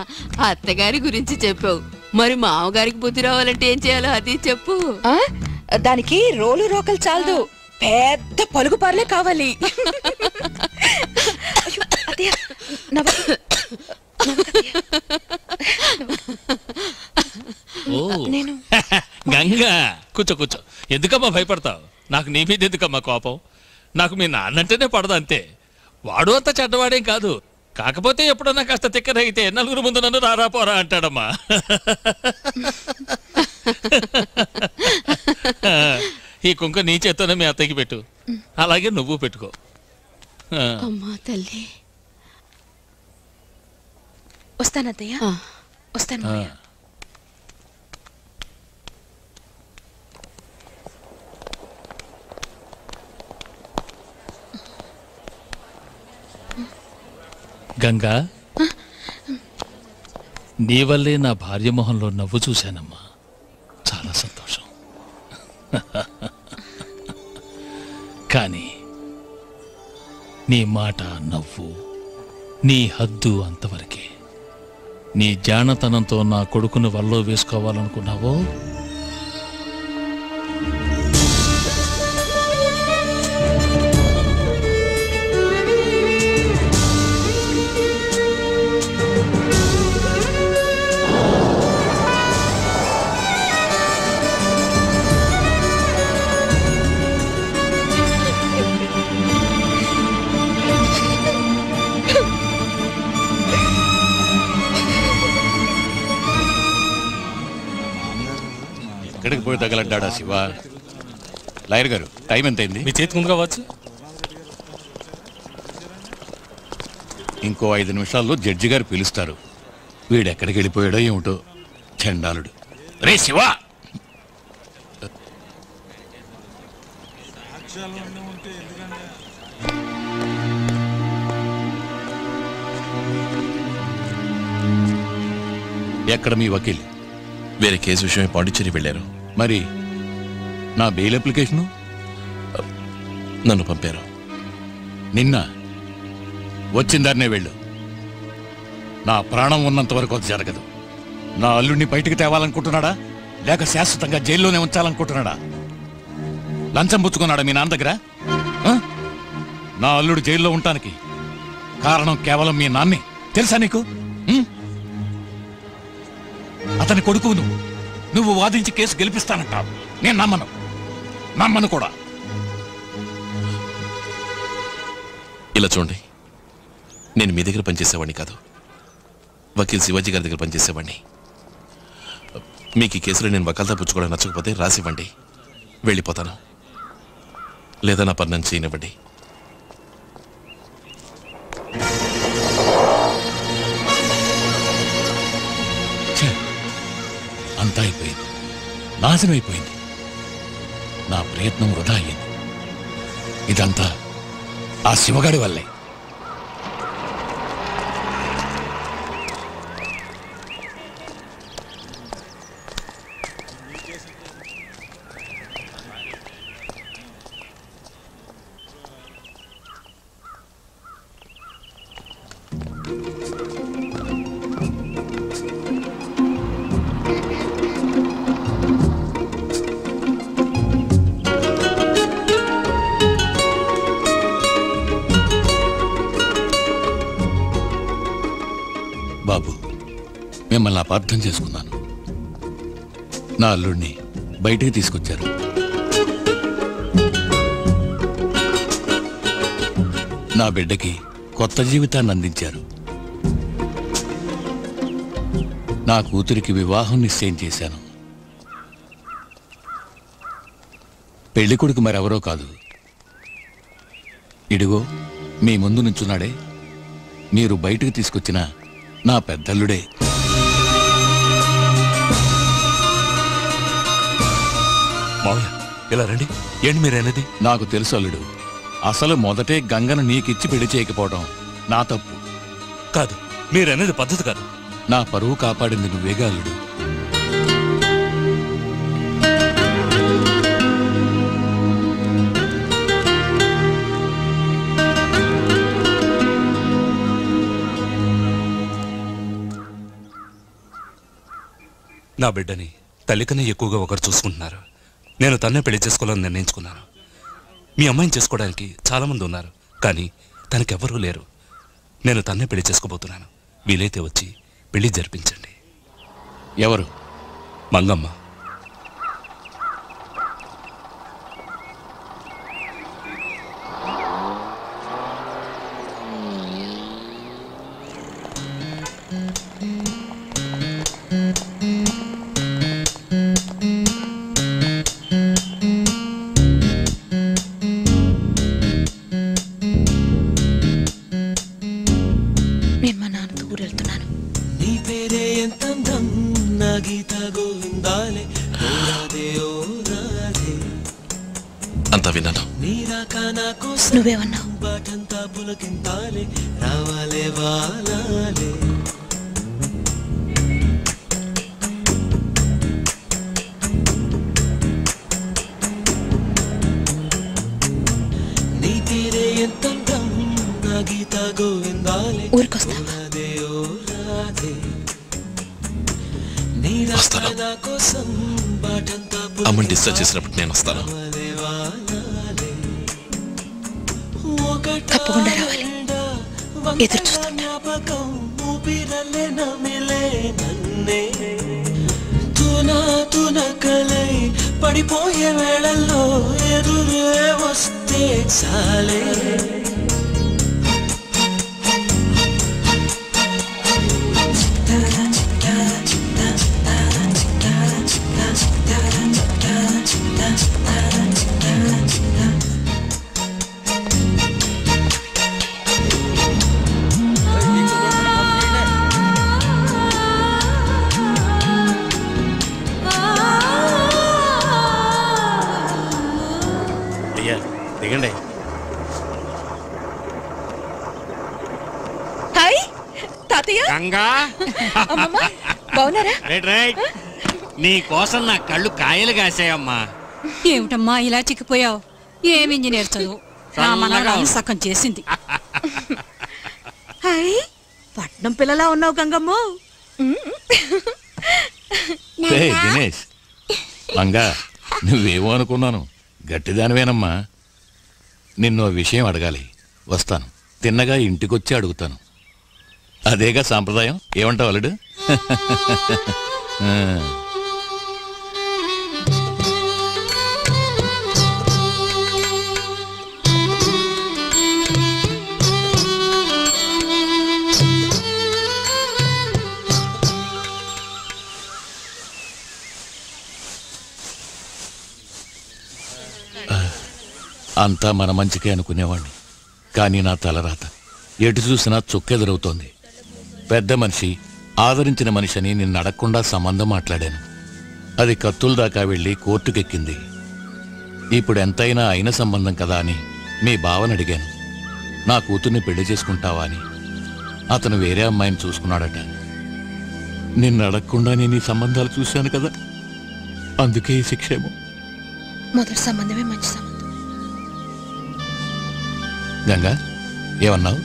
అత్తగారి గురించి చెప్పావు. మరి మామగారికి బుద్ధి రావాలంటే ఏం చేయాలో అది చెప్పు. దానికి రోలు రోకలు చాలదు, పెద్ద పలుగు పార్లే కావాలి. నేను గంగా, కూర్చో కూర్చో. ఎందుకమ్మా భయపడతావు? నాకు నీ మీద ఎందుకమ్మా కోపం? నాకు మీ నాన్నంటేనే పడదు అంతే. వాడు అంత చెడ్డవాడేం కాదు. కాకపోతే ఎప్పుడన్నా కాస్త తిక్కరగితే నలుగురు ముందు నన్ను రారా పోరా అంటాడమ్మా. ఈ కుంక నీ చేత్తోనే మీ అత్తకి పెట్టు, అలాగే నువ్వు పెట్టుకో. అమ్మా తల్లి, వస్తానత్తయ్య, వస్తాను. గంగా, నీ వల్లే నా భార్య మొహంలో నవ్వు చూశానమ్మా. చాలా సంతోషం. కానీ నీ మాట, నవ్వు, నీ హద్దు అంతవరకే. నీ జానతనంతో నా కొడుకుని వల్లో వేసుకోవాలనుకున్నావో ఎక్కడికి పోయి తగలడ్డా శివ? లాయర్ గారు, టైం ఎంతైంది? మీ చేతి ముందుగా వచ్చు. ఇంకో 5 నిమిషాల్లో జడ్జి గారు పిలుస్తారు. వీడెక్కడికి వెళ్ళిపోయాడో ఏమిటో, చండాలుడు. రే శివ! ఎక్కడ మీ వకీల్? వేరే కేసు విషయమై పాండిచ్చేరి వెళ్ళారు. మరి నా బెయిల్ అప్లికేషను? నన్ను పంపారు. నిన్న వచ్చిందారనే వెళ్ళు. నా ప్రాణం ఉన్నంత వరకు అది జరగదు. నా అల్లుడిని బయటికి తేవాలనుకుంటున్నాడా, లేక శాశ్వతంగా జైల్లోనే ఉంచాలనుకుంటున్నాడా? లంచం పుచ్చుకున్నాడా మీ నాన్న దగ్గర? నా అల్లుడు జైల్లో ఉండటానికి కారణం కేవలం మీ నాన్నే. తెలుసా నీకు? అతని కొడుకు నువ్వు వాదించి కేసు గెలిపిస్తానంటావు. నేను నమ్మను కూడా. ఇలా చూడండి, నేను మీ దగ్గర పనిచేసేవాడిని కాదు, వకీల్ శివాజీ గారి దగ్గర పనిచేసేవాడిని. మీకు ఈ కేసులో నేను వకాల్తా పుచ్చుకోవడం నచ్చకపోతే రాసివ్వండి, వెళ్ళిపోతాను. లేదా నా పని నన్ను చేయనివ్వండి. అంతా అయిపోయింది, నాశనం అయిపోయింది. నా ప్రయత్నం వృధా అయ్యింది. ఇదంతా ఆ శివగాడి వల్లే. మిమ్మల్ని అపార్థం చేసుకున్నాను. నా అల్లుడిని బయటికి తీసుకొచ్చారు. నా బిడ్డకి కొత్త జీవితాన్ని అందించారు. నా కూతురికి వివాహం నిశ్చయం చేశాను. పెళ్లి కొడుకు మరెవరో కాదు, ఇడిగో మీ ముందు నుంచున్నాడే, మీరు బయటకు తీసుకొచ్చిన నా పెద్దల్లుడే. మావయ్య ఇలా రండి. ఏంటి మీరనేది? నాకు తెలుసు అల్లుడు, అసలు మొదటే గంగను నీకిచ్చి పెళ్లి చేయకపోవడం నా తప్పు కాదు. మీరనేది పద్ధతి కాదు. నా పరువు కాపాడింది నువ్వేగా అల్లుడు. నా బిడ్డని తల్లికన్నా ఎక్కువగా ఒకరు చూసుకుంటున్నారు. నేను తన్నే పెళ్లి చేసుకోవాలని నిర్ణయించుకున్నాను. మీ అమ్మాయిని చేసుకోవడానికి చాలా మంది ఉన్నారు, కానీ తనకెవ్వరూ లేరు. నేను తన్నే పెళ్లి చేసుకోబోతున్నాను. వీలైతే వచ్చి పెళ్లి జరిపించండి. ఎవరు? మంగమ్మ. నేను మా నాన్నతో ఊరు వెళ్తున్నాను. నీ పేరే ఎంత అందం నా గీత గోవిందాలే ఓరాదే ఓరాదే అంతా విన్నాను. నీరాక నా కోసం నువ్వేమన్నావు? బాటంతా పులకింతాలే రావాలే వాలాలే నీ పేరే ఎంత అందం నా గీత గోవిందాలే ఊరికొస్తా. అమ్మని డిస్టర్బ్ చేసినప్పుడు నేను వస్తాను. తప్పకుండా రావాలి. ఎదురు చూస్తున్నా. తునకలై పడిపోయే వేళల్లో ఎదురే వస్తే చాలే దిగండి. హాయ్ తాతయ్య. గంగా అమ్మమ్మ బాగున్నారా? Right right. నీ కోసం నా కళ్ళు కాయలు కాసాయమ్మా. ఏమిటమ్మా ఇలా చిక్కిపోయావు? ఏం ఇంజనీర్ చదువు నా మనవరాలు సగం చేసింది. హాయ్ పట్నం పిల్లలా ఉన్నావు గంగమ్మ. దినేష్, మంగా నువ్వేమో అనుకున్నాను, గట్టిదానివేనమ్మా. నిన్ను విషయం అడగాలి, వస్తాను. తిన్నగా ఇంటికొచ్చి అడుగుతాను. అదేగా సాంప్రదాయం. ఏమంటావు అల్లుడు? అంతా మన మంచికే అనుకునేవాణ్ణి, కానీ నా తలరాత ఎటు చూసినా చుక్కెదురవుతోంది. పెద్ద మనిషి, ఆదరించిన మనిషి అని నిన్ను అడగకుండా సంబంధం మాట్లాడాను. అది కత్తుల దాకా వెళ్ళి కోర్టుకెక్కింది. ఇప్పుడు ఎంతైనా అయిన సంబంధం కదా అని మీ బావని అడిగాను, నా కూతుర్ని పెళ్లి చేసుకుంటావా అని. అతను వేరే అమ్మాయిని చూసుకున్నాడట. నిన్ను అడగకుండా నేను ఈ సంబంధాలు చూశాను కదా, అందుకే ఈ శిక్షేమో. మొదటి సంబంధమే మంచి సంబంధం. గంగా ఏమన్నావు?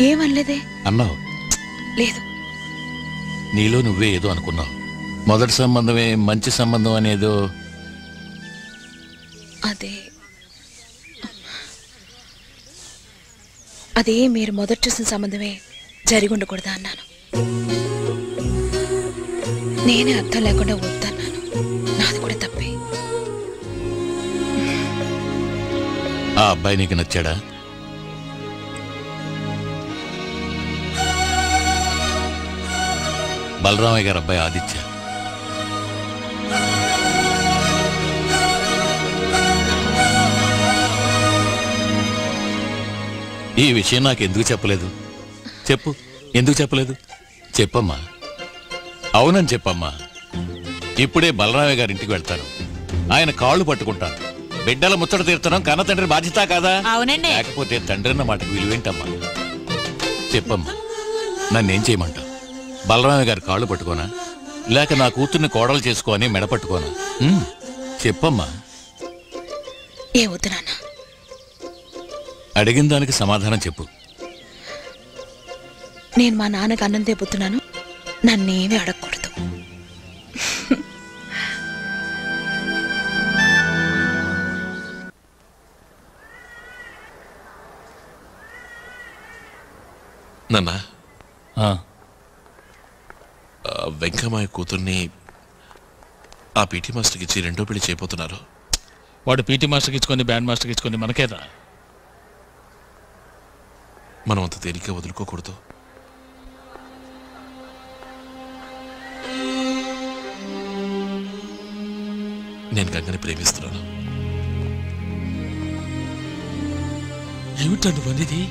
ఏమనలేదే. అన్నావు. లేదు. నీలో నువ్వే ఏదో అనుకున్నావు. మొదటి సంబంధమే మంచి సంబంధం అనేదో. అదే మీరు మొదటి చూసిన సంబంధమే జరిగి ఉండకూడదా అన్నాను. నేనే అర్థం లేకుండా వద్దన్నాను. నాది కూడా తప్పే. ఆ అబ్బాయి నీకు నచ్చాడా? బలరామయ్య గారి అబ్బాయి ఆదిత్య. ఈ విషయం నాకు ఎందుకు చెప్పలేదు? చెప్పు, ఎందుకు చెప్పలేదు? చెప్పమ్మా. అవునని చెప్పమ్మా. ఇప్పుడే బలరామయ్య గారి ఇంటికి వెళ్తాను. ఆయన కాళ్ళు పట్టుకుంటాను. బిడ్డల ముచ్చట తీర్చడం కన్న తండ్రి బాధ్యత కాదా? అవునండి. లేకపోతే తండ్రి అన్న మాటకు విలువేంటమ్మా? చెప్పమ్మా, నన్నేం చేయమంటావు? బలరామయ్య గారి కాళ్ళు పట్టుకోనా, లేక నా కూతుర్ని కోడలు చేసుకోని మెడ పట్టుకోనా? చెప్పమ్మా. ఏ వద్దు నాన్న. అడిగిన దానికి సమాధానం చెప్పు. నేను మా నాన్నకు అన్నం తెప్పుతున్నాను, నన్నేమీ అడగకూడదు. నాన్న, వెంకమ్మాయి కూతుర్ని ఆ పీటీ మాస్టర్కి ఇచ్చి రెండో పెళ్లి చేయబోతున్నారు. వాడు పీటీ మాస్టర్కి ఇచ్చుకొని బ్యాండ్ మాస్టర్కి ఇచ్చుకొని మనకేదా? మనం అంత తేలిక వదులుకోకూడదు. నేను గంగని ప్రేమిస్తున్నాను. ఏమిటా నువ్వు అనేది?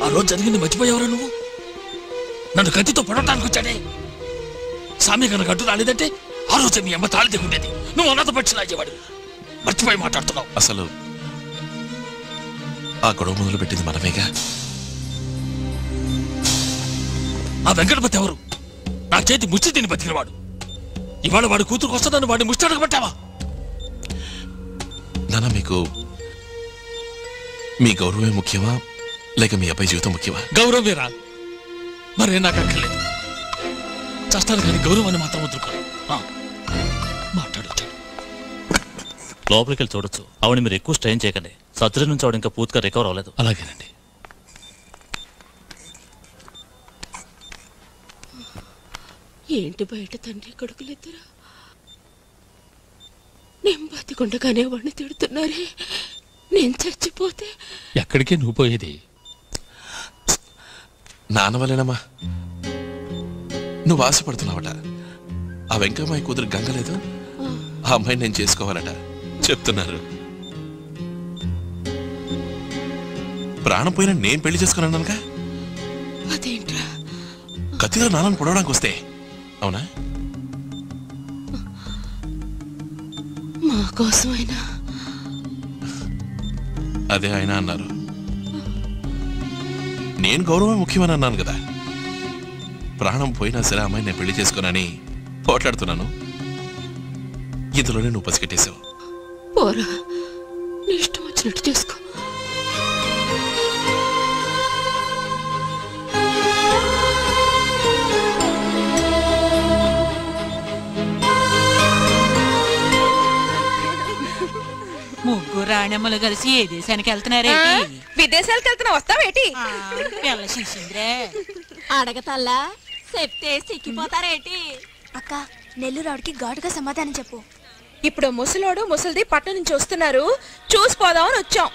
ఆ రోజు జరిగింది మర్చిపోయావరా నువ్వు? నన్ను కత్తితో పడటానికి వచ్చాడే సామి కనుక అడ్డు రాలేదంటే ఆ రోజు మీ అమ్మ తాళి దిగుండేది. నువ్వు అన్నత పక్షి లాగేవాడు. మర్చిపోయి మాట్లాడుతున్నావు. అసలు ఆ గొడవ మొదలు పెట్టింది మనమేగా. ఆ వెంకటపతి ఎవరు? నా చేతి ముచ్చి తిని బతికినవాడు. ఇవాళ వాడి కూతురు వస్తుందని వాడిని ముష్టి పట్టావా? నాన్న, మీకు మీ గౌరవమే ముఖ్యమా లేక మీ అబ్బాయి జీవితం ముఖ్యమా? గౌరవేరా, మరే నాకు అక్కర్లేదు. చస్తాను కానీ గౌరవం అని మాత్రం వదులుకో. మాట్లాడొచ్చు. లోపలికి వెళ్ళి చూడొచ్చు. ఆవిడ మీరు ఎక్కువ స్ట్రెయిన్ చేయకండి. సర్జరీ నుంచి ఆవిడ ఇంకా పూర్తిగా రికవర్ అవ్వలేదు. అలాగేనండి. ఏంటి బయట తండ్రి కొడుకులిద్దరా నేను బతికుండగానే వాడిని తిడుతున్నారే. నేను చచ్చిపోతే ఎక్కడికే నువ్వు పోయేది? నాన్న వల్లేనమ్మా. నువ్వు ఆశపడుతున్నావట. ఆ వెంకమ్మాయి కూతురు గంగలేదు, ఆ అమ్మాయిని నేను చేసుకోవాలట చెప్తున్నారు. ప్రాణం పోయినా నేను పెళ్లి చేసుకున్నానుగా. అదేంట్రా? కత్తితో నాన్నను పొడవడానికి వస్తే అవునా? మా కోసమైనా అదే ఆయన అన్నారు. నేను గౌరవం ముఖ్యమని అన్నాను కదా. ప్రాణం పోయినా సరే అమ్మాయి నేను పెళ్లి చేసుకోనని పోట్లాడుతున్నాను. ఇందులోనే నువ్వు పసిగట్టేశావు. పోరా, నీ ఇష్టం వచ్చినట్టు చేసుకో. ముగ్గురు రాణమ్మలు కలిసి ఏ దేశానికి వెళ్తున్నారేంటి? విదేశాలకు వెళ్తున్నా, వస్తావేటి? పిల్ల శిశింద్రే అడగతల్లా చెప్తే సిక్కిపోతారేటి? అక్క, నెల్లూరాడికి ఘాటుగా సమాధానం చెప్పు. ఇప్పుడు ముసలోడు ముసలిది పట్నం నుంచి వస్తున్నారు, చూసిపోదామని వచ్చాం.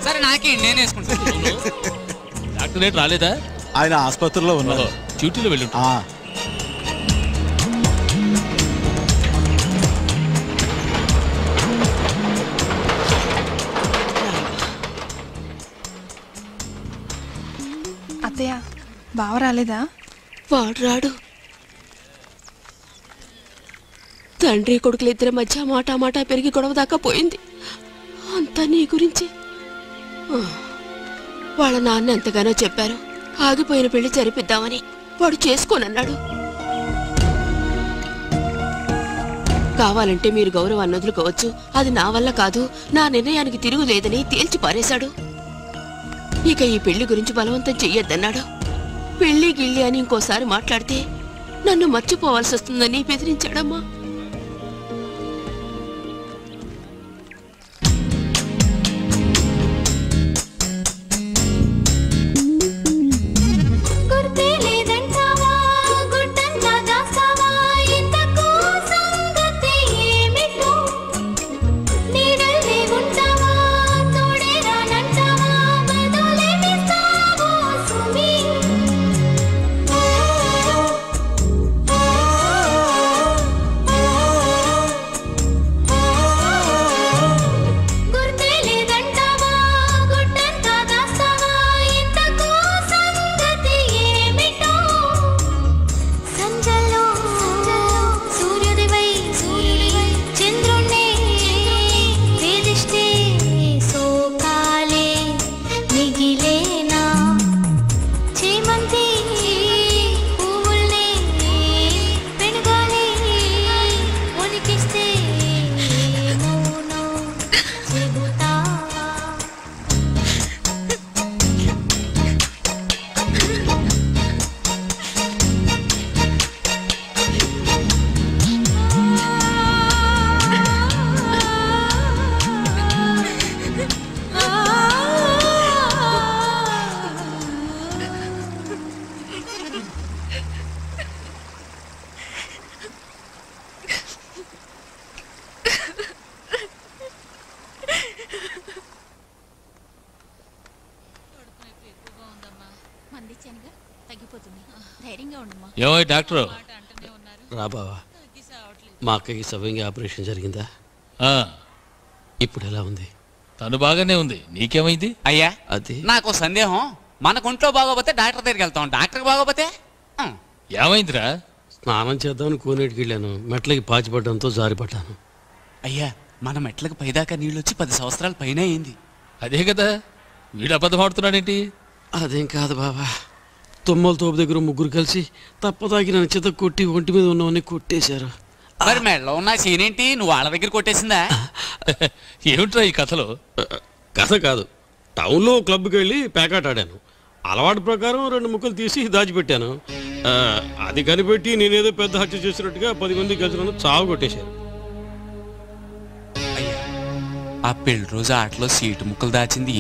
సరే నాకే, నేను వేసుకుంటాను. డాక్టర్ రేట్ రాలేదా? ఆయన ఆసుపత్రిలో ఉన్నారు. డ్యూటీలో వెళ్ళి బావ రాలేదా? వాడు రాడు. తండ్రి కొడుకులిద్దరి మధ్య మాటా పెరిగి గొడవ దాకా పోయింది. అంతా నీ గురించి. వాళ్ళ నాన్న ఎంతగానో చెప్పారు, ఆగిపోయిన పెళ్లి జరిపిద్దామని. వాడు చేసుకోనన్నాడు. కావాలంటే మీరు గౌరవాన్ని వదులుకోవచ్చు, అది నా వల్ల కాదు, నా నిర్ణయానికి తిరుగులేదని తేల్చి పారేశాడు. ఇక ఈ పెళ్లి గురించి బలవంతం చెయ్యొద్దన్నాడు. పెళ్లి గిళ్ళి అని ఇంకోసారి మాట్లాడితే నన్ను మర్చిపోవాల్సి వస్తుందని బెదిరించాడమ్మా. ఏమో డాక్టర్ రా బావా, మా అక్కకి సవ్యంగా ఆపరేషన్ జరిగిందా? ఇప్పుడు ఎలా ఉంది? తను బాగానే ఉంది. నీకేమైంది? అయ్యా అది నాకు సందేహం. మనకు ఒంట్లో బాగోపోతే డాక్టర్ దగ్గరికి వెళ్తాం, డాక్టర్ బాగోపోతే ఏమైందిరా? స్నానం చేద్దామని కోనేటికి వెళ్ళాను, మెట్లకి పాచిపడ్డంతో జారిపడ్డాను. అయ్యా మన మెట్లకు పైదాకా నీళ్ళు వచ్చి 10 సంవత్సరాల పైన అయింది. అదే కదా, వీడు అబద్ధం ఆడుతున్నాడేంటి? అదేం కాదు బాబా, తుమ్మల తోపు దగ్గర ముగ్గురు కలిసి తప్పదాగి నన్ను చేత కొట్టి ఒంటి మీద ఉన్నవన్నీ కొట్టేశారు. మరి మెడలో ఉన్న సీనేంటి, నువ్వు వాళ్ళ దగ్గర కొట్టేసిందా? ఏమిట్రా ఈ కథలో? కథ కాదు, టౌన్లో క్లబ్కి వెళ్ళి ప్యాకెట్ ఆడాను. అలవాటు ప్రకారం 2 ముక్కలు తీసి దాచిపెట్టాను. అది కనిపెట్టి నేనేదో పెద్ద హత్య చేసినట్టుగా 10 మంది కలిసి నన్ను చావు కొట్టేశారు. ఆ పెళ్లి రోజు ఆటలో సీటు ముక్కలు దాచింది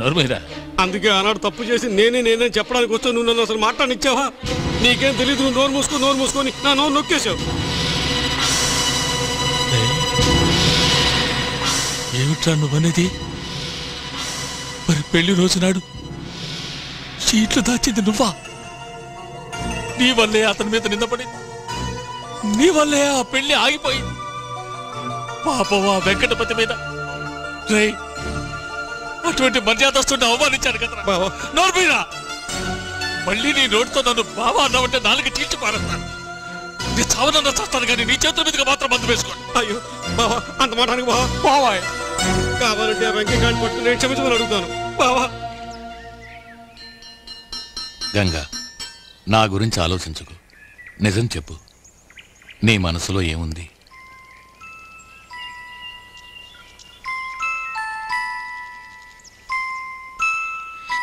నోర్మీరా. అందుకే ఆనాడు తప్పు చేసి నేనే చెప్పడానికి వస్తే నువ్వు నన్ను అసలు మాట్లాడిచ్చావా? నీకేం తెలియదు, నువ్వు నోరు మూసుకొని నా నోరు నొక్కేశావు. ఏమిట్రా నువ్వనేది? మరి పెళ్లి రోజు నాడు సీట్లు దాచింది నువ్వా? నీ వల్లే అతని మీద నిందపడింది, నీ వల్లే ఆ పెళ్లి ఆగిపోయింది. పాపం ఆ వెంకటపతి మీద అటువంటి మర్యాదస్తుని అవమానించాను కదా. నోర్మీరా, మళ్ళీ నీ నోటితో నన్ను బావా అన్నావంటే 4 చీల్చి పారేస్తాను. నీ చావనన్నా చేస్తాను కానీ నీ చేతుల మీదుగా మాత్రం మందు వేసుకోండి. అయ్యో బావా, అంత మాట్లాడకు బావా. బావా కావాలంటే ఆ వెంకయ్య పట్టు నేను క్షమించమని అడుగుతాను బావా. గంగా, నా గురించి ఆలోచించకు, నిజం చెప్పు. నీ మనసులో ఏముంది?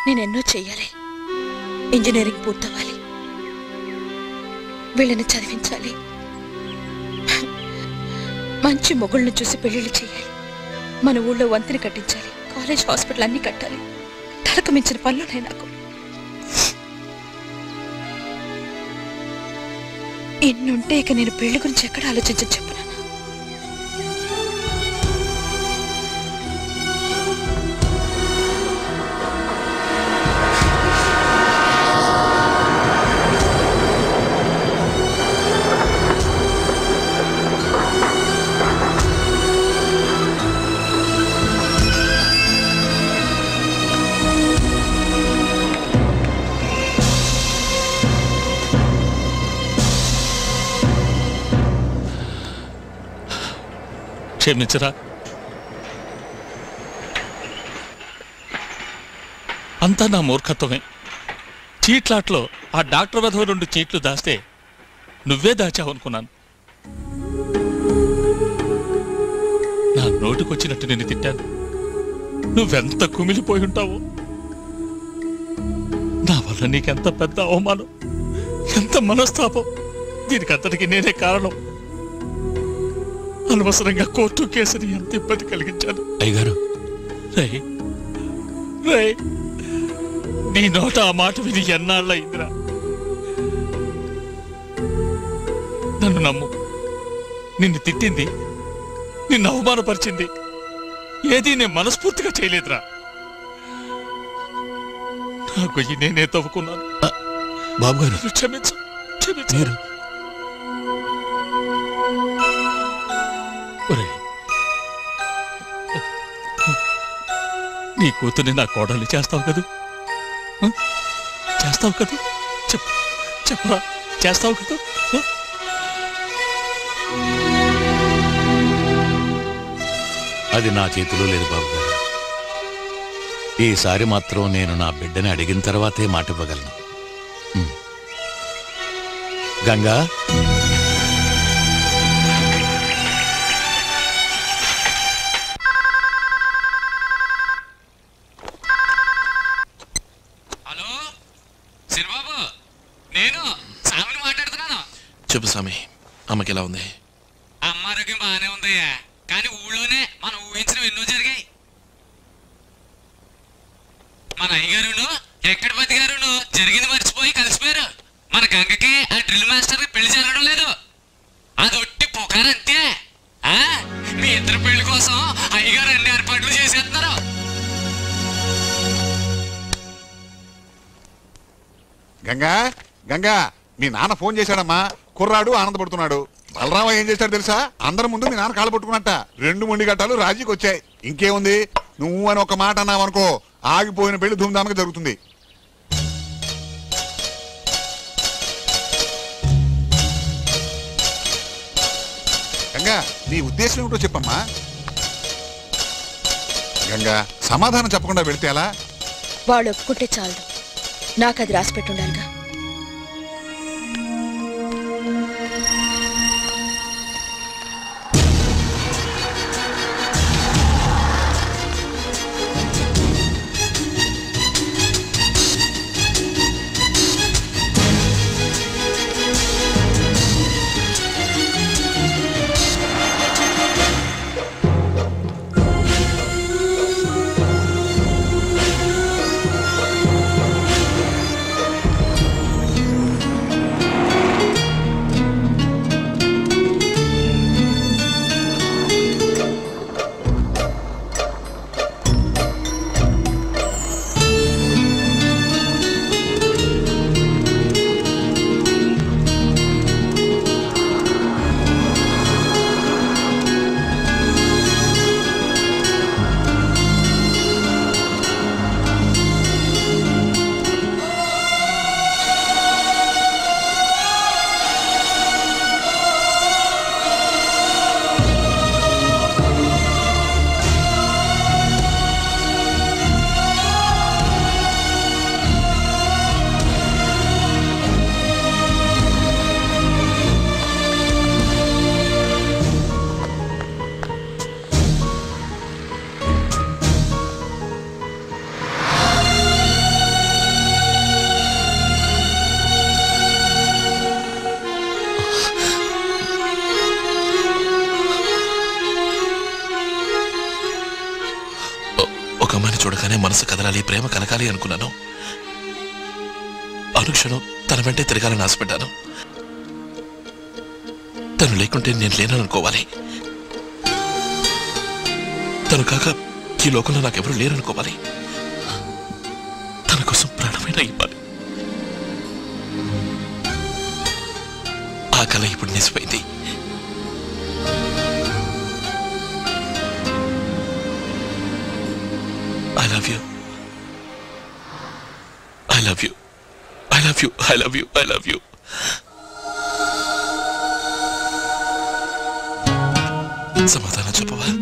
నేనెన్నో చెయ్యాలి. ఇంజనీరింగ్ పూర్తవ్వాలి, వీళ్ళని చదివించాలి, మంచి మొగుళ్ళను చూసి పెళ్లిళ్ళు చేయాలి, మన ఊళ్ళో వంతిని కట్టించాలి, కాలేజ్ హాస్పిటల్ అన్ని కట్టాలి. తలకు మించిన పనులున్నాయి నాకు. ఎన్నుంటే ఇక నేను పెళ్లి గురించి ఎక్కడ ఆలోచించని చెప్పు. క్షమించరా. అంతా నా మూర్ఖత్వమే. చీట్లాట్లో ఆ డాక్టర్ వెధవ 2 చీట్లు దాస్తే నువ్వే దాచావు అనుకున్నాను. నా నోటికొచ్చినట్టు నిన్ను తిట్టాను. నువ్వెంత కుమిలిపోయి ఉంటావో. నా వల్ల నీకెంత పెద్ద అవమానం, ఎంత మనస్తాపం. దీనికంతటికి నేనే కారణం. అనవసరంగా కోర్టు కేసుని ఎంత ఇబ్బంది కలిగించాను. అయ్యగారు, రై నీ నోట ఆ మాట విని ఎన్నాళ్ళయిందిరా. నన్ను నమ్ము. నిన్ను తిట్టింది, నిన్ను అవమానపరిచింది ఏదీ నేను మనస్ఫూర్తిగా చేయలేదురా. నా గొయ్యి నేనే తవ్వుకున్నాను. బాబు గారు, క్షమించు, క్షమించు. నీ కూతుర్ని నా కోడల్ని చేస్తావు కదూ? చేస్తావు కదూ? చెప్పరా, చేస్తావు కదూ? అది నా చేతిలో లేదు బాబు గారు. ఈసారి మాత్రం నేను నా బిడ్డని అడిగిన తర్వాతే మాట ఇవ్వగలను. గంగా, చెప్పు స్వామి, అమ్మకి ఎలా ఉంది? అమ్మ ఆరోగ్యం బాగానే ఉందయ్యా, కానీ ఊళ్ళోనే మనం ఊహించినవి ఎన్నో జరిగాయి. మన అయ్యగారును వెంకటపతి గారును జరిగింది మర్చిపోయి కలిసిపోయారు. మన గంగకి ఆ డ్రిల్ మాస్టర్ పెళ్లి జరగడం లేదు. అది ఒట్టి పుకారంతే. మీ ఇద్దరు పెళ్లి కోసం అయ్యగారు అన్ని ఏర్పాట్లు చేసేస్తున్నారు. గంగా, గంగా, మీ నాన్న ఫోన్ చేశాడమ్మా. కుర్రాడు ఆనందపడుతున్నాడు. బలరామ ఏం చేశాడు తెలుసా? అందరి ముందు మీ నాన్న కాళ్ళు పట్టుకున్నట్ట 2 మొండి గట్టాలు రాజీకి వచ్చాయి. ఇంకేముంది, నువ్వు అని ఒక మాట అన్నావనుకో, ఆగిపోయిన పెళ్లి ధూమ్ధామ్గా జరుగుతుంది. గంగా, నీ ఉద్దేశం ఏమిటో చెప్పమ్మా. గంగా, సమాధానం చెప్పకుండా వెళితే ఎలా? వాళ్ళు ఒప్పుకుంటే చాలు. నాకు అది రాసి పెట్టుండాలిగా. చూడగానే మనసు కదలాలి, ప్రేమ కలగాలి అనుకున్నాను. అనుక్షణం తన వెంటే తిరగాలని ఆశపడ్డాను. తను లేకుంటే నేను లేననుకోవాలి. తను కాక ఈ లోకంలో నాకెవరూ లేరనుకోవాలి. తన కోసం ప్రాణమైనా ఇవ్వాలి. ఆ కళ ఇప్పుడు నిజమైంది. I love you. I love you. I love you. I love you. I love you. సమాధానం చెప్పవా?